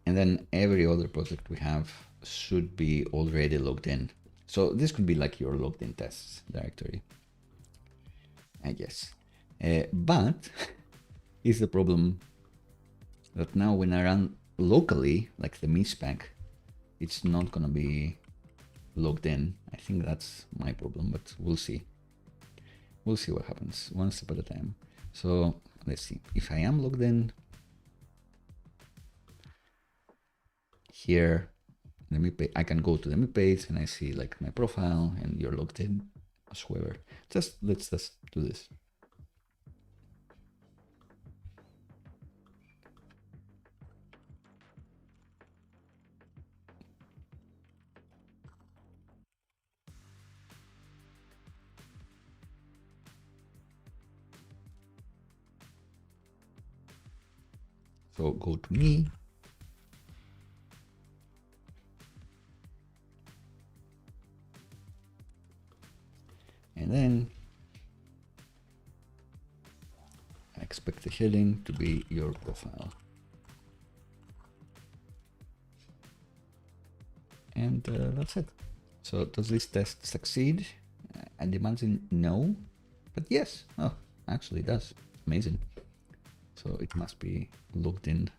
Speaker 1: And then every other project we have should be already logged in. So this could be like your logged in tests directory, I guess. But is the problem that now when I run locally, like the MISPAC, it's not gonna be logged in. I think that's my problem, but we'll see. We'll see what happens, one step at a time. So let's see, if I am logged in, here, I can go to the MIP page and I see like my profile and you're logged in as whoever. Let's just do this. So go to me. And then I expect the heading to be your profile. And that's it. So does this test succeed? I'd imagine no, but yes. Oh, actually it does. Amazing. So it must be logged in.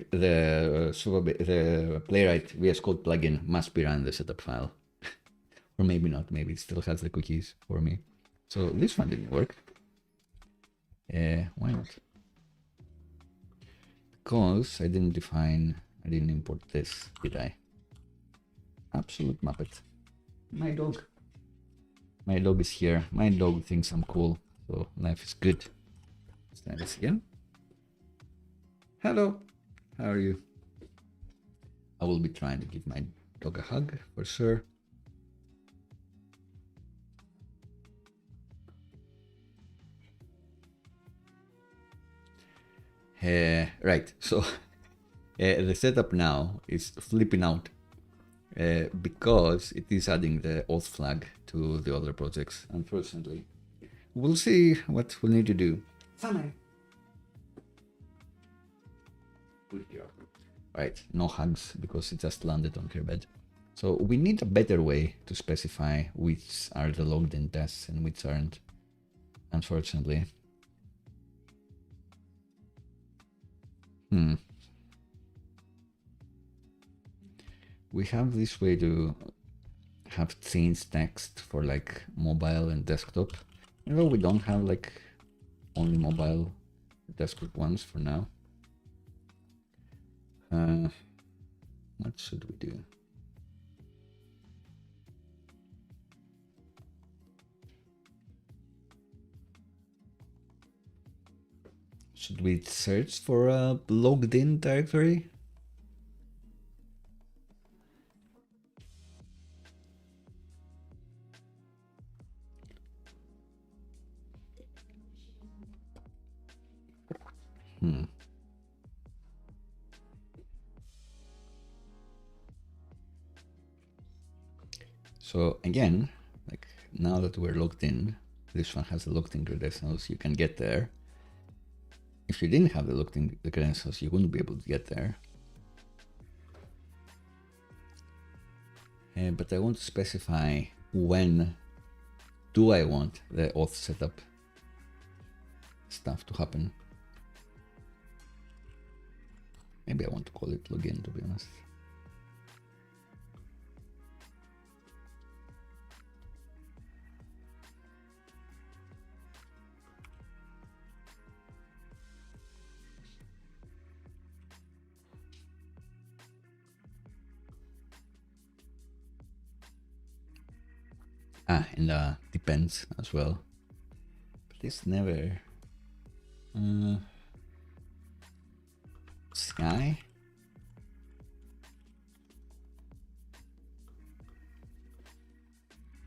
Speaker 1: The Playwright VS Code plugin must be run the setup file. Or maybe not, maybe it still has the cookies for me. So this one didn't work. Why not? Because I didn't import this, did I? Absolute Muppet. My dog. My dog is here. My dog thinks I'm cool, so life is good. Let's try this again. Hello, how are you? I will be trying to give my dog a hug for sure. Right, so the setup now is flipping out because it is adding the auth flag to the other projects, unfortunately. We'll see what we'll need to do. Right, no hugs because it just landed on her bed. So we need a better way to specify which are the logged in tests and which aren't, unfortunately. We have this way to have change text for like mobile and desktop. You know, we don't have like only mobile desktop ones for now. What should we do? Should we search for a logged in directory? So again, like now that we're logged in, this one has the logged in credentials, you can get there. If you didn't have the logged in credentials, you wouldn't be able to get there. But I want to specify when do I want the auth setup. stuff to happen. Maybe I want to call it login, to be honest. And depends as well. But this never. Sky.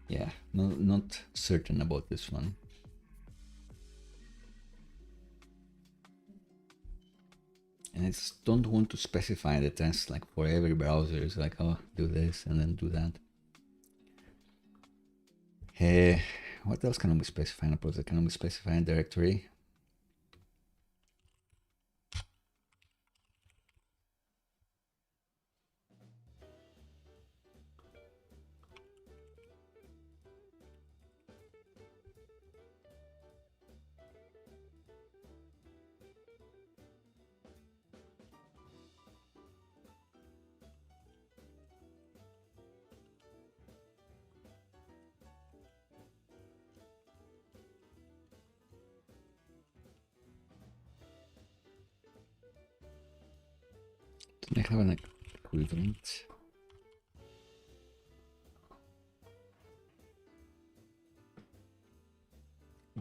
Speaker 1: Yeah, not certain about this one. And I just don't want to specify the test like for every browser. It's like, oh, do this and then do that. What else can we specify in a project? Can we specify a directory? Do they have an equivalent?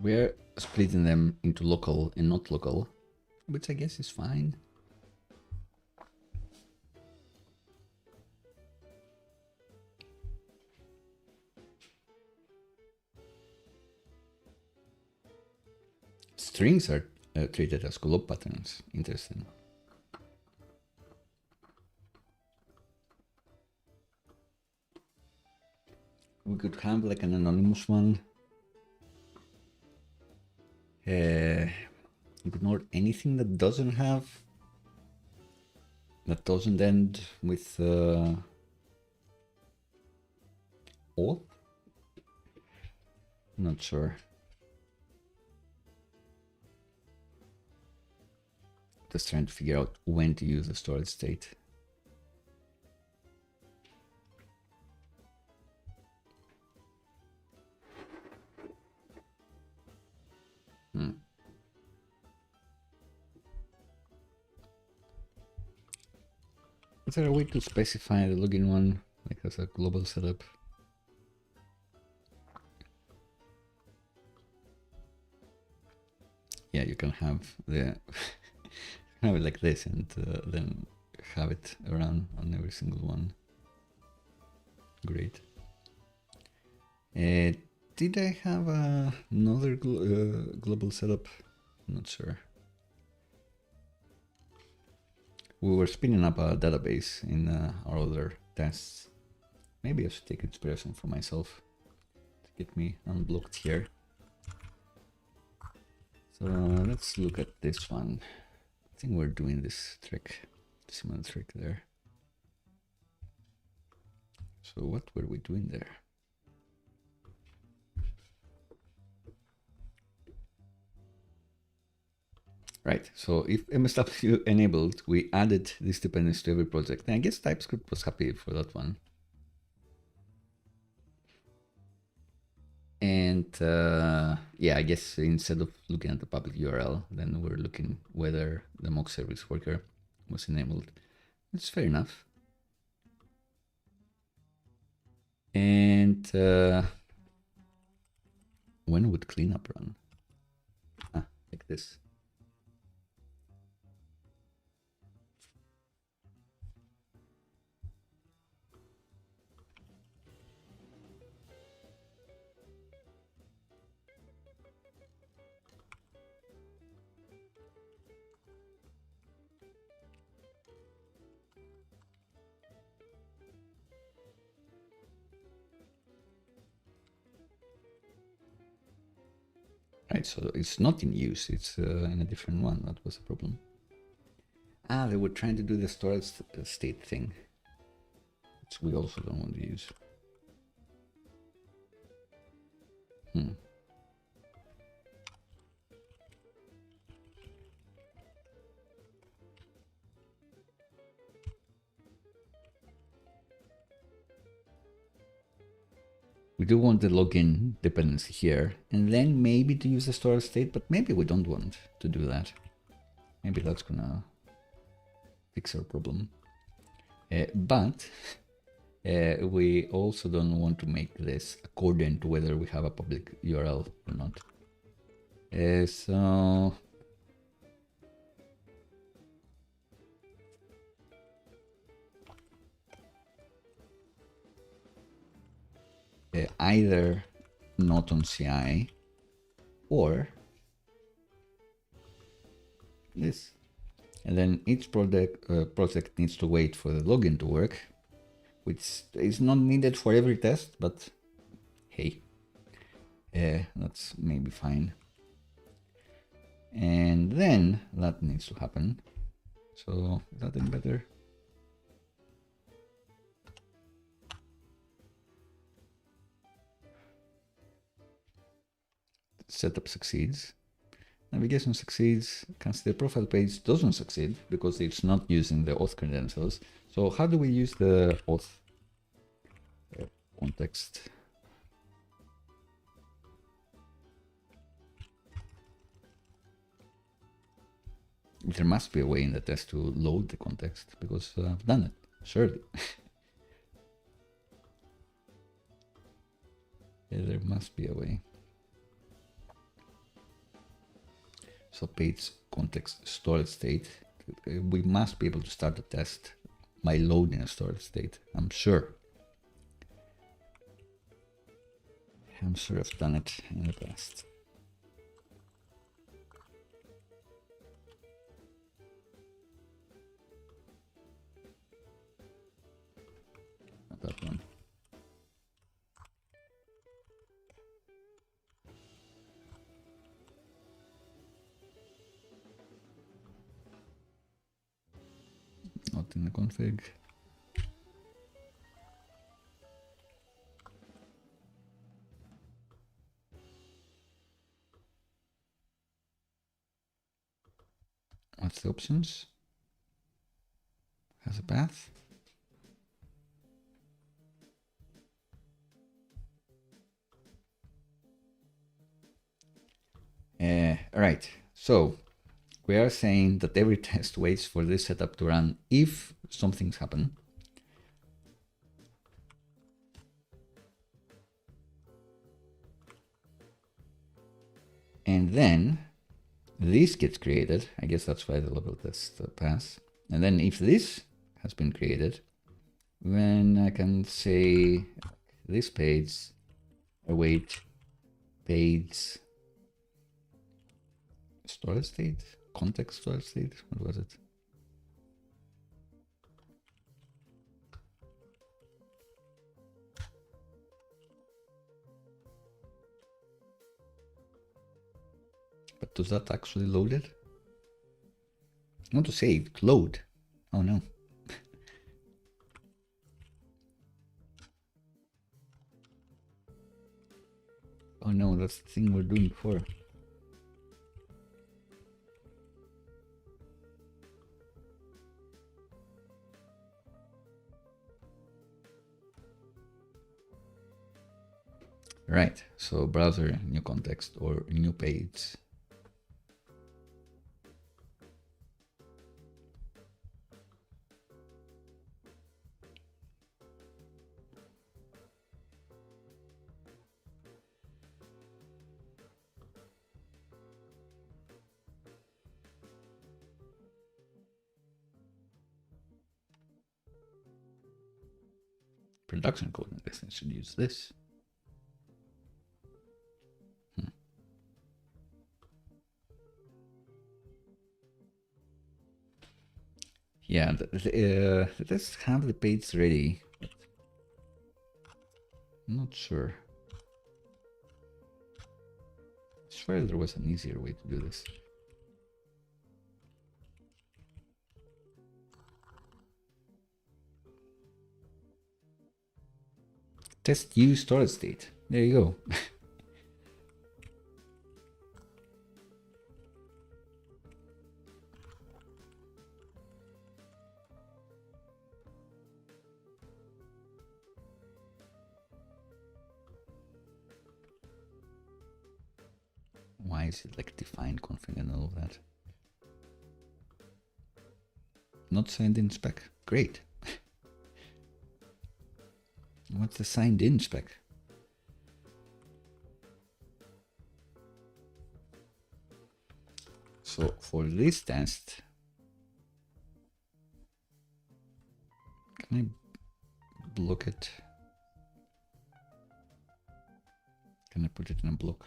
Speaker 1: We're splitting them into local and not local, which I guess is fine. Strings are treated as glob patterns. Interesting. We could have like an anonymous one. Ignore anything that doesn't end with auth. Not sure. Just trying to figure out when to use the storage state. Is there a way to specify the login one, like as a global setup? Yeah, you can have the have it like this and then have it around on every single one. Great. Did I have another global setup? I'm not sure. We were spinning up a database in our other tests. Maybe I should take inspiration from myself to get me unblocked here. So let's look at this one. I think we're doing this trick, similar trick there. So what were we doing there? Right, so if MSW enabled, we added this dependency to every project. And I guess TypeScript was happy for that one. And yeah, I guess instead of looking at the public URL, then we're looking whether the mock service worker was enabled. It's fair enough. And when would cleanup run? Like this. Right, so it's not in use, it's in a different one. That was the problem. They were trying to do the storage state thing, which we also don't want to use. we do want the login dependency here, and then maybe to use the storage state, but maybe we don't want to do that. Maybe that's gonna fix our problem. But we also don't want to make this according to whether we have a public URL or not. So either not on CI or this. And then each project needs to wait for the login to work, which is not needed for every test, but hey, that's maybe fine. And then that needs to happen. So is that any better? Setup succeeds. Navigation succeeds. Consider profile page doesn't succeed because it's not using the auth credentials. So how do we use the auth context? There must be a way in the test to load the context because I've done it, surely. Yeah, there must be a way. So page context storage state. We must be able to start the test by loading a storage state, I'm sure. I'm sure I've done it in the past. Not that one. Not in the config. What's the options? Has a path. Right, so we are saying that every test waits for this setup to run if some things happen. And then this gets created. I guess that's why the level test pass. And then if this has been created, then I can say this page await page storage state, context storage state. What was it? But does that actually load it? I want to say load. Oh no. Oh no, that's the thing we're doing before. Right, so browser, new context, or new page. Production code, I guess I should use this. Yeah, let's have the page ready. I'm not sure. I swear there was an easier way to do this. Test use storage state. There you go. Why is it like define config and all of that? Not signed in spec. Great. What's the signed in spec? So for this test, can I block it? Can I put it in a block?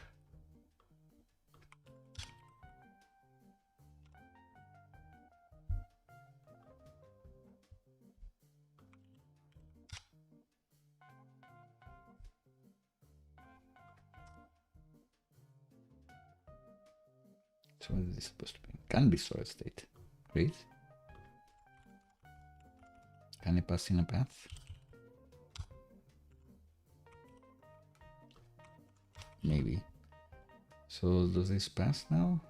Speaker 1: So what is this supposed to be? Can be solid state. Great. Can I pass in a path? Maybe. So does this pass now?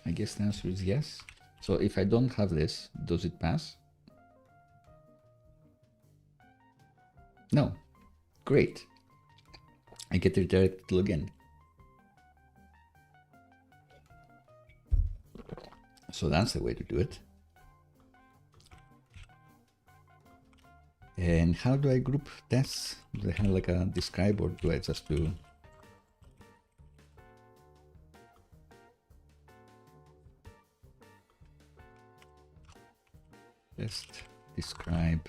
Speaker 1: I guess the answer is yes. So if I don't have this, does it pass? No. Great. I get redirected to login. So that's the way to do it. And how do I group tests? Do I have like a describe, or do I just do test describe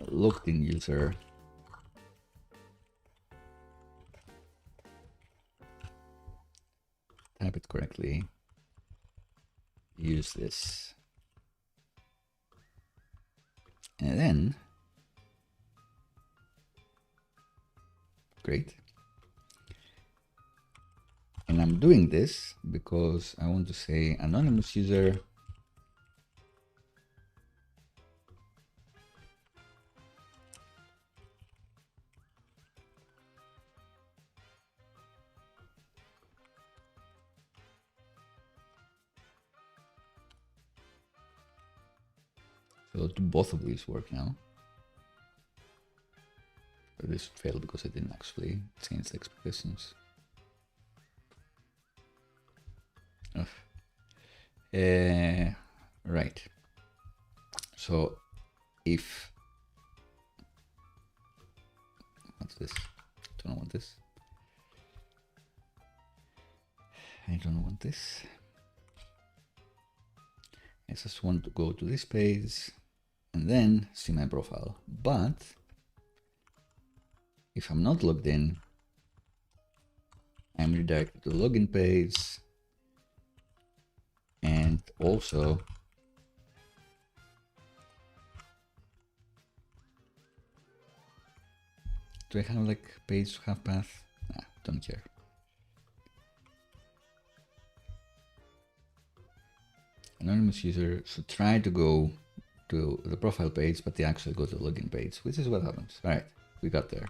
Speaker 1: logged in user type it correctly, use this, and then great. And I'm doing this because I want to say anonymous user so do both of these work now? Or this failed because I didn't actually change the expectations. Right. So if what's this? Don't want this. I don't want this. I just want to go to this page and then see my profile. But if I'm not logged in, I'm redirected to the login page. And also do I have like page to have path? Nah, don't care. Anonymous user should try to go to the profile page, but they actually go to the login page, which is what happens. All right, we got there.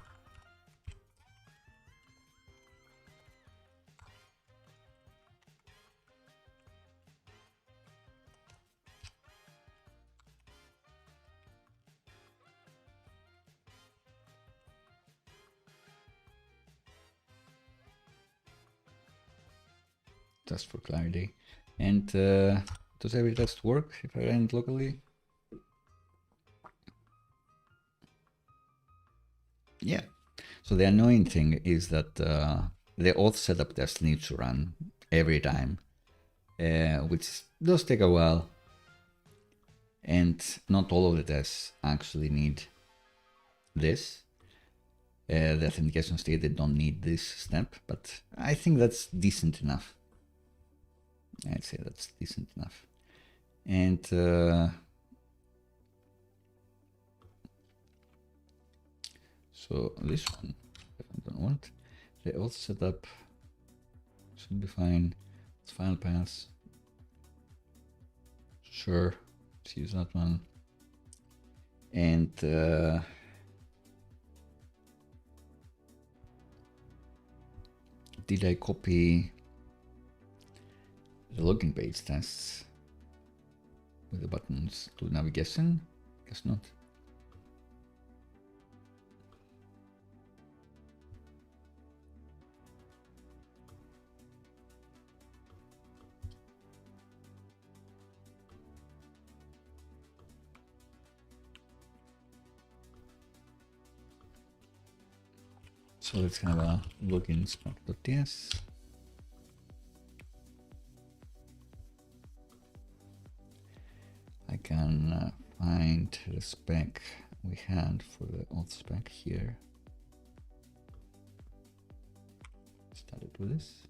Speaker 1: Just for clarity. And does every test work if I run it locally? Yeah. So the annoying thing is that the auth setup test needs to run every time, which does take a while. And not all of the tests actually need this. The authentication state, they don't need this step, but I think that's decent enough. I'd say that's decent enough. And so this one, if I don't want, the auth setup should be fine. It's file paths. Sure, let's use that one. And did I copy the login page tests with the buttons to navigation? Guess not. So let's have a login spec.ts. I can find the spec we had for the auth spec here. Started with this.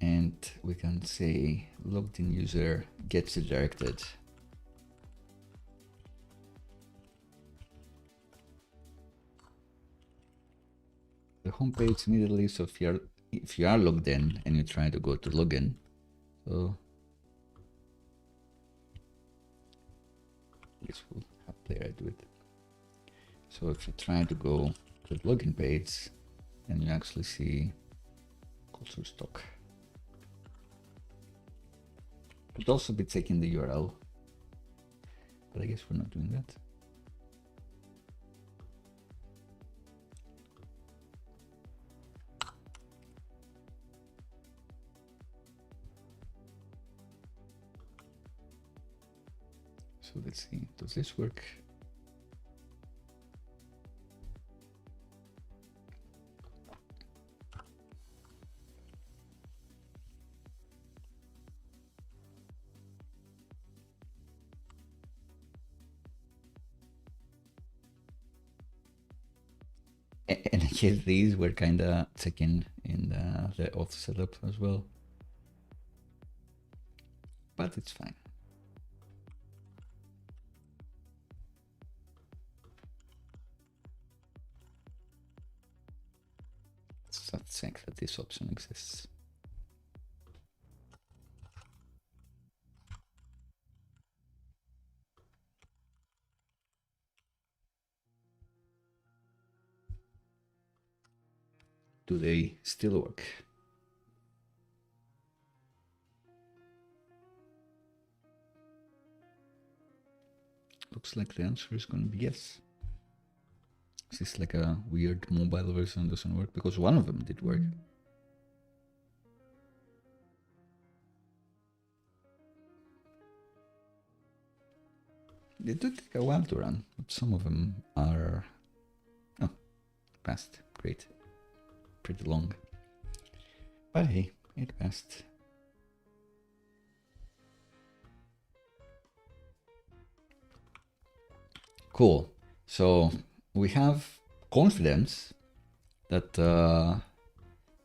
Speaker 1: And we can say logged in user gets redirected. The home page immediately. So if you are logged in and you try to go to login, so this will have Playwright do it. So if you try to go to the login page, and you actually see culture stock. Could also be taking the URL, but I guess we're not doing that. So let's see, does this work? And I guess these were kind of taken in the auth setup as well, but it's fine. Let's check that this option exists. Do they still work? Looks like the answer is going to be yes. Is this like a weird mobile version doesn't work? Because one of them did work. They do take a while to run, but some of them are... Oh, passed. Great. Pretty long. But hey, it passed. Cool. So we have confidence that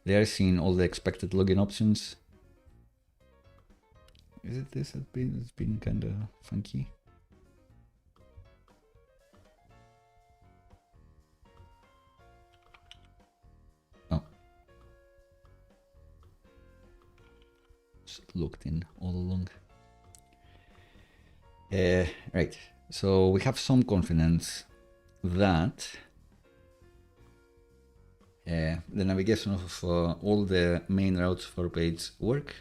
Speaker 1: they are seeing all the expected login options. Is it this? It's been kind of funky. Oh. Just looked in all along. Right. So we have some confidence that the navigation of all the main routes for page work,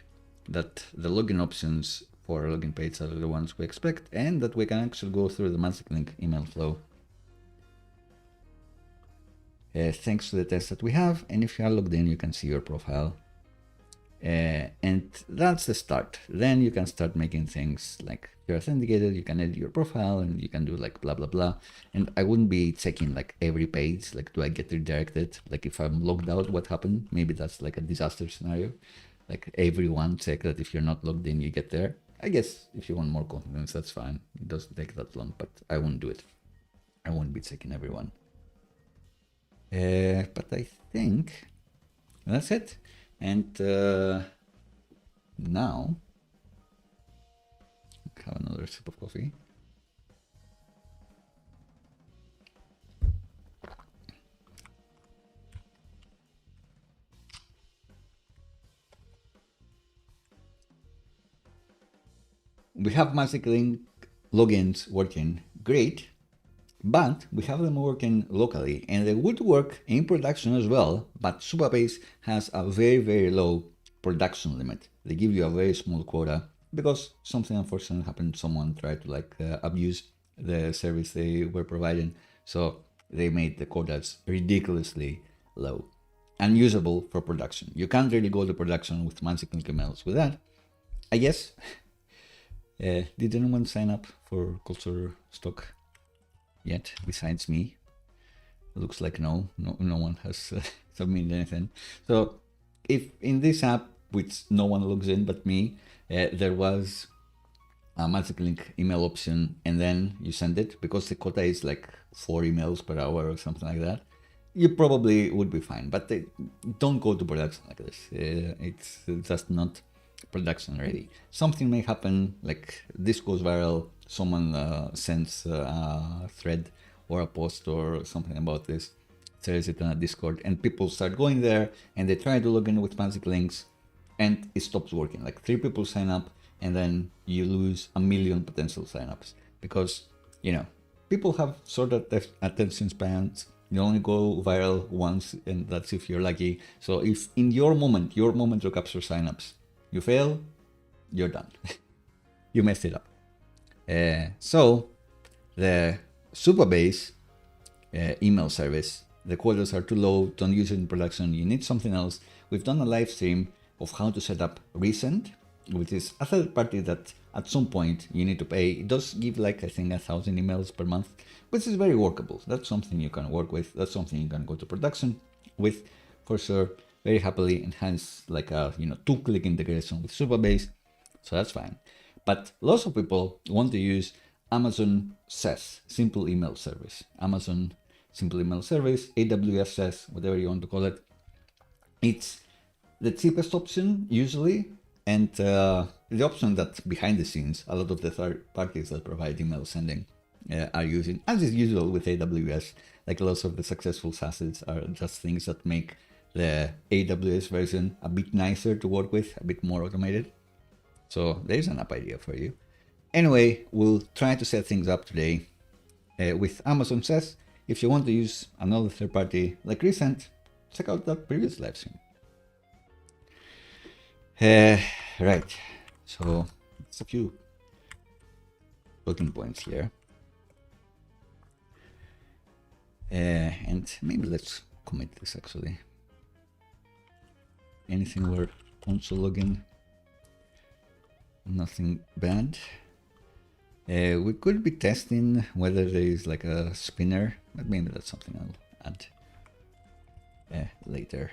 Speaker 1: that the login options for login page are the ones we expect, and that we can actually go through the magic link email flow. Thanks to the test that we have, and if you are logged in, you can see your profile. And that's the start. Then you can start making things like you're authenticated, you can edit your profile, and you can do like blah blah blah. And I wouldn't be checking like every page, like do I get redirected? Like if I'm logged out, what happened? Maybe that's like a disaster scenario. Like everyone check that if you're not logged in, you get there. I guess if you want more confidence, that's fine. It doesn't take that long, but I won't do it. I won't be checking everyone. But I think that's it. And now, have another sip of coffee. We have magic link logins working great, but we have them working locally, and they would work in production as well, but Supabase has a very low production limit. They give you a very small quota because something unfortunate happened. Someone tried to like abuse the service they were providing, so they made the quotas ridiculously low, unusable for production. You can't really go to production with magic link emails with that. I guess Did anyone sign up for Culture Stock yet, besides me? Looks like no one has submitted anything. So if in this app, which no one logs in but me, there was a magic link email option, and then you send it, because the quota is like 4 emails per hour or something like that, you probably would be fine. But don't go to production like this. It's just not production ready. Something may happen, like this goes viral, someone sends a thread or a post or something about this, shares it on a Discord, and people start going there and they try to log in with magic links, and it stops working. Like 3 people sign up, and then you lose 1 million potential signups, because, you know, people have sort of attention spans. You only go viral once, and that's if you're lucky. So if in your moment to capture signups, you fail, you're done. You messed it up. So the Supabase email service, the quotas are too low, don't use it in production, you need something else. We've done a live stream of how to set up Resend, which is a third party that at some point you need to pay. It does give, like, I think 1,000 emails per month, which is very workable. That's something you can work with. That's something you can go to production with for sure. Very happily enhance, like a 2-click integration with Supabase. So that's fine. But lots of people want to use Amazon SES, Simple Email Service. Amazon Simple Email Service, AWS SES, whatever you want to call it. It's the cheapest option usually, and the option that behind the scenes, a lot of the third parties that provide email sending are using, as is usual with AWS. Like lots of the successful SaaSes are just things that make the AWS version a bit nicer to work with, a bit more automated. So there's an app idea for you. Anyway, we'll try to set things up today with Amazon SES. If you want to use another third party like Resend, check out that previous live stream. Right, so it's a few talking points here. And maybe let's commit this actually. Anything where console login, nothing bad. We could be testing whether there is like a spinner, but maybe that's something I'll add later.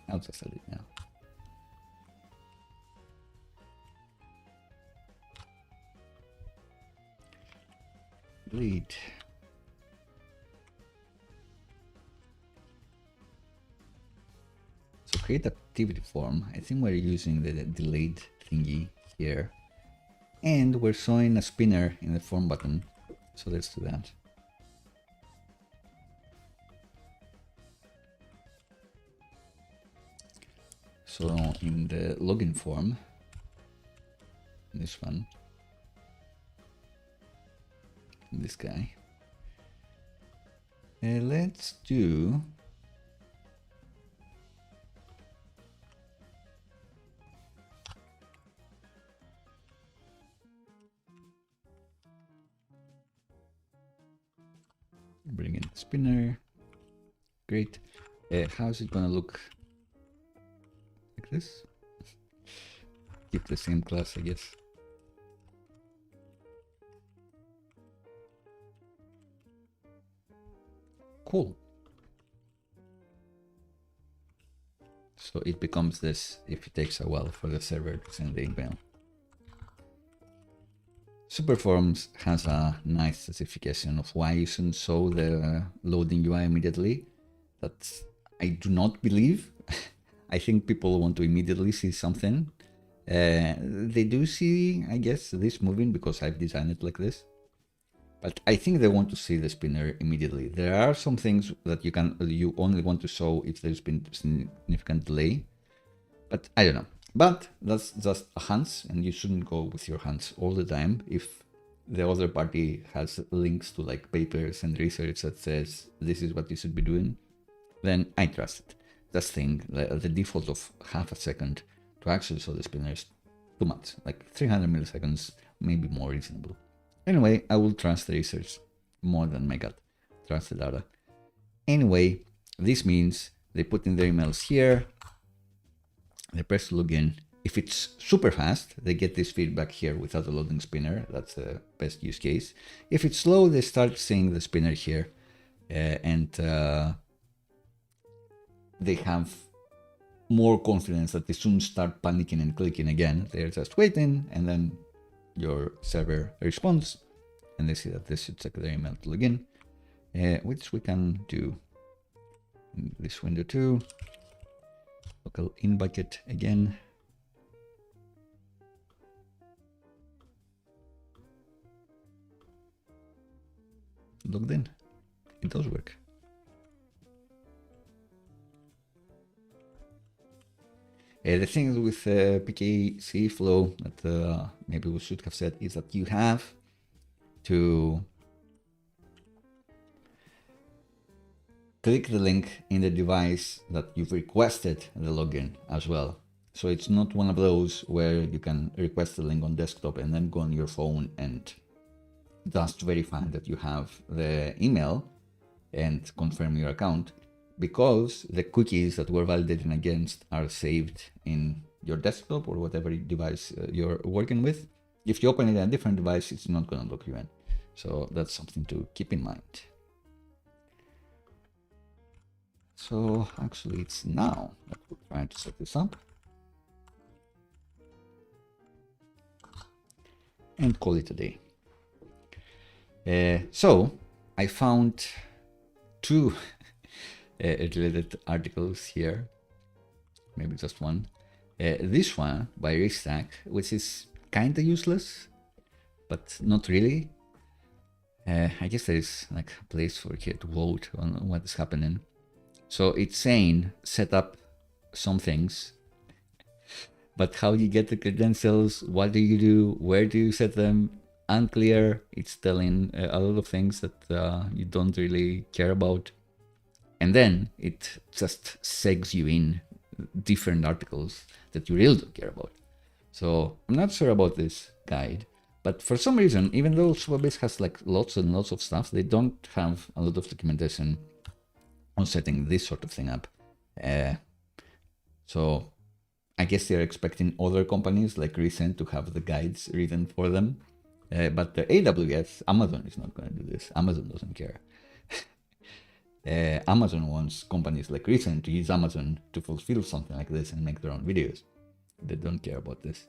Speaker 1: I'll just add it now. Delete. So create activity form. I think we're using the delayed thingy here, and we're showing a spinner in the form button. So let's do that. So in the login form, this one, this guy, let's do bring in the spinner. Great. How's it gonna look? Like this? Keep the same class, I guess. Cool. So it becomes this if it takes a while for the server to send the email. Superforms has a nice specification of why you shouldn't show the loading UI immediately. That I do not believe. I think people want to immediately see something. They do see, I guess, this moving because I've designed it like this. But I think they want to see the spinner immediately. There are some things that you only want to show if there's been significant delay. But I don't know. But that's just a hunch, and you shouldn't go with your hunch all the time. If the other party has links to like papers and research that says this is what you should be doing, then I trust it. Just think the default of half a second to actually show the spinner is too much. Like 300 milliseconds may be more reasonable. Anyway, I will trust the research more than my gut. Trust the data. Anyway, this means they put in their emails here. They press login, If it's super fast, they get this feedback here without a loading spinner. That's the best use case. If it's slow, they start seeing the spinner here, and they have more confidence that they soon start panicking and clicking again. They're just waiting, and then your server responds, and they see that this should check their email to login, which we can do in this window too. Local InBucket again. Logged in. It does work. The thing with PKC flow that maybe we should have said is that you have to click the link in the device that you've requested the login as well. So it's not one of those where you can request the link on desktop and then go on your phone and just verify that you have the email and confirm your account, because the cookies that we're validating against are saved in your desktop or whatever device you're working with. If you open it on a different device, it's not going to lock you in. So that's something to keep in mind. So actually it's now that we're trying to set this up and call it a day. So I found two related articles here, maybe just one. This one by Restack, which is kind of useless, but not really. I guess there is like a place for here to vote on what is happening. So it's saying set up some things, but how you get the credentials, what do you do, where do you set them, unclear. It's telling a lot of things that you don't really care about. And then it just segs you in different articles that you really don't care about. So I'm not sure about this guide, but for some reason, even though Supabase has like lots and lots of stuff, they don't have a lot of documentation on setting this sort of thing up. So I guess they're expecting other companies like Resend to have the guides written for them. But the AWS, Amazon is not going to do this. Amazon doesn't care. Amazon wants companies like Resend to use Amazon to fulfill something like this and make their own videos. They don't care about this.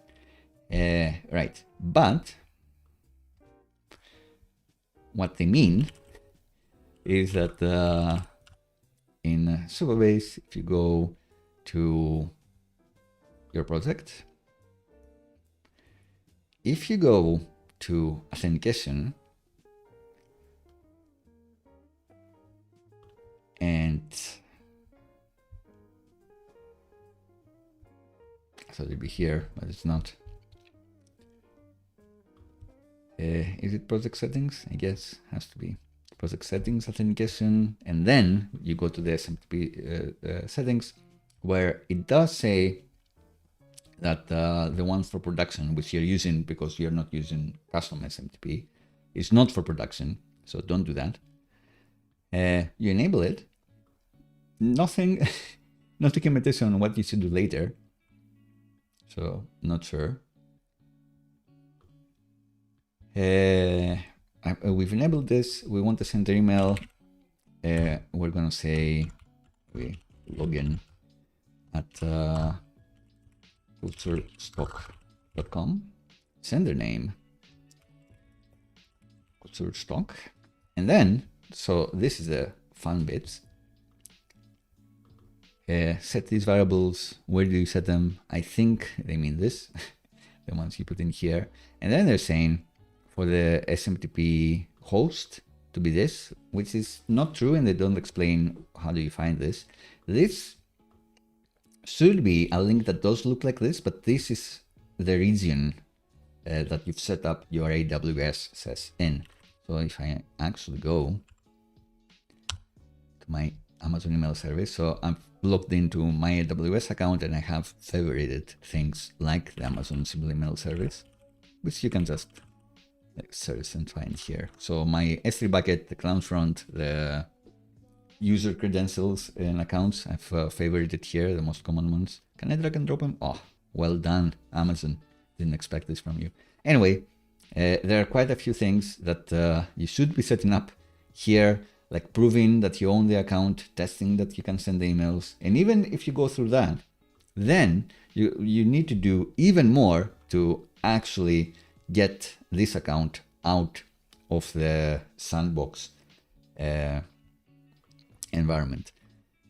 Speaker 1: Right, but what they mean is that in Supabase, if you go to your project, if you go to authentication and I thought it'd be here, but it's not. Is it project settings? I guess has to be project settings, authentication, and then you go to the SMTP settings, where it does say that the one for production, which you're using because you're not using custom SMTP, is not for production, so don't do that. You enable it. Nothing, no documentation on what you should do later, so not sure. We've enabled this. We want to send an email. We're gonna say we login at culturestock.com. Sender name culturestock, and then so this is the fun bits. Set these variables. Where do you set them? I think they mean this, the ones you put in here, and then they're saying for the SMTP host to be this, which is not true, and they don't explain how do you find this. This should be a link that does look like this, but this is the region that you've set up your AWS SES in. So if I actually go to my Amazon email service, so I'm logged into my AWS account and I have favorited things like the Amazon simple email service, which you can just search and find here. So my S3 bucket, the CloudFront, the user credentials and accounts, I've favorited here, the most common ones. Can I drag and drop them? Oh, Well done, Amazon. Didn't expect this from you. Anyway, there are quite a few things that you should be setting up here, like proving that you own the account, testing that you can send the emails. And even if you go through that, then you need to do even more to actually get this account out of the sandbox environment.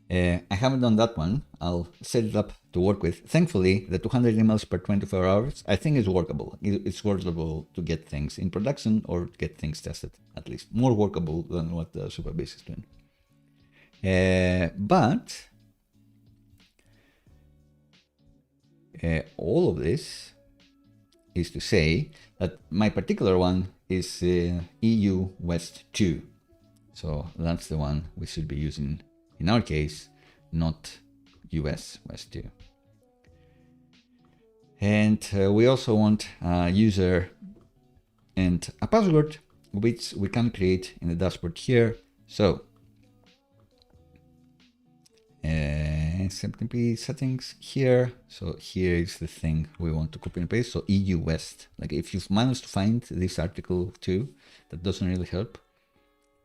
Speaker 1: I haven't done that one. I'll set it up to work with. Thankfully, the 200 emails per 24 hours, I think is workable. It's workable to get things in production or get things tested, at least. More workable than what the Supabase is doing. But all of this is to say that my particular one is EU West 2. So that's the one we should be using in our case, not US West 2. And we also want a user and a password, which we can create in the dashboard here. So SMTP settings here. So here is the thing we want to copy and paste. So EU West, like if you've managed to find this article too, that doesn't really help.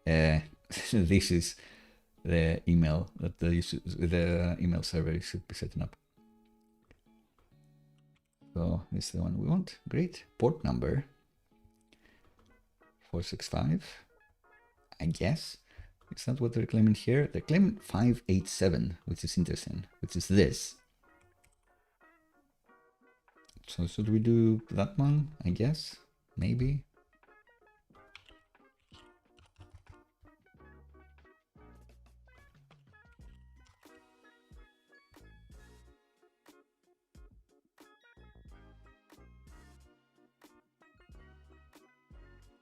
Speaker 1: This is the email that the email server should be setting up. So this is the one we want. Great. Port number 465. I guess. Is that what they're claiming here? They're claiming 587, which is interesting, which is this. So should we do that one? I guess. Maybe.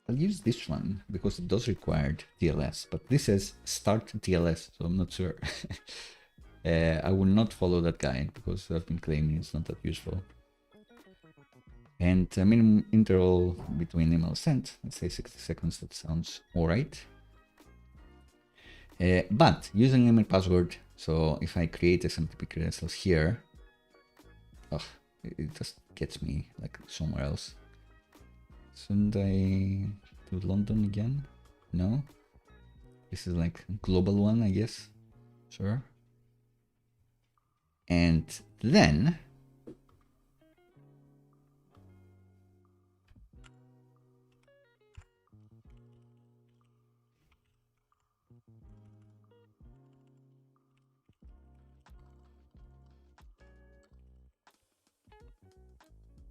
Speaker 1: I'll use this one because it does require TLS, but this says start TLS, so I'm not sure. I will not follow that guide because I've been claiming it's not that useful. And a minimum interval between emails sent, let's say 60 seconds, that sounds all right. But using email password, so if I create SMTP credentials here, it just gets me like somewhere else. Shouldn't I do London again? No. This is like global one, I guess. Sure. And then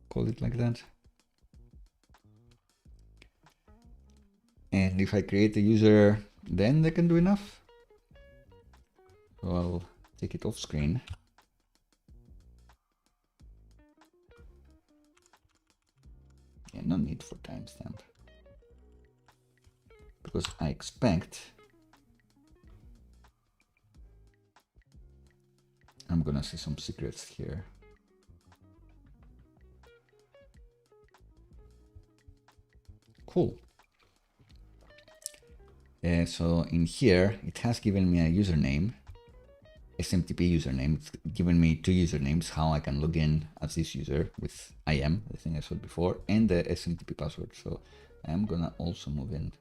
Speaker 1: call it like that. And if I create a user, then they can do enough. So I'll take it off screen. Yeah, no need for timestamp. Because I expect I'm gonna see some secrets here. Cool. So in here, it has given me a username, SMTP username. It's given me two usernames, how I can log in as this user with IM, the thing I said before, and the SMTP password. So I'm gonna also move in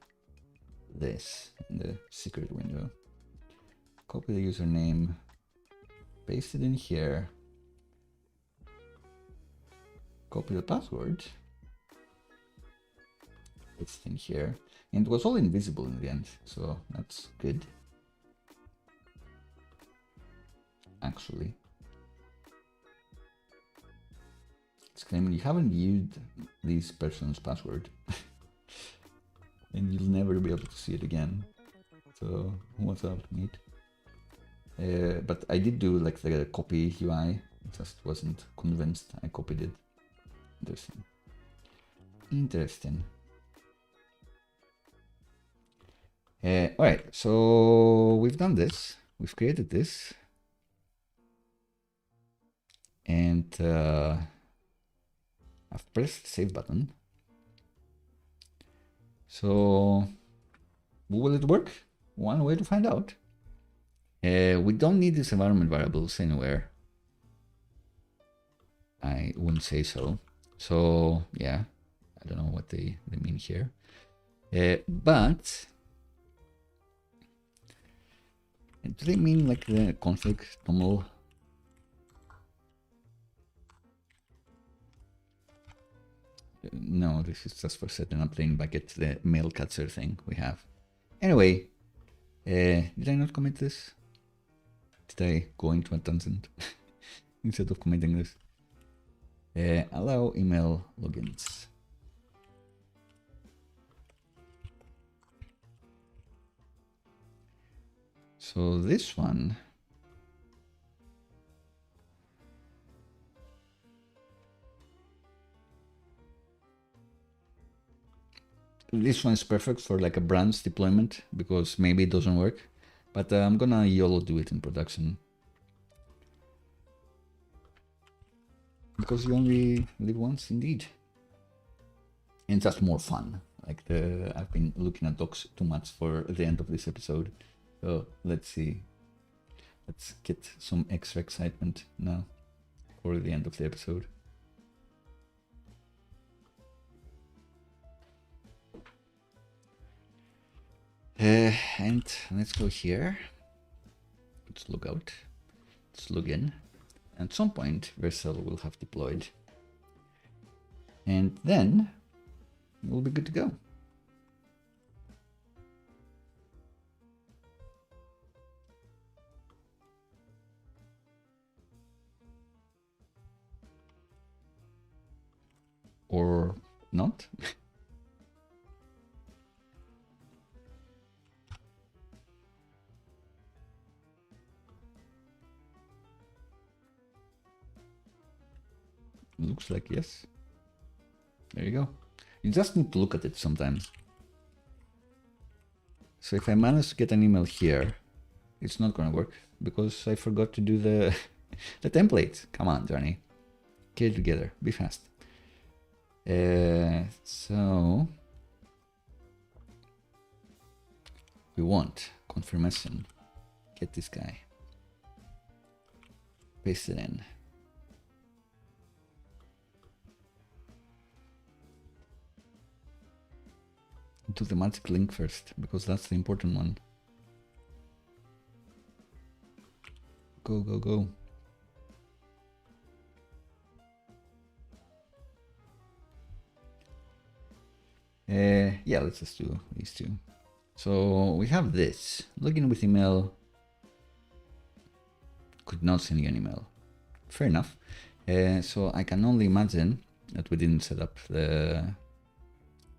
Speaker 1: this in the secret window. Copy the username, paste it in here, copy the password, paste it in here. And it was all invisible in the end, so that's good. Actually, it's claiming you haven't used this person's password, and you'll never be able to see it again. So what's up, mate? But I did do like the copy UI. Just wasn't convinced. I copied it. Interesting. Interesting. All right, so we've done this. We've created this. And I've pressed the save button. So will it work? One way to find out. We don't need these environment variables anywhere. I wouldn't say so. So yeah, I don't know what they mean here. But do they mean like the config toml? No, this is just for setting up the Inbucket, the mail catcher thing we have. Anyway, did I not commit this? Did I go into a tangent instead of committing this? Allow email logins. So this one, is perfect for like a branch deployment because maybe it doesn't work, but I'm gonna YOLO do it in production because you only live once, indeed, and just more fun. Like I've been looking at docs too much for the end of this episode, so let's see. Let's get some extra excitement now for the end of the episode. And let's go here. Let's log out. Let's log in. At some point, Vercel will have deployed. And then we'll be good to go. Or not. Looks like yes. There you go. You just need to look at it sometimes. So if I manage to get an email here, it's not going to work because I forgot to do the the template. Come on, Johnny. Get it together. Be fast. So we want confirmation. Get this guy. Paste it in. Do the magic link first because that's the important one. Go, go, go. Yeah, let's just do these two. So we have this. Login with email. Could not send you an email. Fair enough. So I can only imagine that we didn't set up the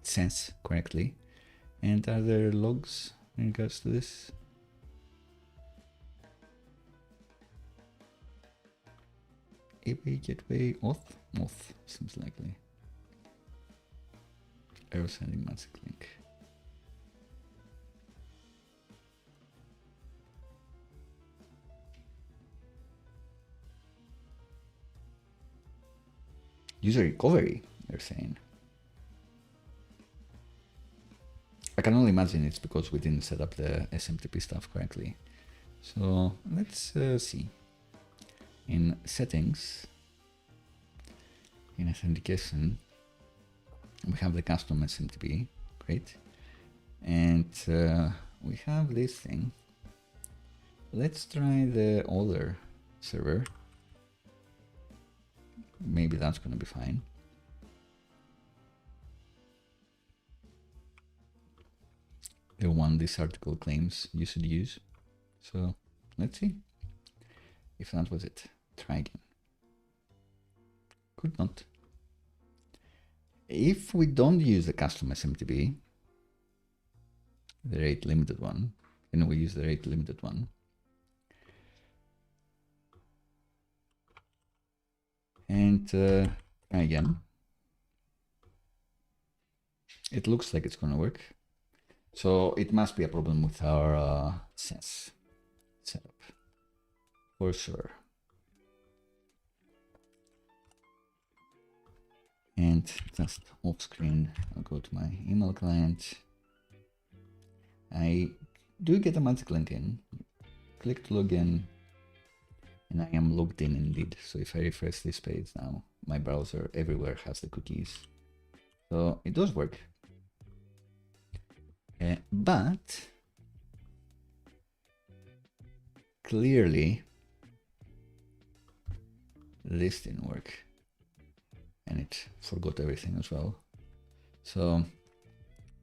Speaker 1: SES correctly. And are there logs in regards to this? API gateway auth seems likely. Error sending magic link. User recovery, they're saying. I can only imagine it's because we didn't set up the SMTP stuff correctly. So let's see. In settings, in authentication, we have the custom SMTP, great. And we have this thing. Let's try the older server. Maybe that's going to be fine. The one this article claims you should use. So let's see if that was it. Try again. Could not. If we don't use the custom SMTP, the rate limited one, and we use the rate limited one, and try again, it looks like it's going to work. So it must be a problem with our SES setup, for sure. And just off screen, I'll go to my email client. I do get a magic link in. Click to log in, And I am logged in indeed. So if I refresh this page now, my browser everywhere has the cookies. So it does work. But clearly this didn't work. And it forgot everything as well. So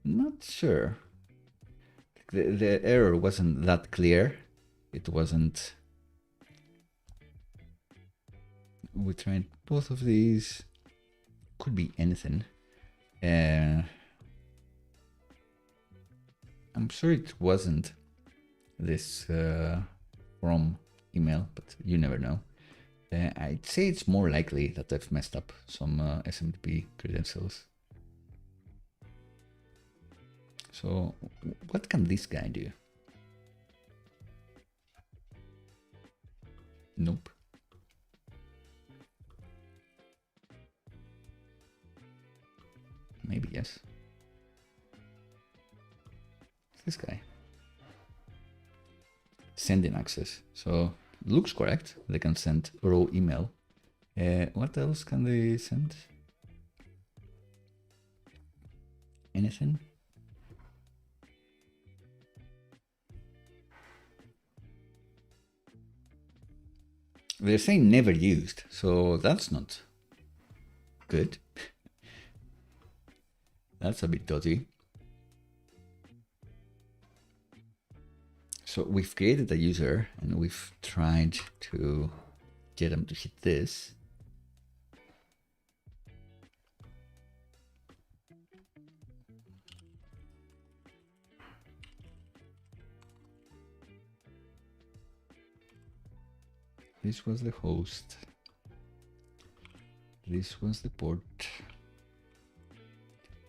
Speaker 1: not sure. The error wasn't that clear. It wasn't. We tried both of these. Could be anything. I'm sure it wasn't this from email, but you never know. I'd say it's more likely that I've messed up some SMTP credentials. So what can this guy do? Nope. Maybe yes. This guy. Sending access. So looks correct. They can send raw email. What else can they send? Anything? They're saying never used, so that's not good. That's a bit dodgy. So we've created a user and we've tried to get them to hit this. This was the host. This was the port.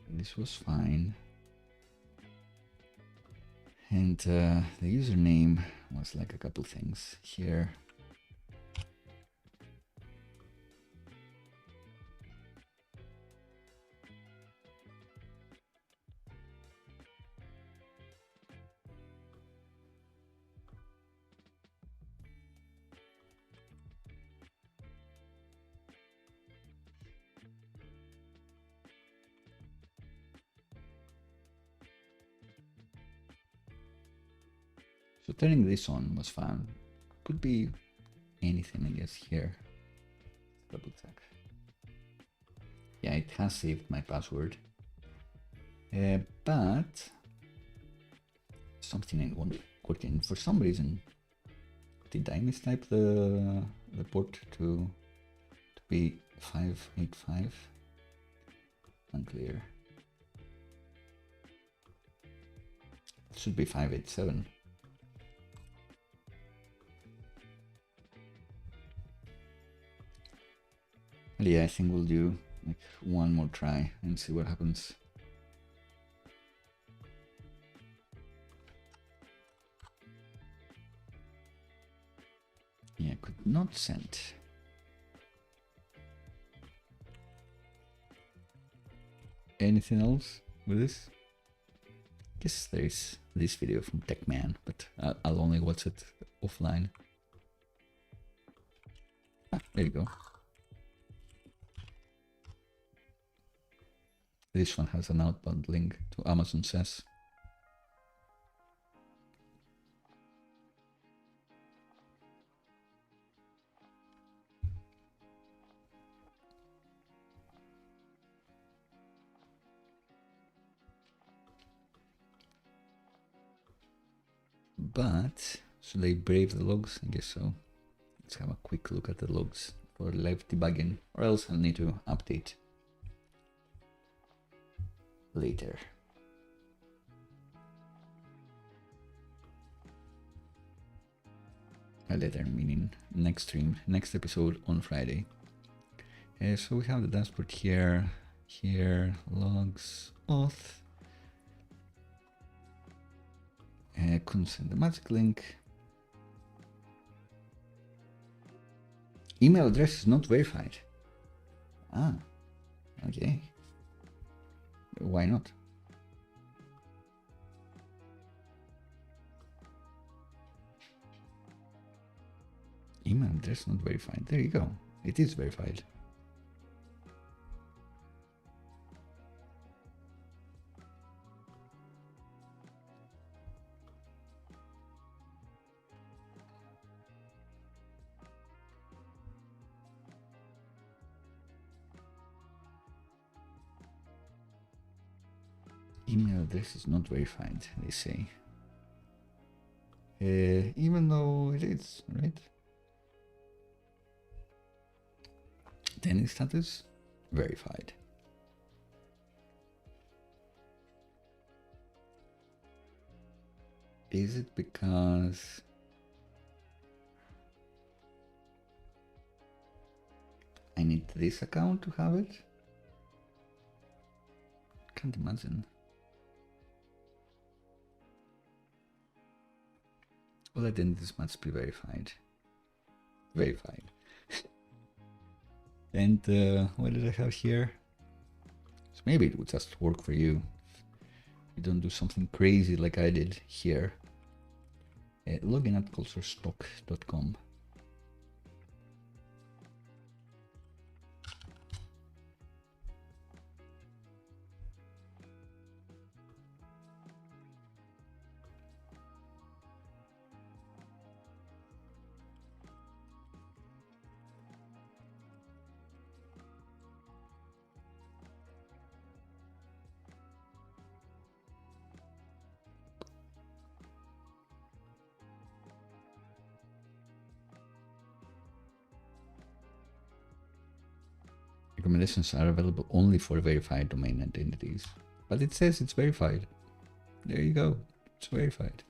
Speaker 1: This was fine. And the username was like a couple things here. So turning this on was fun. Could be anything, I guess, here. Double check. Yeah, it has saved my password. But something ain't working. For some reason, did I mistype the port to be 585? Unclear. It should be 587. Yeah, I think we'll do like one more try and see what happens. Yeah, could not send. Anything else with this? Guess there's this video from TechMan, but I'll only watch it offline. Ah, there you go. This one has an outbound link to Amazon SES. But should I brave the logs? I guess so. Let's have a quick look at the logs for live debugging, or else I'll need to update later. Later meaning next stream, next episode on Friday. So we have the dashboard here, logs, auth. Couldn't send the magic link. Email address is not verified. Ah, okay. Why not? Email address not verified. There you go. It is verified. Email address is not verified, they say. Even though it is, right? Pending status, verified. Is it because I need this account to have it? Can't imagine. All identities must be verified. Verified. And what did I have here? So maybe it would just work for you. You don't do something crazy like I did here. Login at culturestock.com. Recommendations are available only for verified domain identities, but it says it's verified. There you go, it's verified.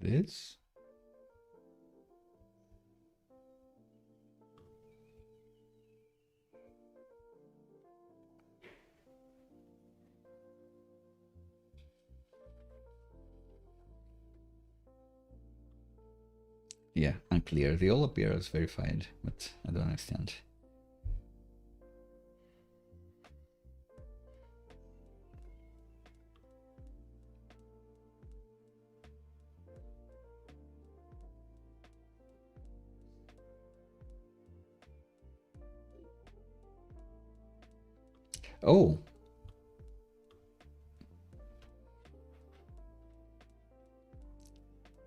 Speaker 1: This. Yeah, unclear. They all appear as verified, but I don't understand. Oh.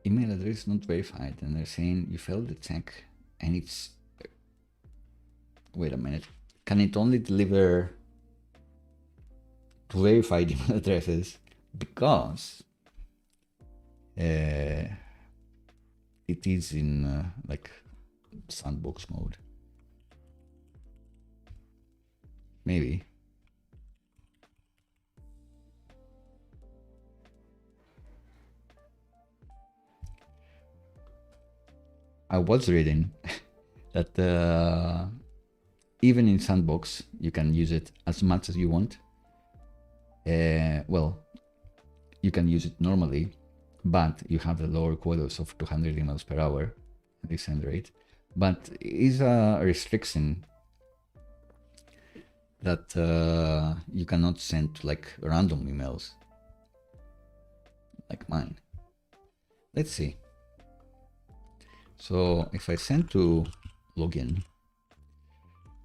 Speaker 1: Email address not verified, and they're saying you failed the check, and it's... Wait a minute. Can it only deliver to verified email addresses? Because it is in like sandbox mode. Maybe. I was reading that even in sandbox you can use it as much as you want. Well, you can use it normally, but you have the lower quotas of 200 emails per hour, the send rate. But is a restriction that you cannot send like random emails like mine. Let's see. So if I send to login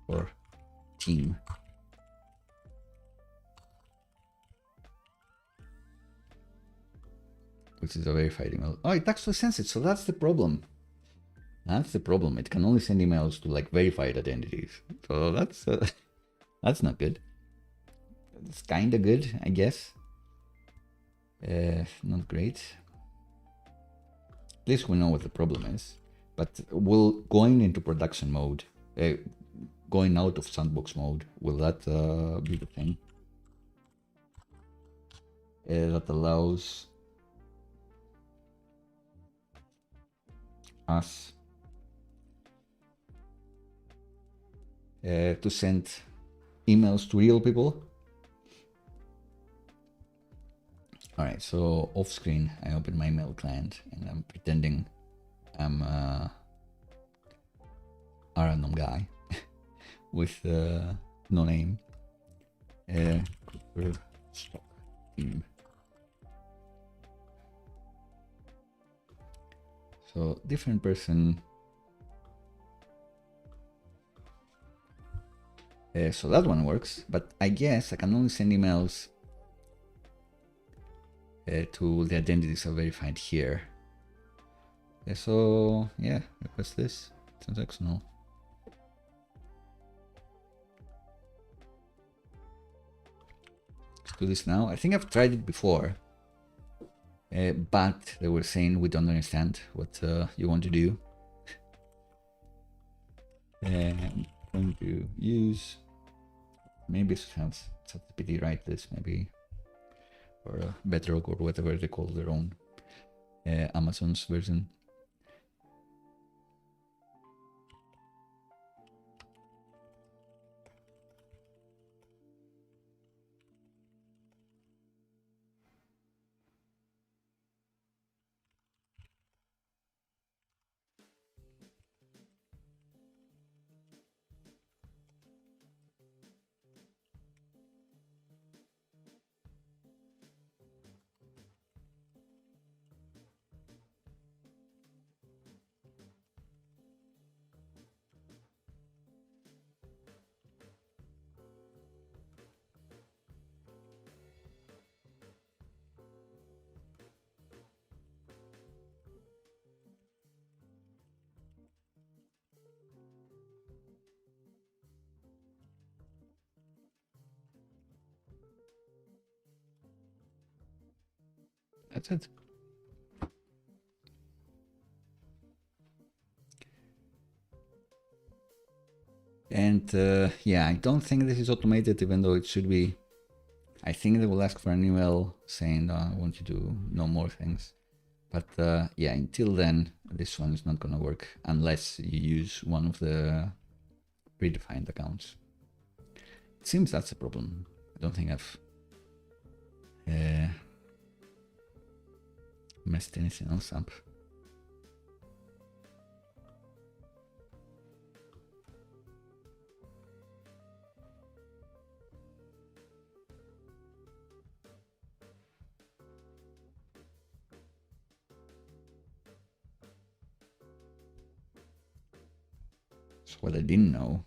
Speaker 1: or team, which is a verified email. Oh, it actually sends it. So that's the problem. That's the problem. It can only send emails to like verified identities. So that's not good. It's kind of good, I guess. Not great. At least we know what the problem is. But going into production mode, going out of sandbox mode, will that be the thing that allows us to send emails to real people. All right, so off screen, I open my mail client and I'm pretending I'm a random guy with no name. Stock team. So different person. So that one works, but I guess I can only send emails to the identities are verified here. So yeah, request this transactional. Let's do this now. I think I've tried it before, but they were saying we don't understand what you want to do. I'm going to use, maybe have ChatGPT write this, maybe, or Bedrock or whatever they call their own Amazon's version. That's it. And yeah, I don't think this is automated, even though it should be. I think they will ask for an email saying, I want you to know more things. But yeah, until then, this one is not going to work unless you use one of the predefined accounts. It seems that's a problem. I don't think I've messed anything else up. So what I didn't know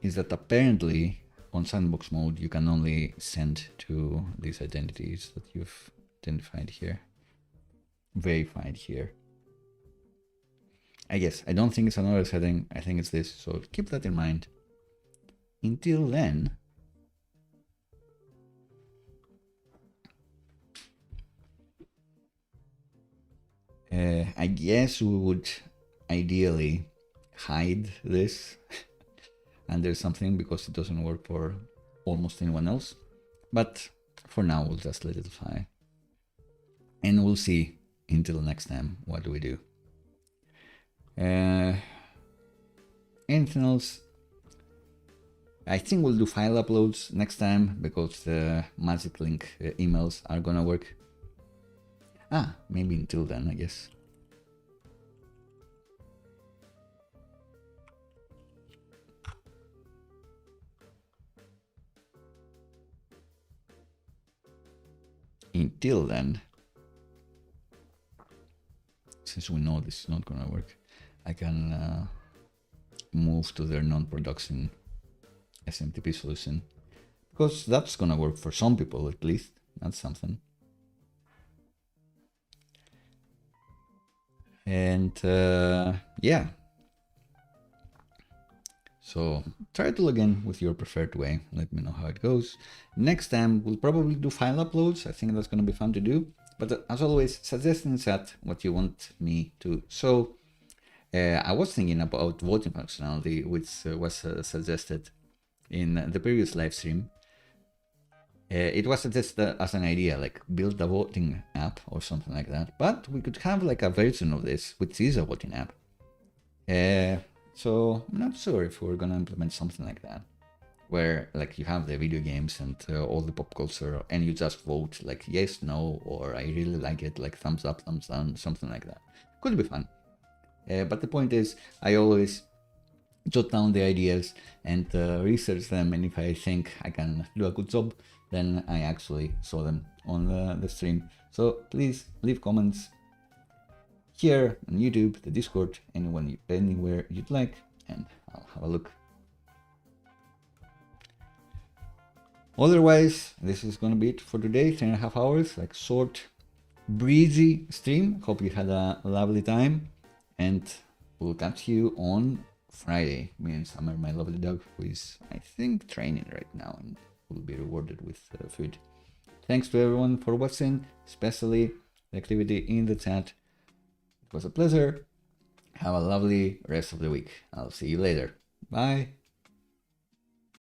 Speaker 1: is that apparently on sandbox mode you can only send to these identities that you've identified here, verified here. I guess I don't think it's another setting. I think it's this. So keep that in mind. Until then, I guess we would ideally hide this under something because it doesn't work for almost anyone else. But for now, we'll just let it fly. And we'll see until next time what do we do. Anything else? I think we'll do file uploads next time because the magic link emails are gonna work. Maybe until then, I guess. Until then, since we know this is not gonna work, I can move to their non-production SMTP solution, because that's gonna work for some people at least. That's something. And yeah, so try it all again with your preferred way. Let me know how it goes. Next time we'll probably do file uploads. I think that's going to be fun to do. But as always, suggest in the chat what you want me to. So I was thinking about voting functionality, which was suggested in the previous live stream. It was suggested as an idea, like build a voting app or something like that. But we could have like a version of this, which is a voting app. So I'm not sure if we're gonna implement something like that, where like you have the video games and all the pop culture, and you just vote like yes, no, or I really like it, like thumbs up, thumbs down, something like that. Could be fun. But the point is, I always jot down the ideas and research them, and if I think I can do a good job, then I actually show them on the stream. So please leave comments here on YouTube, the Discord, anywhere you'd like, and I'll have a look. Otherwise, this is gonna be it for today. 10.5 hours, like short, breezy stream. Hope you had a lovely time, and we'll catch you on Friday. Me and Summer, my lovely dog, who is, I think, training right now and will be rewarded with food. Thanks to everyone for watching, especially the activity in the chat. It was a pleasure. Have a lovely rest of the week. I'll see you later. Bye.